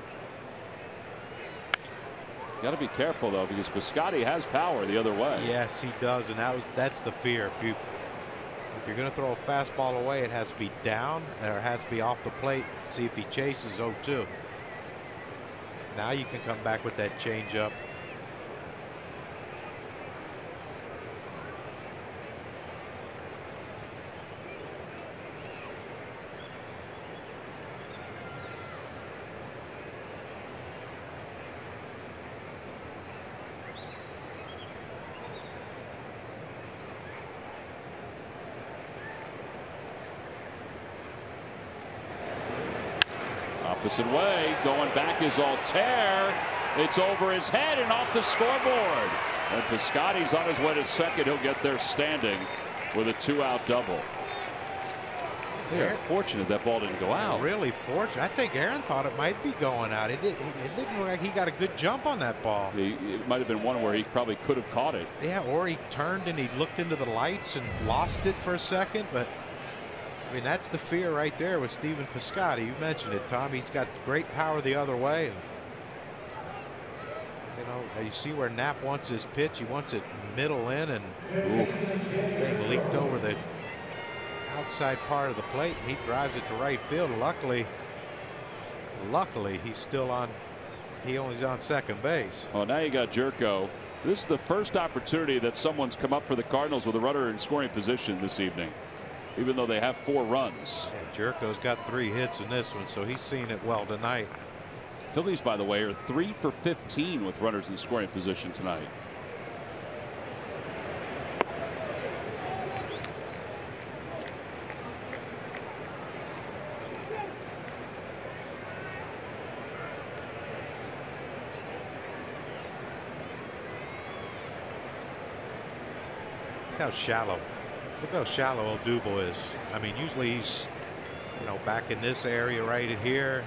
Got to be careful though, because Piscotty has power the other way. Yes, he does, and that's the fear. If you're going to throw a fastball away, it has to be down or it has to be off the plate. See if he chases 0-2. Now you can come back with that change up. Opposite way, going back is Altair. It's over his head and off the scoreboard. And Piscotty's on his way to second. He'll get there standing with a 2-out double. They're fortunate that ball didn't go out. Really fortunate. I think Aaron thought it might be going out. It didn't look like he got a good jump on that ball. It might have been one where he probably could have caught it. Yeah, or he turned and he looked into the lights and lost it for a second, but I mean, that's the fear right there with Stephen Piscotty. You mentioned it, Tom. He's got great power the other way. And, you know, you see where Knapp wants his pitch. He wants it middle in, and thing leaked over the outside part of the plate. He drives it to right field. Luckily, he's still on. He only's on second base. Well, now you got Jerko. This is the first opportunity that someone's come up for the Cardinals with a runner in scoring position this evening, even though they have 4 runs. Yeah, Jerko's got 3 hits in this one, so he's seen it well tonight. Phillies, by the way, are 3 for 15 with runners in scoring position tonight. Look how shallow Odubel is. I mean, usually he's, you know, back in this area right here,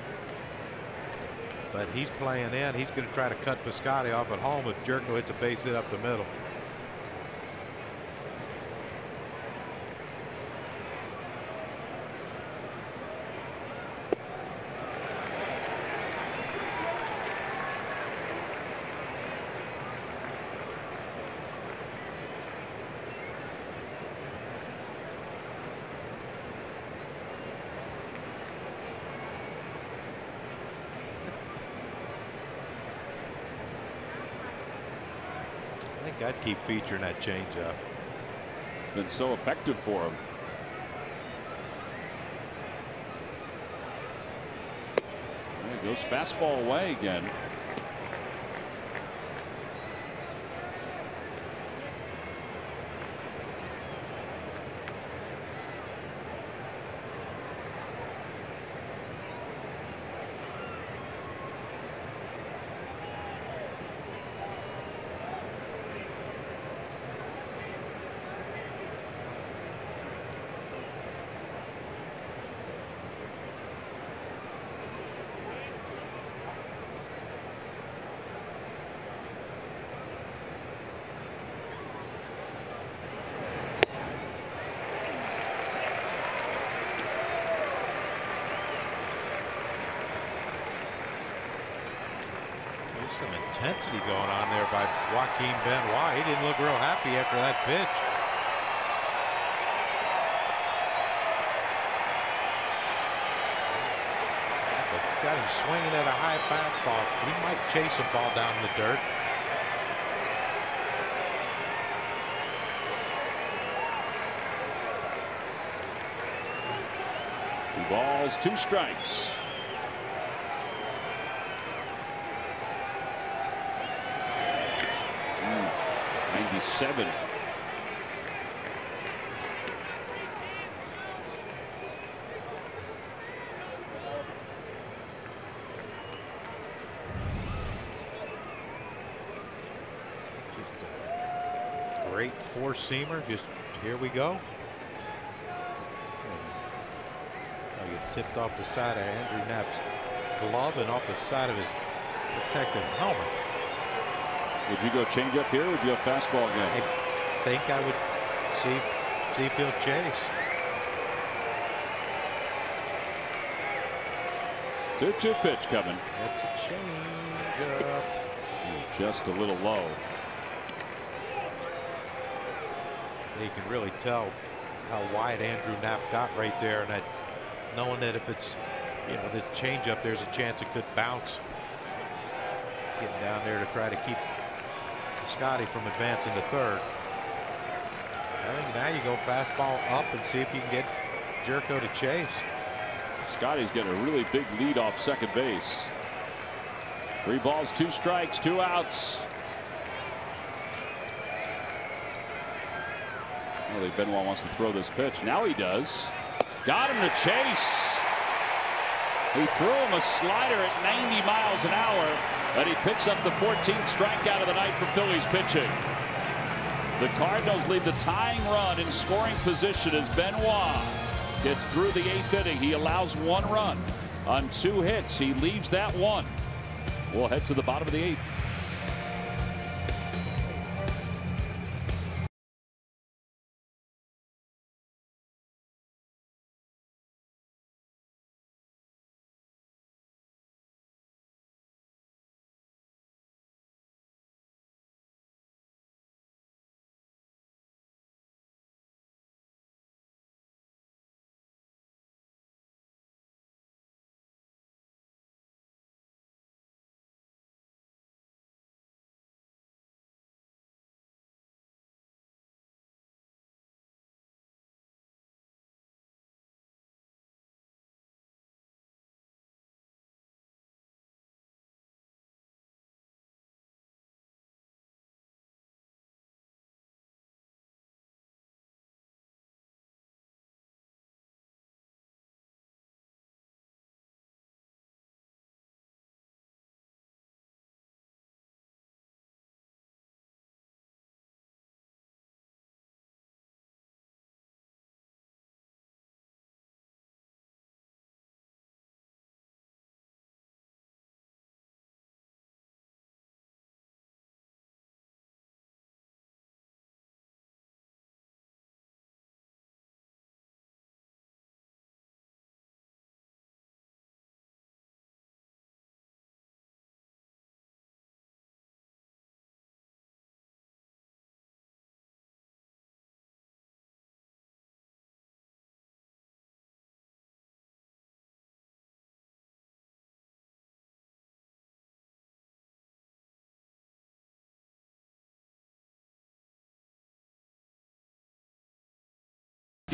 but he's playing in. He's going to try to cut Piscotty off at home if Jerko hits a base hit up the middle. I'd keep featuring that changeup. It's been so effective for him. There he goes, fastball away again. There's some intensity going on there by Joaquin Benoit. He didn't look real happy after that pitch. But got him swinging at a high fastball. He might chase a ball down in the dirt. 2 balls, 2 strikes. Mm, 97. Great four-seamer. Just here we go. Oh, you tipped off the side of Andrew Knapp's glove and off the side of his protective helmet. Would you go change up here, or would you have fastball again? I think I would see if he'll chase. 2-2 pitch coming. It's a change-up. Just a little low. You can really tell how wide Andrew Knapp got right there, and that knowing that if it's, you know, the changeup, there's a chance it could bounce. Getting down there to try to keep Scotty from advancing to third. I think now you go fastball up and see if you can get Jerko to chase. Scotty's getting a really big lead off second base. 3 balls, 2 strikes, 2 outs. Well, Benoit wants to throw this pitch. Now he does. Got him to chase. He threw him a slider at 90 miles an hour, and he picks up the 14th strikeout of the night for Phillies pitching. The Cardinals leave the tying run in scoring position as Benoit gets through the 8th inning. He allows 1 run on 2 hits. He leaves that 1. We'll head to the bottom of the 8th.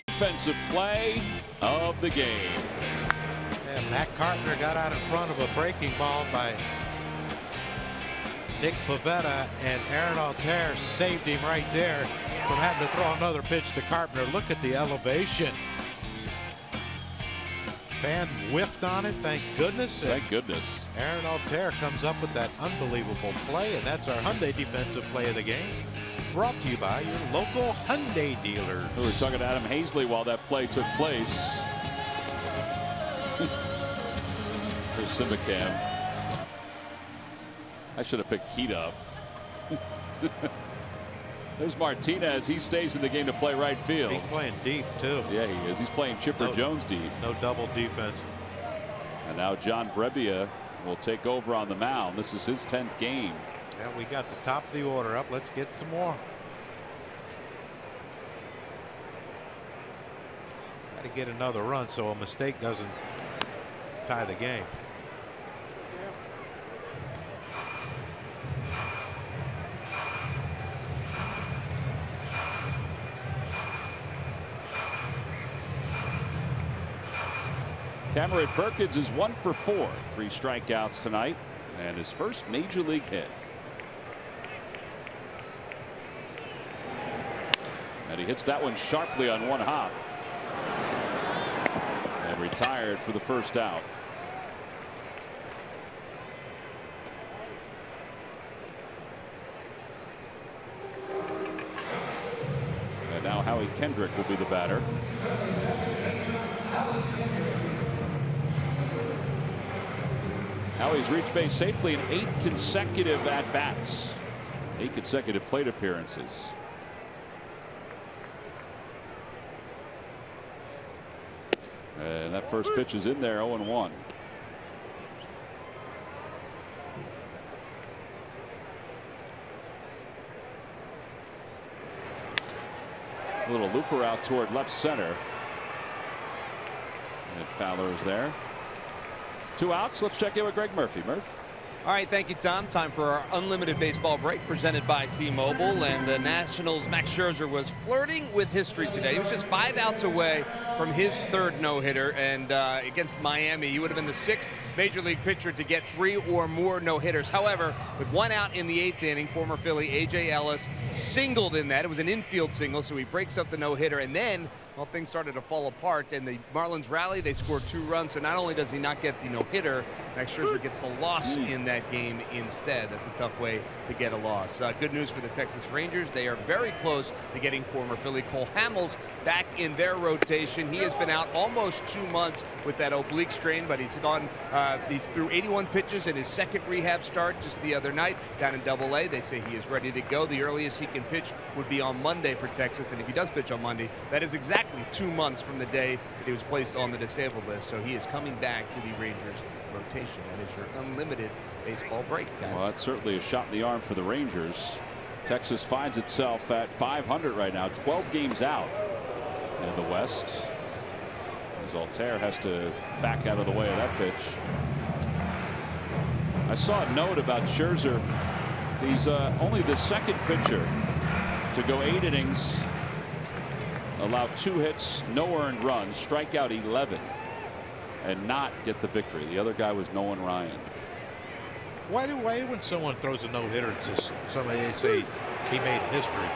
Defensive play of the game. And Matt Carpenter got out in front of a breaking ball by Nick Pivetta, and Aaron Altair saved him right there from having to throw another pitch to Carpenter. Look at the elevation. Fan whiffed on it, thank goodness. Thank goodness. Aaron Altair comes up with that unbelievable play, and that's our Hyundai defensive play of the game. Brought to you by your local Hyundai dealer. We were talking to Adam Hazley while that play took place. There's Simbacam. I should have picked Heat up. There's Martinez. He stays in the game to play right field. He's playing deep, too. Yeah, he is. He's playing Chipper Jones deep. No double defense. And now John Brebbia will take over on the mound. This is his 10th game. Yeah, we got the top of the order up. Let's get some more. Got to get another run so a mistake doesn't tie the game. Cameron Perkins is 1 for 4, 3 strikeouts tonight, and his first major league hit. And he hits that one sharply on one hop. And retired for the first out. And now Howie Kendrick will be the batter. Howie's reached base safely in 8 consecutive at-bats. 8 consecutive plate appearances. And that first pitch is in there, 0-1. A little looper out toward left center. And Fowler is there. 2 outs. Let's check in with Greg Murphy. Murph. All right, thank you, Tom. Time for our unlimited baseball break presented by T-Mobile. And the Nationals' Max Scherzer was flirting with history today. He was just 5 outs away from his 3rd no-hitter. And against Miami, he would have been the 6th major league pitcher to get 3 or more no-hitters. However, with 1 out in the 8th inning, former Philly A.J. Ellis singled in that. It was an infield single, so he breaks up the no-hitter. And then, well, things started to fall apart, and the Marlins rally. They scored 2 runs. So not only does he not get the no-hitter, Max Scherzer gets the loss in that game instead. That's a tough way to get a loss. Good news for the Texas Rangers. They are very close to getting former Philly Cole Hamels back in their rotation. He has been out almost 2 months with that oblique strain, but he's gone. He threw 81 pitches in his 2nd rehab start just the other night down in AA. They say he is ready to go. The earliest he can pitch would be on Monday for Texas, and if he does pitch on Monday, that is exactly 2 months from the day that he was placed on the disabled list. So he is coming back to the Rangers rotation. That is your unlimited baseball break, guys. Well, that's certainly a shot in the arm for the Rangers. Texas finds itself at 500 right now, 12 games out in the West. As Altair has to back out of the way of that pitch. I saw a note about Scherzer. He's only the 2nd pitcher to go 8 innings, allow 2 hits, no earned runs, strike out 11, and not get the victory. The other guy was Nolan Ryan. Why when someone throws a no-hitter, somebody say he made history?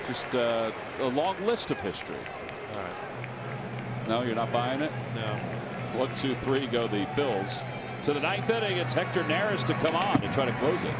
Just a long list of history. All right. No, you're not buying it? No. 1, 2, 3 go the Phils. To the 9th inning, it's Hector Neris to come on to try to close it.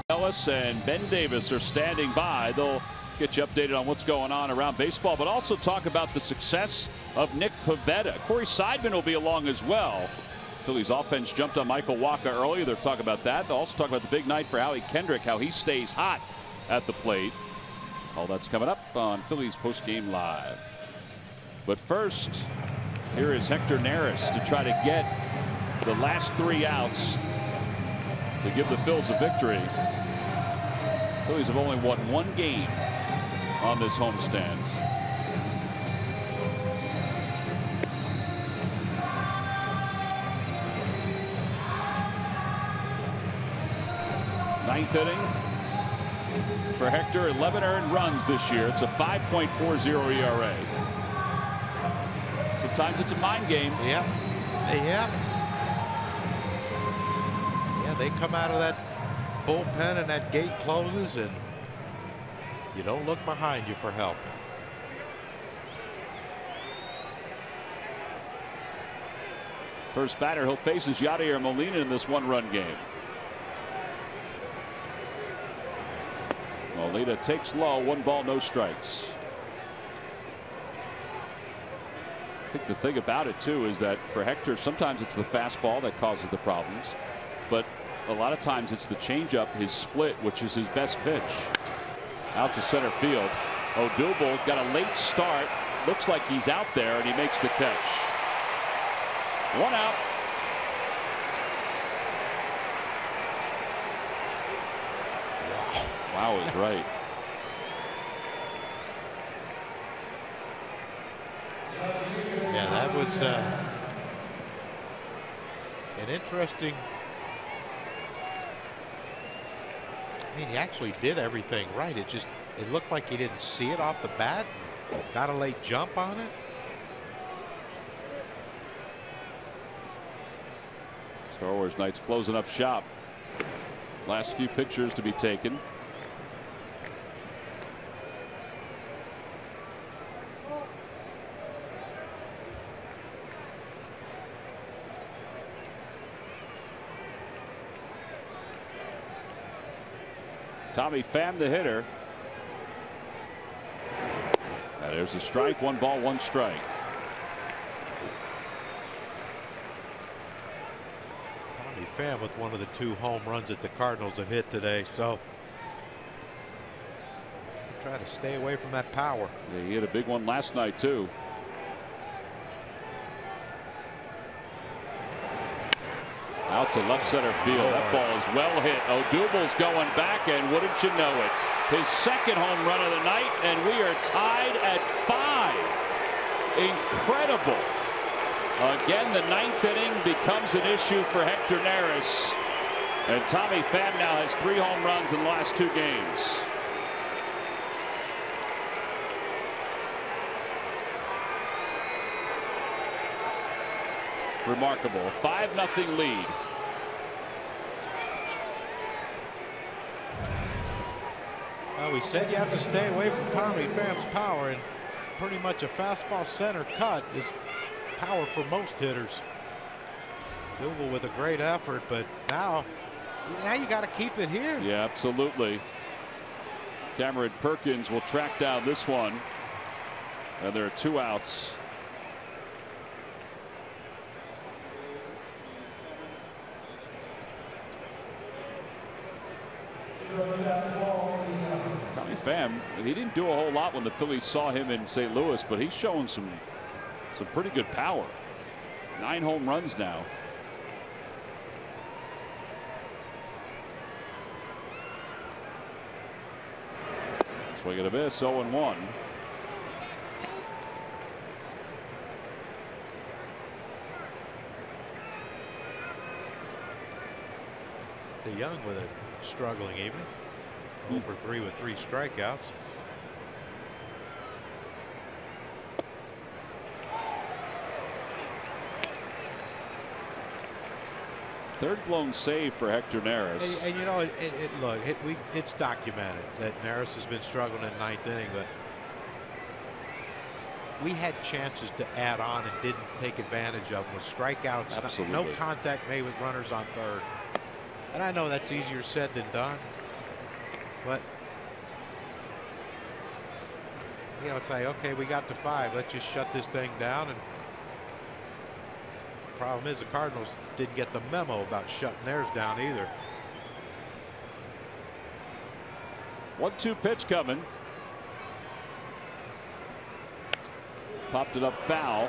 Ellis and Ben Davis are standing by. They'll Get you updated on what's going on around baseball, but also talk about the success of Nick Pivetta. Corey Seidman will be along as well. Phillies offense jumped on Michael Wacha earlier. They'll talk about that. They'll also talk about the big night for Howie Kendrick, how he stays hot at the plate. All that's coming up on Phillies Postgame Live. But first, here is Hector Neris to try to get the last 3 outs to give the Phils a victory. Phillies have only won 1 game on this homestand. Ninth inning for Hector. 11 earned runs this year. It's a 5.40 ERA. Sometimes it's a mind game. Yeah. They come out of that bullpen and that gate closes and you don't look behind you for help. First batter he'll face is Yadier Molina in this 1-run game. Molina takes low, 1 ball, no strikes. I think the thing about it too is that for Hector, sometimes it's the fastball that causes the problems, but a lot of times it's the changeup, his split, which is his best pitch. Out to center field. Odubel got a late start. Looks like he's out there, and he makes the catch. 1 out. Wow is right. Yeah, that was an interesting. I mean, he actually did everything right. It looked like he didn't see it off the bat. Got a late jump on it. Star Wars Knights closing up shop. Last few pictures to be taken. Tommy Pham, the hitter. And there's a strike. 1 ball, 1 strike. Tommy Pham with one of the 2 home runs that the Cardinals have hit today. So try to stay away from that power. Yeah, he hit a big one last night too. Out to left center field. That ball is well hit. Odubel's going back, and wouldn't you know it, his 2nd home run of the night, and we are tied at 5. Incredible. Again, the 9th inning becomes an issue for Hector Neris, and Tommy Pham now has 3 home runs in the last 2 games. Remarkable. A 5-0 lead. Well, we said you have to stay away from Tommy Pham's power, and pretty much a fastball center cut is power for most hitters. Dougal with a great effort, but now you got to keep it here. Yeah, absolutely. Cameron Perkins will track down this one, and there are 2 outs. Tommy Pham, he didn't do a whole lot when the Phillies saw him in St. Louis, but he's showing some pretty good power. 9 home runs now. Swing and a miss, 0-1. DeYoung with a struggling evening. 0 for 3 with 3 strikeouts. Third blown save for Hector Neris. And you know, it's documented that Neris has been struggling in 9th inning, but we had chances to add on and didn't take advantage of them with strikeouts. Absolutely. No contact made with runners on 3rd. And I know that's easier said than done, but you know, say, okay, we got to 5. Let's just shut this thing down. And the problem is the Cardinals didn't get the memo about shutting theirs down either. 1-2 pitch coming. Popped it up foul.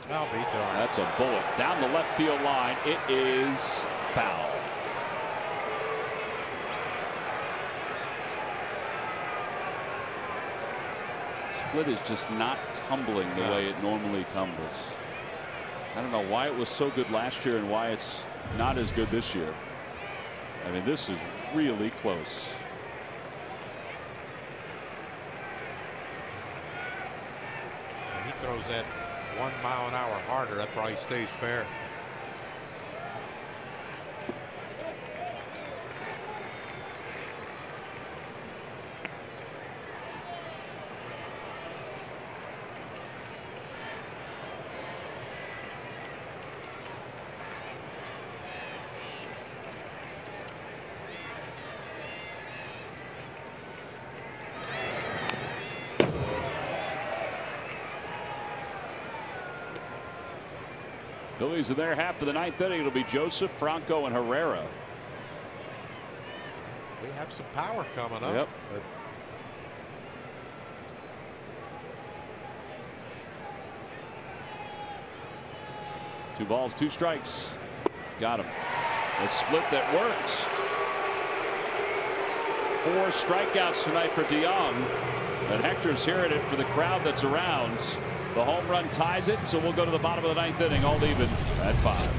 I'll be darned. That's a bullet down the left field line. It is foul. Split is just not tumbling the way it normally tumbles. I don't know why it was so good last year and why it's not as good this year. I mean, this is really close. He throws that 1 mile an hour harder. That probably stays fair. Phillies in their half of the 9th inning. It'll be Joseph, Franco, and Herrera. We have some power coming up. Yep. But 2 balls, 2 strikes. Got him. A split that works. 4 strikeouts tonight for DeYoung. And Hector's hearing it for the crowd that's around. The home run ties it, so we'll go to the bottom of the 9th inning, all even at 5.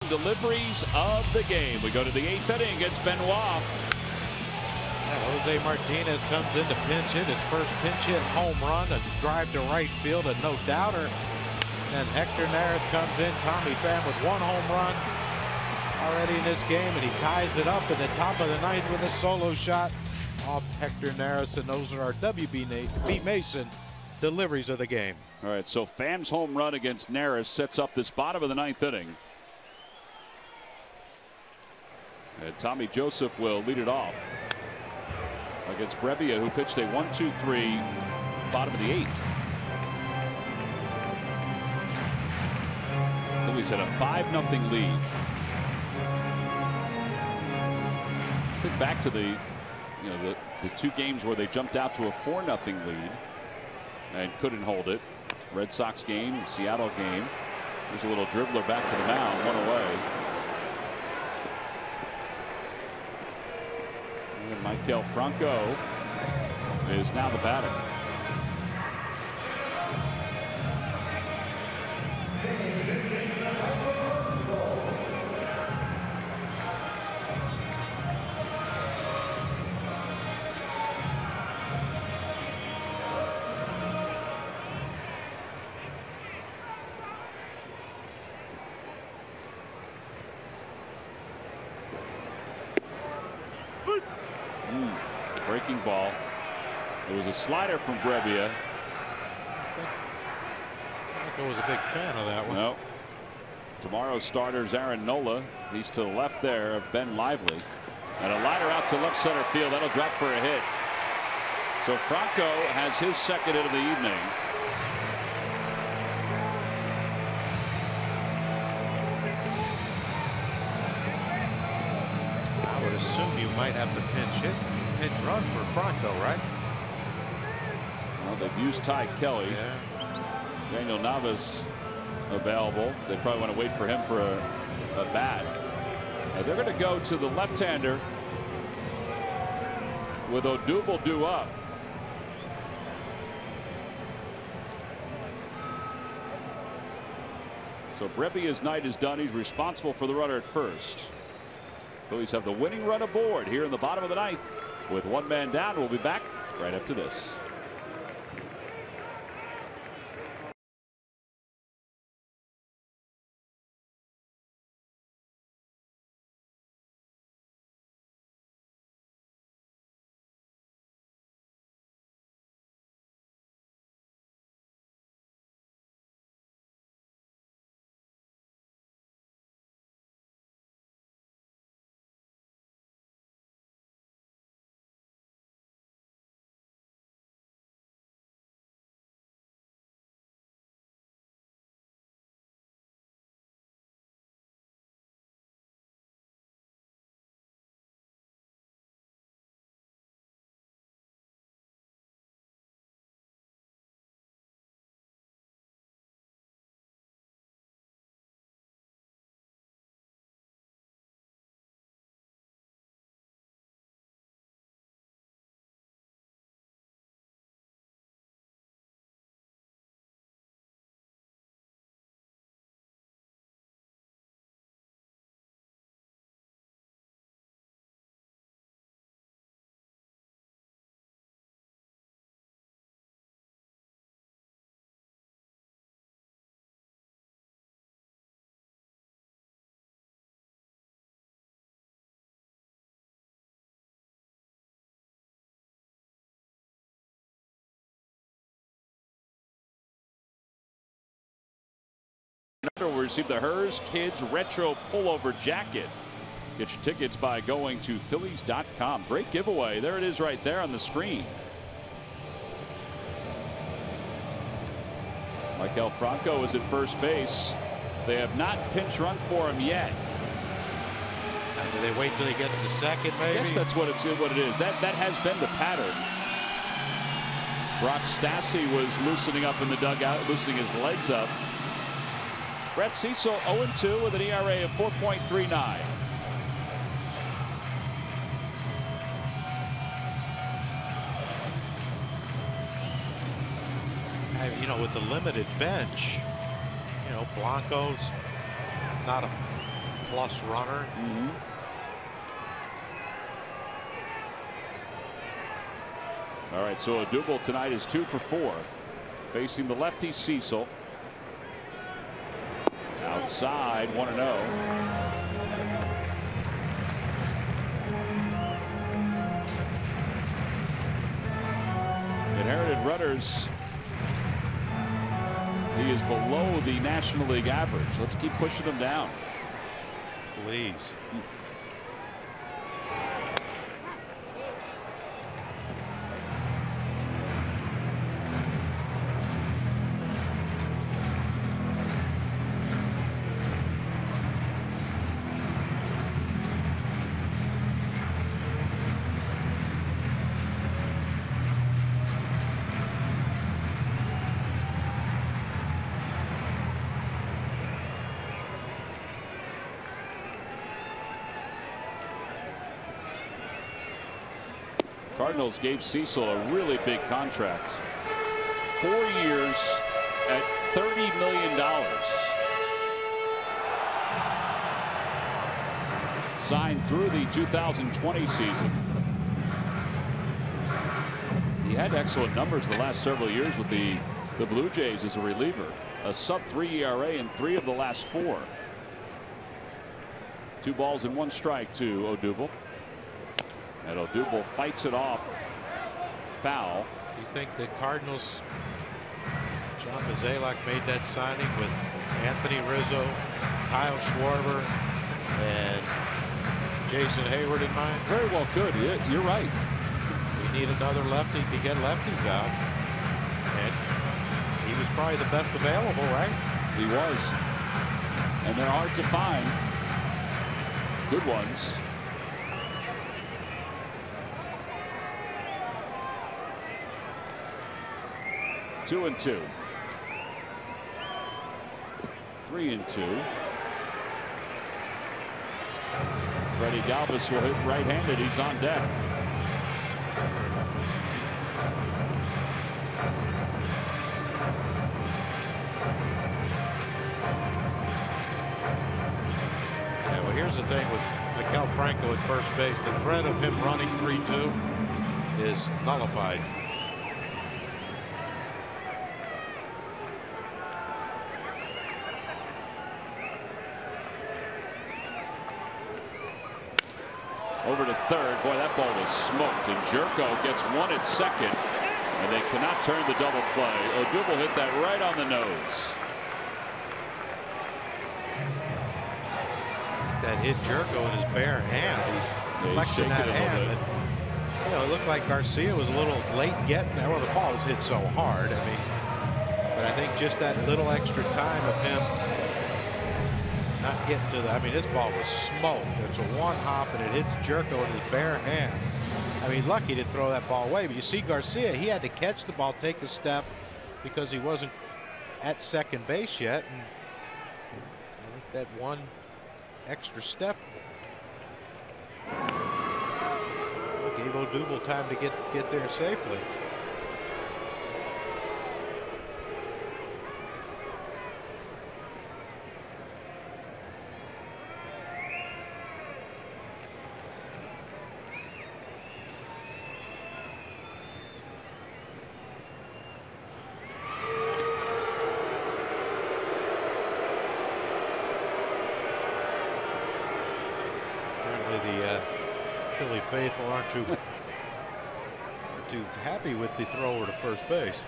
Deliveries of the game. We go to the 8th inning against Benoit. Jose Martinez comes in to pinch hit his first pinch hit home run, a drive to right field, a no doubter. And Hector Neris comes in. Tommy Pham with 1 home run already in this game, and he ties it up in the top of the 9th with a solo shot off Hector Neris, and those are our W.B. Mason deliveries of the game. All right, so Pham's home run against Neris sets up this bottom of the 9th inning. And Tommy Joseph will lead it off against Brebbia, who pitched a 1-2-3 bottom of the 8th. Phillies had a 5-0 lead. Think back to the the 2 games where they jumped out to a 4-0 lead and couldn't hold it. Red Sox game, the Seattle game. There's a little dribbler back to the mound, 1 away. And Michael Franco is now the batter. Breaking ball. It was a slider from Brebbia. I was a big fan of that one. No. Tomorrow's starter's Aaron Nola. He's to the left there of Ben Lively. And a liner out to left center field. That'll drop for a hit. So Franco has his second hit of the evening. I would assume you might have to pinch run for Franco, right? Well, they've used Ty Kelly. Yeah. Daniel Navas available. They probably want to wait for him for a bat. They're going to go to the left-hander with Odubel due up. So Brebbia's night is done. He's responsible for the runner at first. Phillies have the winning run aboard here in the bottom of the 9th. With 1 man down, we'll be back right after this. We'll receive the Hers Kids Retro Pullover Jacket. Get your tickets by going to Phillies.com. Great giveaway. There it is right there on the screen. Michael Franco is at first base. They have not pinch run for him yet. Do they wait till he gets to second, maybe? I guess that's what it is. That has been the pattern. Brock Stassi was loosening up in the dugout, loosening his legs up. Brett Cecil 0-2 with an ERA of 4.39. You know, with the limited bench, you know, Blanco's not a plus runner. All right, so Odubel tonight is 2 for 4. Facing the lefty Cecil. Outside, 1-0. Inherited runners. He is below the National League average. Let's keep pushing him down. Please. Cardinals gave Cecil a really big contract. 4 years at $30 million. Signed through the 2020 season. He had excellent numbers the last several years with the Blue Jays as a reliever. A sub-3 ERA in 3 of the last 4. 2 balls and 1 strike to Odubel. And Odubel fights it off. Foul. You think the Cardinals, John Mozeliak made that signing with Anthony Rizzo, Kyle Schwarber, and Jason Hayward in mind? Very well could. You're right. We need another lefty to get lefties out. And he was probably the best available, right? He was. And they're hard to find. Good ones. Two and 2. 3 and 2. Freddie Galvis will hit right-handed. He's on deck. Yeah, well, here's the thing with Miguel Franco at first base. The threat of him running 3-2 is nullified. Over to third. Boy, that ball was smoked. And Jerko gets 1 at second. And they cannot turn the double play. Odubel hit that right on the nose. That hit Jerko in his bare hand. He's flexing that hand. And, you know, it looked like Garcia was a little late getting there. Well, the ball was hit so hard. I mean, but I think just that little extra time of him not getting to the, I mean, this ball was smoked. It's a one hop and it hits Jerko in his bare hand. I mean, lucky to throw that ball away. But you see Garcia, he had to catch the ball, take a step because he wasn't at second base yet. And I think that one extra step gave Odubel time to get there safely. The faithful aren't too happy with the throw over to first base.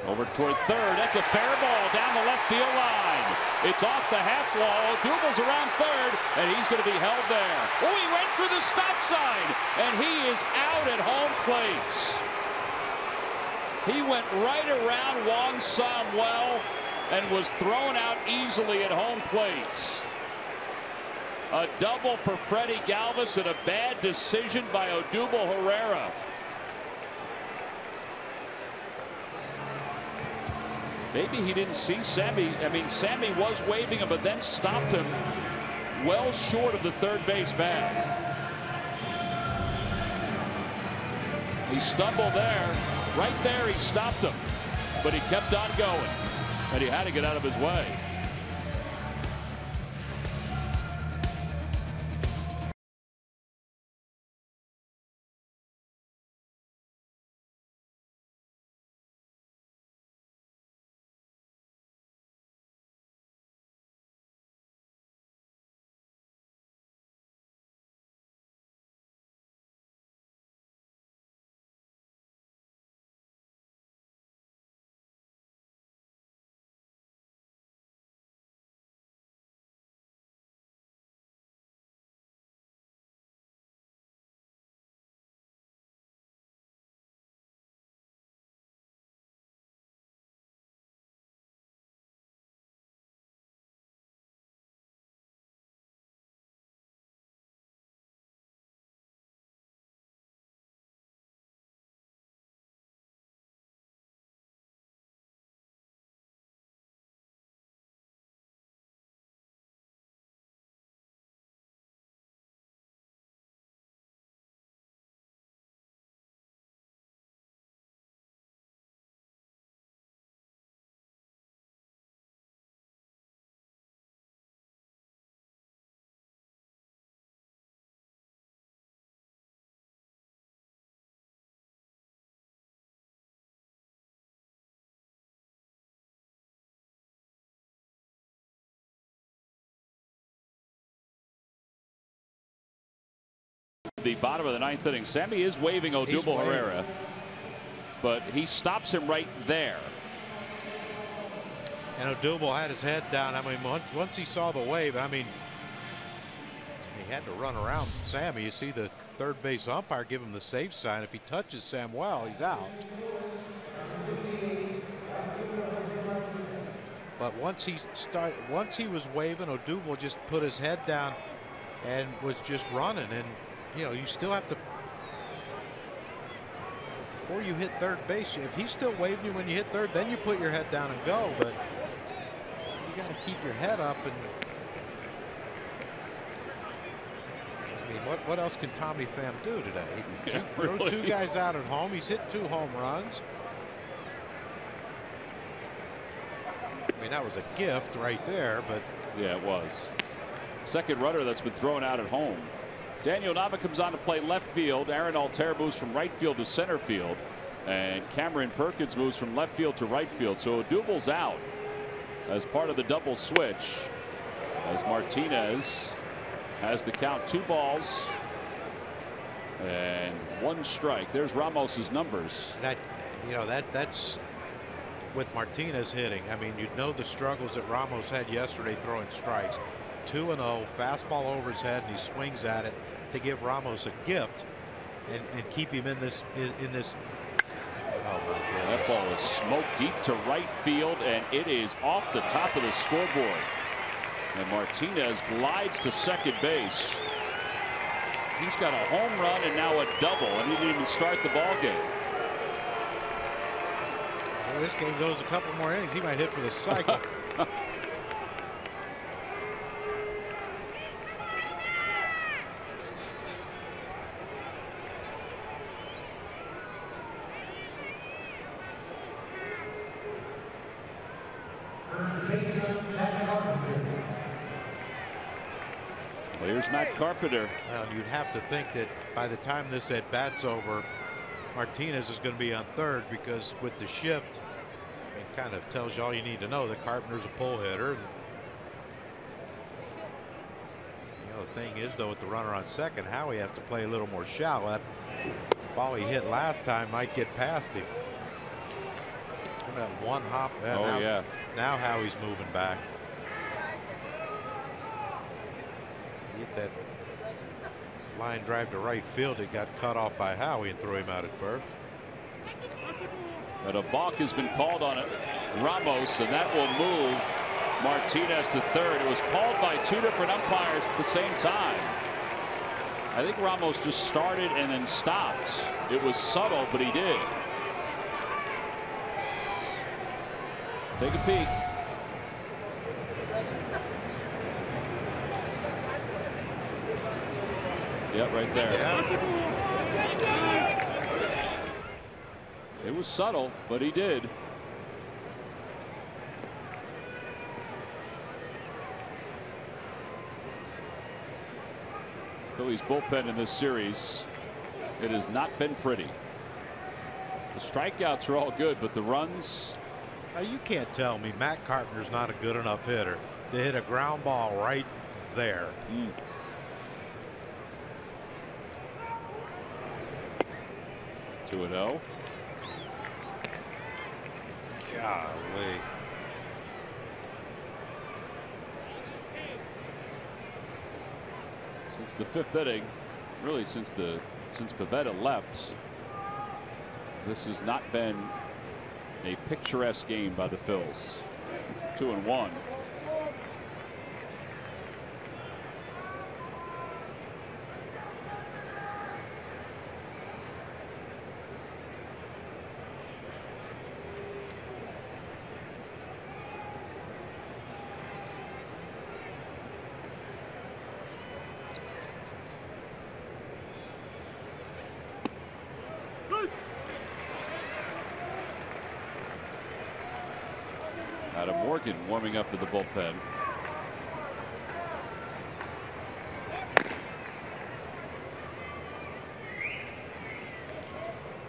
Over toward third. That's a fair ball down the left field line. It's off the half wall. Odubel's around third, and he's going to be held there. Oh, he went through the stop sign, and he is out at home plate. He went right around Juan Samuel and was thrown out easily at home plate. A double for Freddie Galvis and a bad decision by Odubel Herrera. Maybe he didn't see Sammy. I mean, Sammy was waving him, but then stopped him well short of the third base bag. He stumbled there. Right there, he stopped him. But he kept on going. And he had to get out of his way. The bottom of the 9th inning. Sammy is waving Odubel Herrera, but he stops him right there. And Odubel had his head down. I mean, once he saw the wave, I mean, he had to run around Sammy. You see the third base umpire give him the safe sign. If he touches Samuel, he's out. But once he was waving, Odubel just put his head down and was just running. And you know, you still have to, before you hit third base, if he's still waving you when you hit third, then you put your head down and go. But you got to keep your head up. And I mean, what else can Tommy Pham do today? He threw really. 2 guys out at home. He's hit 2 home runs. I mean, that was a gift right there, but yeah, it was. Second runner that's been thrown out at home. Daniel Nava comes on to play left field. Aaron Altherr moves from right field to center field, and Cameron Perkins moves from left field to right field. So Odubel's out as part of the double switch, as Martinez has the count. 2 balls and 1 strike. There's Ramos's numbers. that, you know, that's with Martinez hitting. I mean, you'd know the struggles that Ramos had yesterday throwing strikes. 2-0, fastball over his head, and he swings at it to give Ramos a gift and keep him in this. Oh my goodness. That ball is smoked deep to right field, and it is off the top of the scoreboard. And Martinez glides to second base. He's got a home run and now a double, and he didn't even start the ball game. Well, this game goes a couple more innings. He might hit for the cycle. Well, here's Matt Carpenter. Well, you'd have to think that by the time this at bat's over, Martinez is going to be on third, because with the shift, it kind of tells you all you need to know that Carpenter's a pull hitter. You know, the thing is, though, with the runner on second, Howie has to play a little more shallow. That ball he hit last time might get past him. That 1 hop. Yeah. Now Howie's moving back. Get that line drive to right field. It got cut off by Howie and threw him out at first. But a balk has been called on it, Ramos, and that will move Martinez to third. It was called by 2 different umpires at the same time. I think Ramos just started and then stopped. It was subtle, but he did. Take a peek. Yep, right there. It was subtle, but he did. Phillies bullpen in this series, it has not been pretty. The strikeouts are all good, but the runs. You can't tell me Matt Carpenter's not a good enough hitter to hit a ground ball right there. 2-0. Golly. Since the 5th inning, really since Pivetta left, this has not been a picturesque game by the Phils. 2-1. Adam Morgan warming up in the bullpen.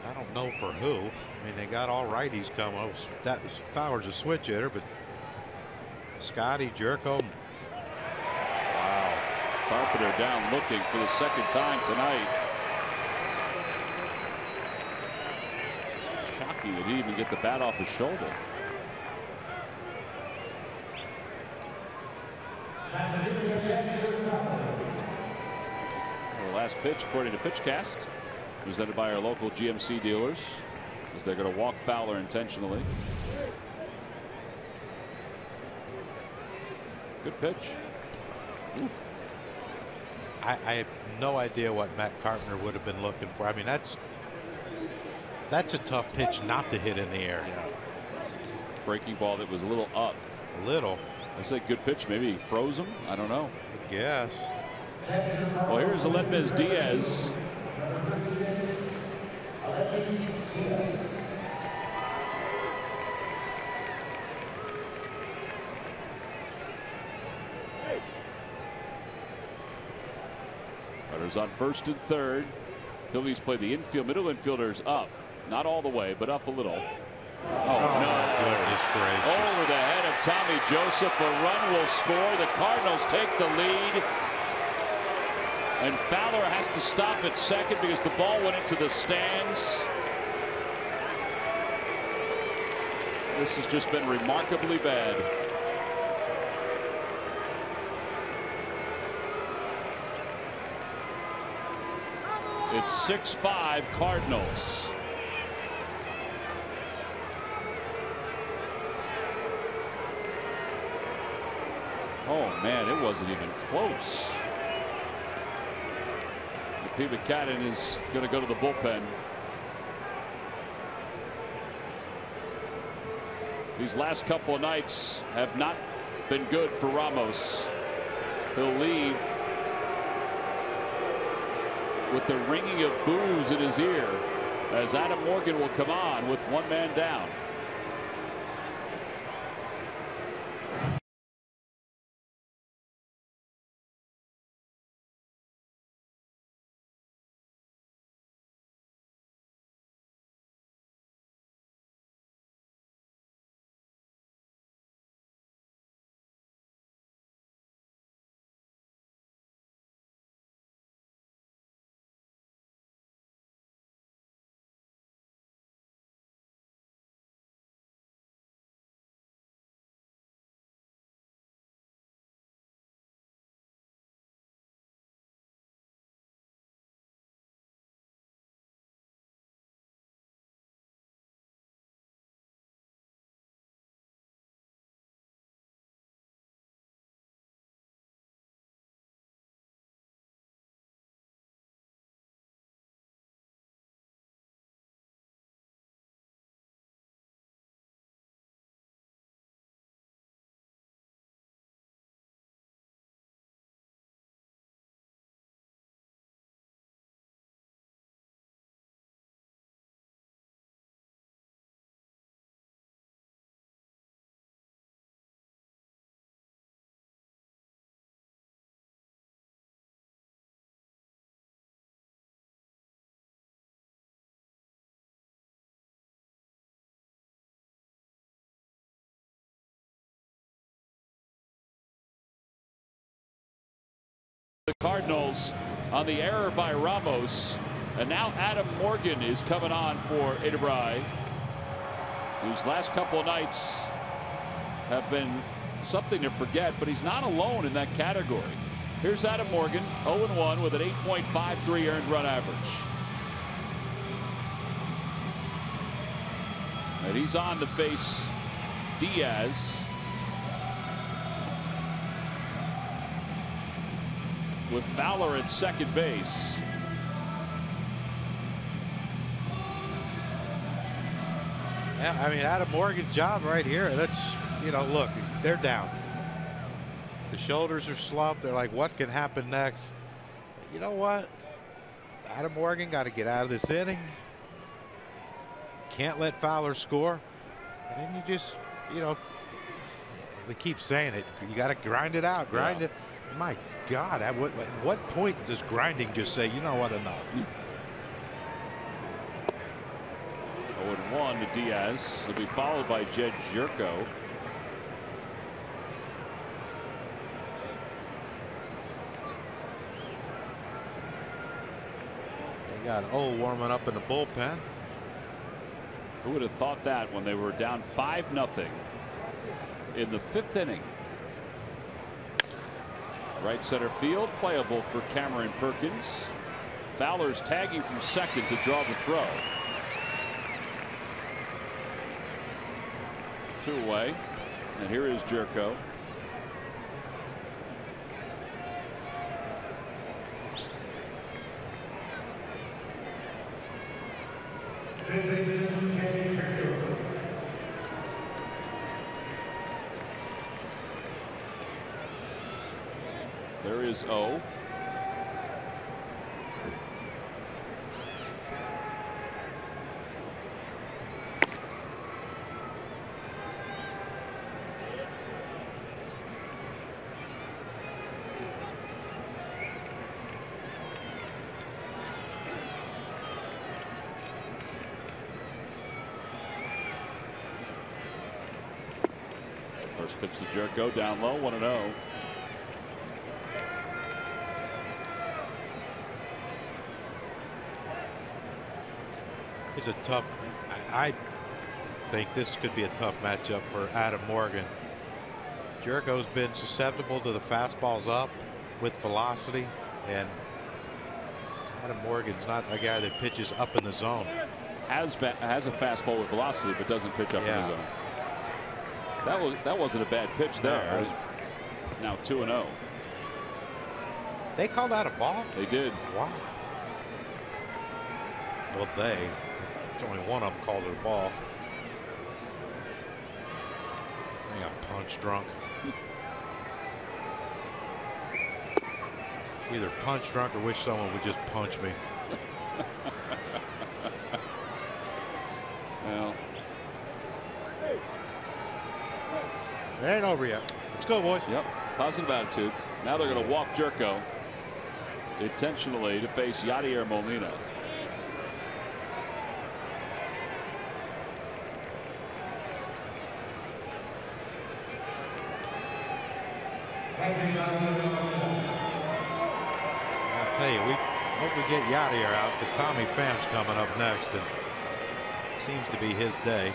I don't know for who. I mean, they got all righties coming. Oh, that was Fowler's a switch hitter, but Scotty, Jerko. Wow. Carpenter down looking for the 2nd time tonight. shocking that he didn't even get the bat off his shoulder. Our last pitch, according to PitchCast, presented by our local GMC dealers, as they're going to walk Fowler intentionally. Good pitch. Oof. I have no idea what Matt Carpenter would have been looking for. I mean, that's a tough pitch not to hit in the air. Yeah. Breaking ball that was a little up. A little. I say good pitch. Maybe he froze him. I don't know. I guess. Well, here's Aledmez Diaz. Runners on first and third. Phillies play the infield. Middle infielders up. Not all the way, but up a little. Oh, no. Goodness gracious. Over the head of Tommy Joseph. A run will score. The Cardinals take the lead. And Fowler has to stop at second because the ball went into the stands. This has just been remarkably bad. It's 6-5 Cardinals. Oh man, it wasn't even close. P. McCadden is going to go to the bullpen. These last couple of nights have not been good for Ramos. He'll leave with the ringing of boos in his ear as Adam Morgan will come on with one man down. The Cardinals on the error by Ramos, and now Adam Morgan is coming on for Adebray, whose last couple of nights have been something to forget, but he's not alone in that category. Here's Adam Morgan, 0-1 with an 8.53 earned run average. And he's on to face Diaz, with Fowler at second base. Yeah, I mean, Adam Morgan's job right here. That's, you know, look, they're down. The shoulders are slumped. They're like, what can happen next? You know what? Adam Morgan got to get out of this inning. Can't let Fowler score. And then you just, you know, we keep saying it. You got to grind it out. Grind it. My God, at what point does grinding just say, you know what, enough? 0-1 to Diaz. He'll be followed by Jed Jerko. They got warming up in the bullpen. Who would have thought that when they were down 5-0 in the 5th inning? Right center field, playable for Cameron Perkins. Fowler's tagging from second to draw the throw. 2 away, and here is Jerko. There is O. First pitch to Jerko, down low, 1-0. It's a tough. I think this could be a tough matchup for Adam Morgan. Jerko's been susceptible to the fastballs up with velocity, and Adam Morgan's not a guy that pitches up in the zone. Has a fastball with velocity, but doesn't pitch up in the zone. That wasn't a bad pitch there. No. It's now 2-0. They called out a ball? They did. Wow. Well, it's only one of them called it a ball. I got punch drunk. Either punch drunk or wish someone would just punch me. Well, it ain't over yet. Let's go, boys. Yep. Positive attitude. Now they're going to walk Jerko intentionally to face Yadier Molina. I'll tell you, we hope we get Yadier out because Tommy Pham's coming up next, and seems to be his day.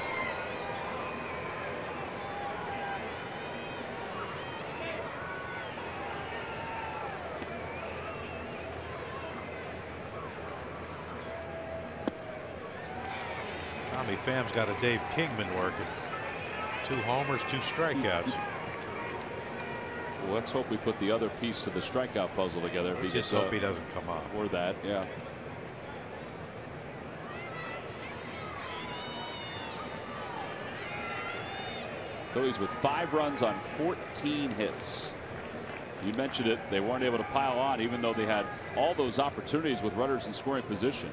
Tommy Pham's got a Dave Kingman working. 2 homers, 2 strikeouts. Well, let's hope we put the other piece to the strikeout puzzle together. We just hope he doesn't come up. Or that, yeah. Phillies with 5 runs on 14 hits. You mentioned it. They weren't able to pile on, even though they had all those opportunities with runners in scoring position.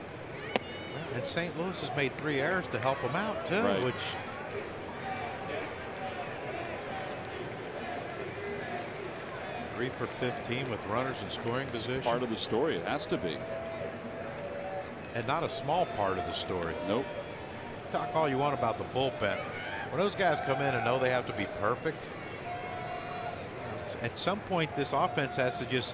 And St. Louis has made 3 errors to help them out, too, right. Which 3 for 15 with runners in scoring position. Part of the story. It has to be. And not a small part of the story. Nope. Talk all you want about the bullpen. When those guys come in and know they have to be perfect, at some point this offense has to just.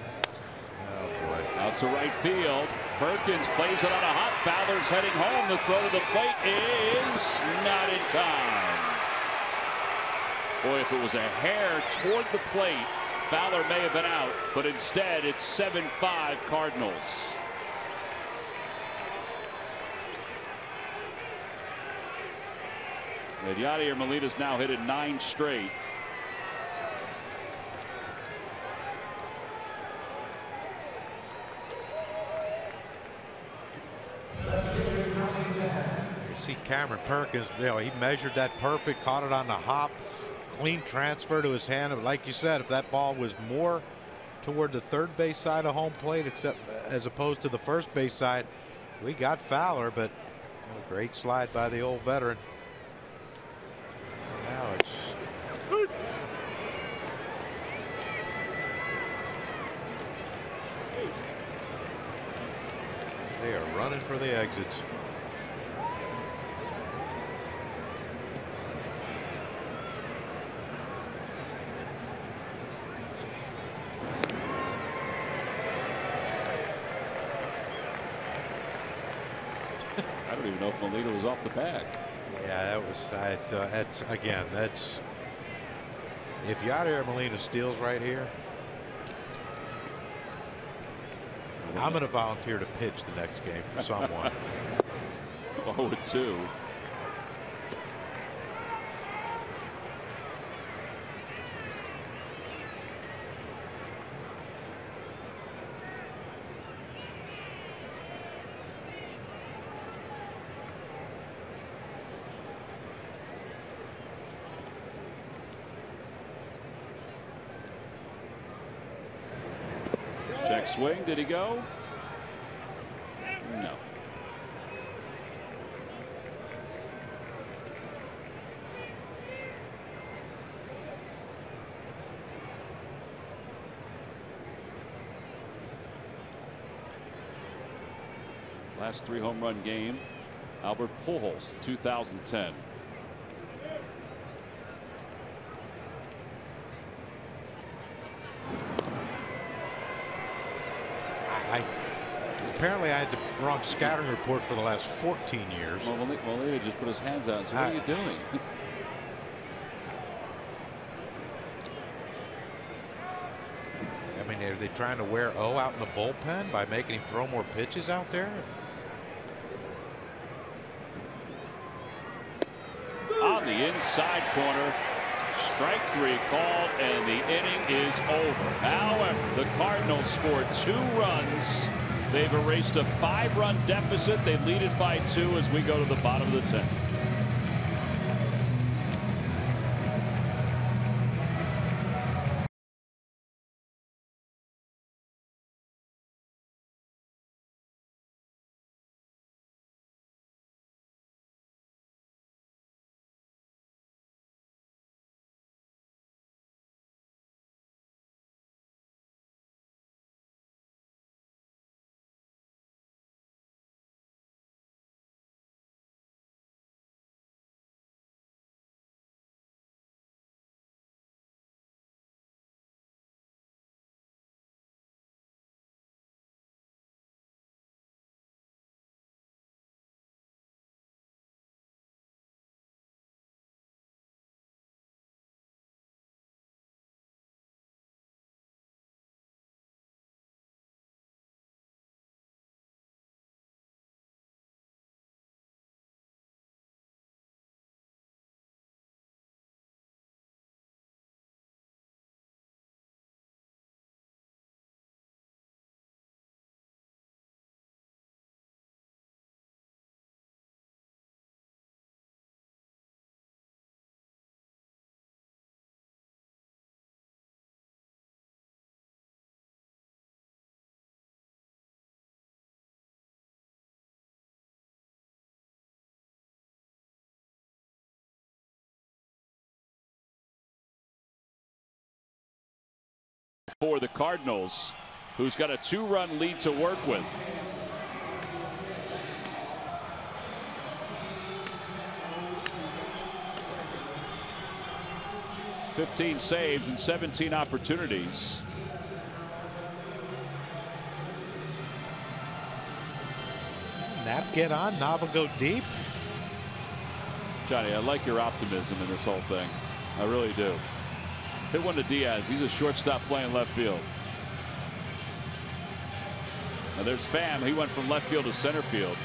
Oh boy. Out to right field. Perkins plays it on a hop. Fowler's heading home. The throw to the plate is not in time. Boy, if it was a hair toward the plate, Fowler may have been out, but instead it's 7-5 Cardinals. And Yadier Molina's now hit it 9 straight. You see Cameron Perkins, he measured that perfect, caught it on the hop. Clean transfer to his hand. Like you said, if that ball was more toward the third base side of home plate, except as opposed to the first base side, we got Fowler, but a great slide by the old veteran. Now it's they are running for the exits. I don't even know if Molina was off the bag. Yeah, that was that's again. That's if Yadier Molina steals right here, I'm going to volunteer to pitch the next game for someone. 0-2. Check swing. Did he go? No. Last 3 home run game, Albert Pujols, 2010. Apparently I had the wrong scouting report for the last 14 years. Well, Molina just put his hands out and said, what are you doing? I mean, are they trying to wear O out in the bullpen by making him throw more pitches out there? On the inside corner, strike 3 called, and the inning is over. However, the Cardinals scored 2 runs. They've erased a 5-run deficit. They lead it by 2 as we go to the bottom of the 10th. For the Cardinals, who's got a 2-run lead to work with. "15 saves and 17 opportunities." Knapp get on, Nava go deep. Johnny, I like your optimism in this whole thing. I really do. Hit one to Diaz. He's a shortstop playing left field. Now there's Pham. He went from left field to center field.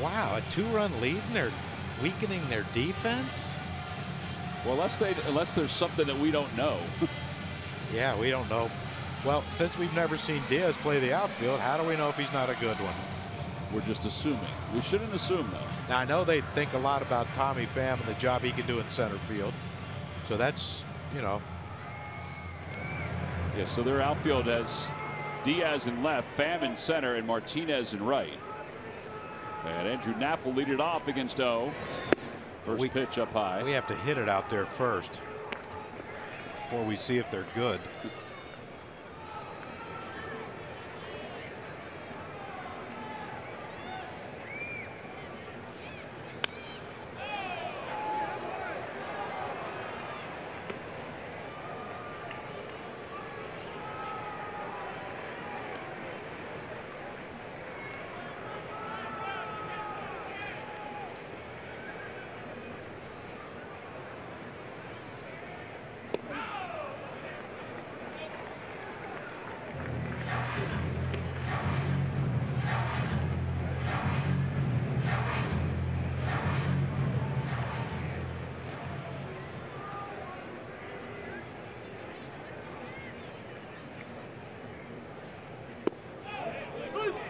Wow, a 2-run lead and they're weakening their defense. Well, unless there's something that we don't know. Yeah, we don't know. Well, since we've never seen Diaz play the outfield, how do we know if he's not a good one? We're just assuming. We shouldn't assume, though. Now, I know they think a lot about Tommy Pham and the job he can do in center field. So that's, you know. Yeah, so their outfield has Diaz in left, Pham in center, and Martinez in right. And Andrew Knapp will lead it off against O. First pitch up high. We have to hit it out there first before we see if they're good.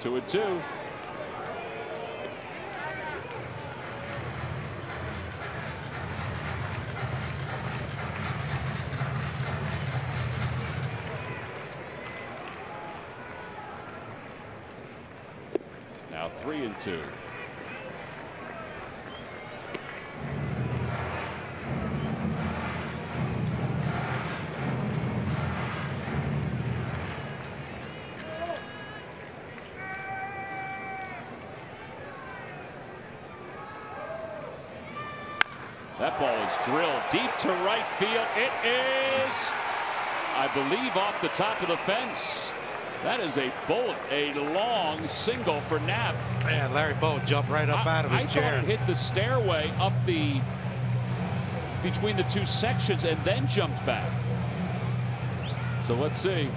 2-2. Now 3-2. That ball is drilled deep to right field. It is, I believe, off the top of the fence. That is a bullet, a long single for Knapp. Man, Larry Bolt jumped right up out of his chair. I thought it hit the stairway up between the two sections and then jumped back. So let's see.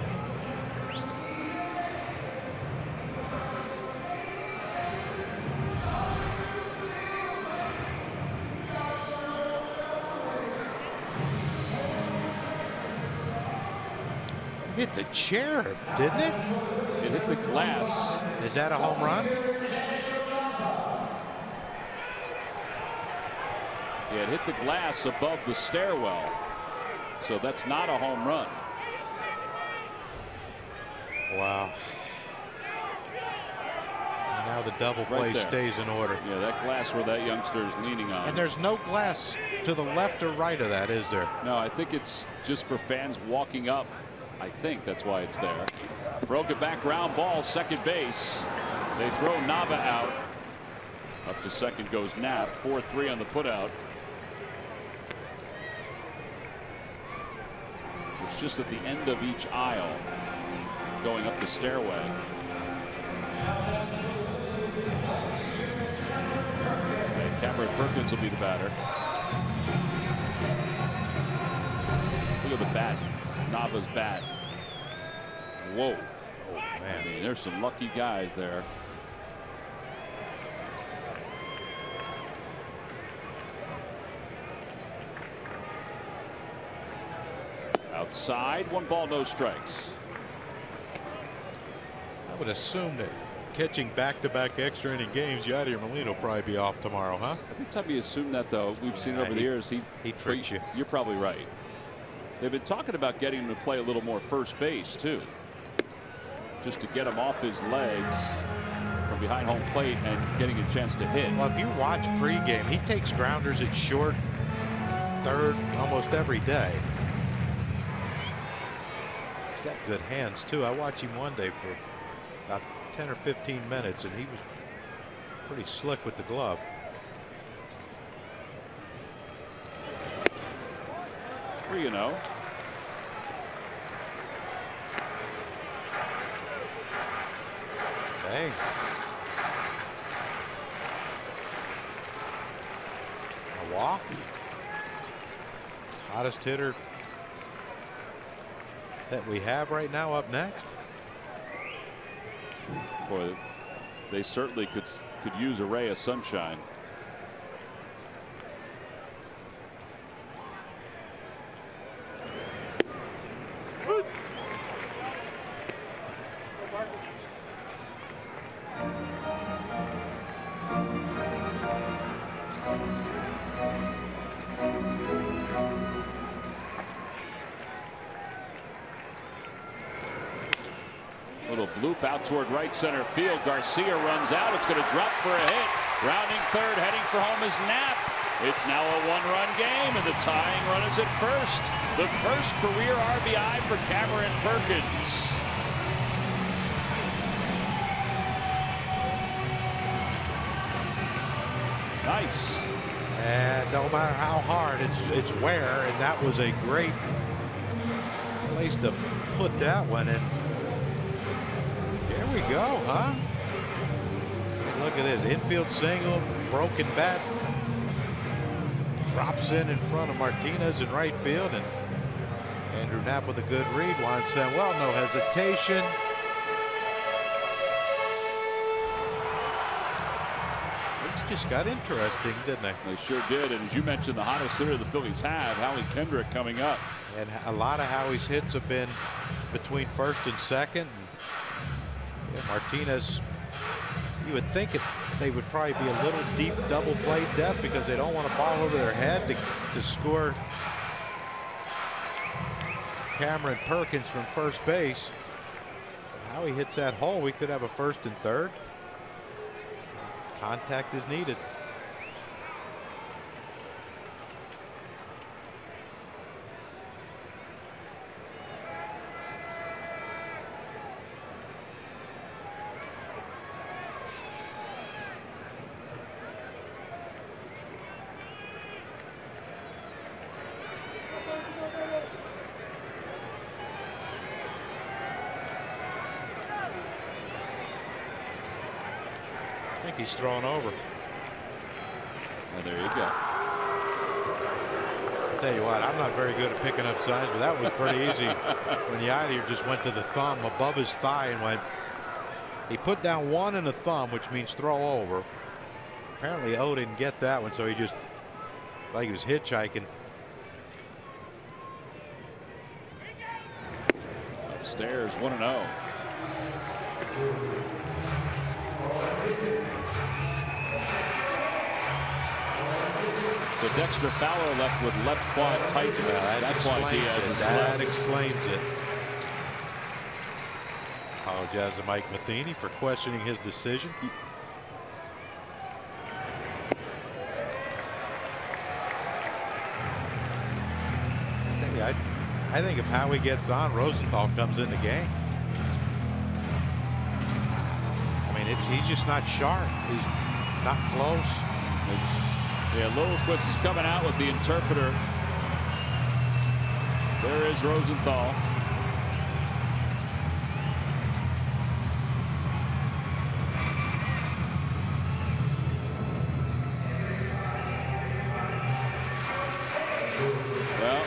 Hit the chair, didn't it? It hit the glass. Is that a home run? Yeah, it hit the glass above the stairwell. So that's not a home run. Wow. And now the double play stays in order. Yeah, that glass where that youngster is leaning on. And there's no glass to the left or right of that, is there? No, I think it's just for fans walking up. I think that's why it's there. Broke it back, ground ball, second base. They throw Nava out. Up to second goes Knapp. 4-3 on the putout. It's just at the end of each aisle going up the stairway. And Cameron Perkins will be the batter. Look at the bat. Nava's bat. Whoa. Oh, man. I mean, there's some lucky guys there. Outside, 1 ball, no strikes. I would assume that catching back-to-back extra inning games, Yadier Molina will probably be off tomorrow, huh? Every time you assume that, though, we've seen it over the years. He tricks you. You're probably right. They've been talking about getting him to play a little more first base, too. Just to get him off his legs from behind home plate and getting a chance to hit. Well, if you watch pregame, he takes grounders at short, third, almost every day. He's got good hands, too. I watched him one day for about 10 or 15 minutes, and he was pretty slick with the glove. You know. Hey. A walk. Hottest hitter that we have right now up next. Boy, they certainly could use a ray of sunshine. Loop out toward right center field. Garcia runs out. It's going to drop for a hit. Rounding third, heading for home is Knapp. It's now a 1-run game, and the tying run is at first. The first career RBI for Cameron Perkins. Nice. And no matter how hard, it's wear, and that was a great place to put that one in. There we go, huh? Look at this infield single, broken bat, drops in front of Martinez in right field, and Andrew Knapp with a good read. Juan Samuel, no hesitation. Just got interesting, didn't they? They sure did. And as you mentioned, the hottest hitter the Phillies have, Howie Kendrick, coming up. And a lot of Howie's hits have been between first and second. Martinez, you would think they would probably be a little deep double play depth because they don't want a ball over their head to score Cameron Perkins from first base. How he hits that hole, we could have a first and third. Contact is needed. He's thrown over. And there you go. Tell you what, I'm not very good at picking up signs, but that was pretty easy. When Yadier just went to the thumb above his thigh and went. He put down one and a thumb, which means throw over. Apparently, O didn't get that one, so he just like he was hitchhiking. Upstairs, 1-0. So Dexter Fowler left with left quad tightness. That's why Diaz is left. That explains it. Apologize to Mike Matheny for questioning his decision. I think if Howie gets on, Rosenthal comes in the game. I mean, he's just not sharp. He's not close. Yeah, Lilliquist is coming out with the interpreter. There is Rosenthal. Well,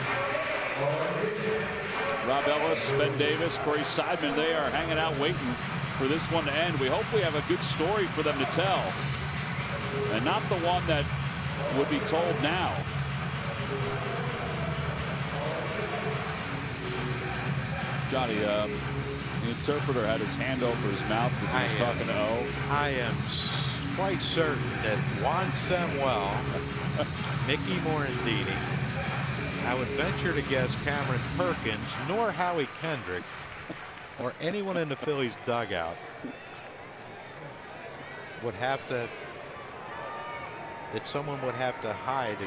Rob Ellis, Ben Davis, Corey Seidman, they are hanging out waiting for this one to end. We hope we have a good story for them to tell, and not the one that would be told now. Johnny, the interpreter had his hand over his mouth as he was talking to O. I am quite certain that Juan Samuel, Mickey Morandini, I would venture to guess Cameron Perkins, nor Howie Kendrick, or anyone in the Phillies dugout would have to. That someone would have to hide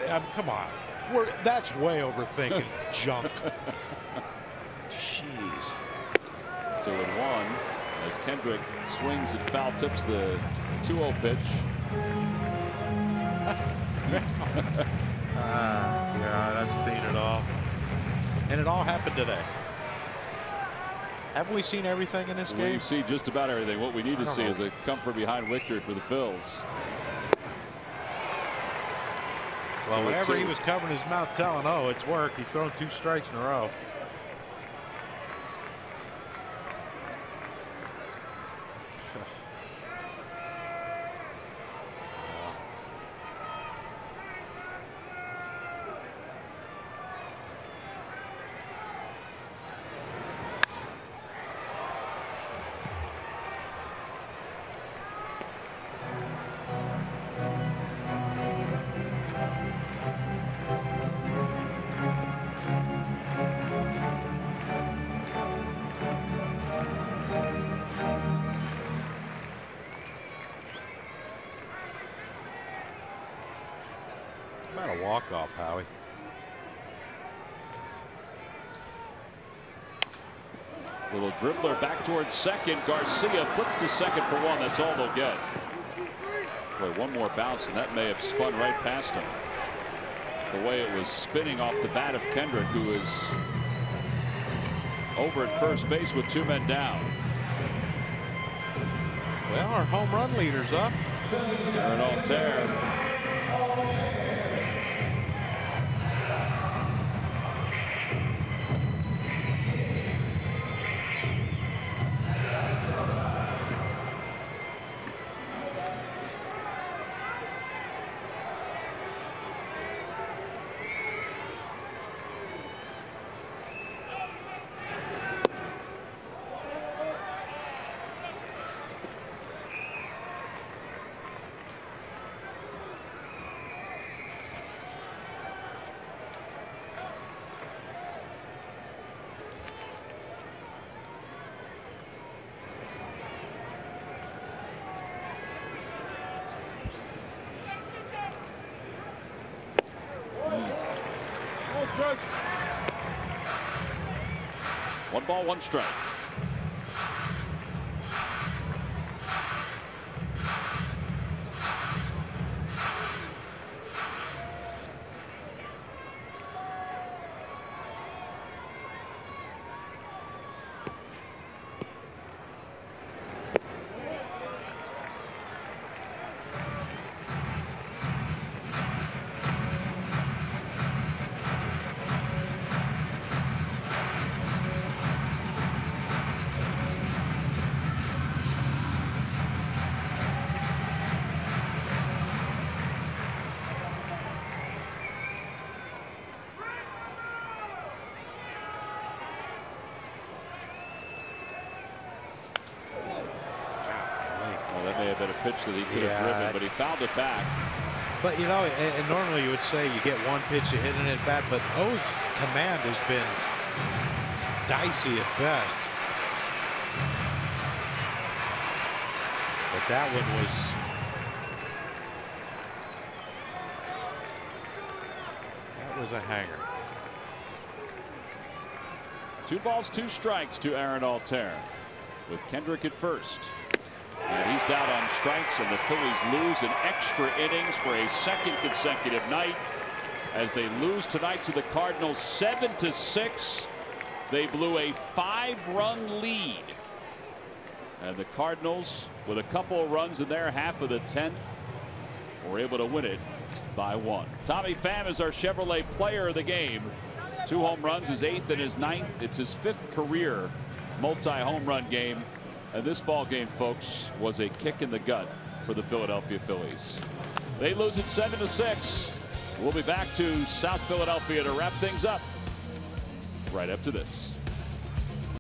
and come on, that's way overthinking junk. Jeez. 2-1 as Kendrick swings and foul tips the 2-0 pitch. God, I've seen it all, and it all happened today. Haven't we seen everything in this game? We see just about everything. What we need to see is a come-from behind victory for the Phils. Well, whenever he was covering his mouth telling, oh, it's worked, he's thrown 2 strikes in a row. About a walk-off, Howie. Little dribbler back towards second. Garcia flips to second for one. That's all they'll get. Boy, one more bounce and that may have spun right past him. The way it was spinning off the bat of Kendrick, who is over at first base with 2 men down. Well, our home run leader's up. Aaron Altair. ball, 1 strike. That may have been a pitch that he could have driven, but he fouled it back. But, you know, and normally you would say you get 1 pitch, you hit it at bat, but O's command has been dicey at best. But that one was a hanger. 2 balls, 2 strikes to Aaron Altair with Kendrick at first. And he's down on strikes, and the Phillies lose in extra innings for a 2nd consecutive night as they lose tonight to the Cardinals 7-6. They blew a 5-run lead, and the Cardinals, with a couple of runs in their half of the 10th, were able to win it by 1. Tommy Pham is our Chevrolet player of the game. 2 home runs, his 8th and his 9th. It's his 5th career multi-home run game. And this ball game, folks, was a kick in the gut for the Philadelphia Phillies. They lose it 7-6. We'll be back to South Philadelphia to wrap things up right after this.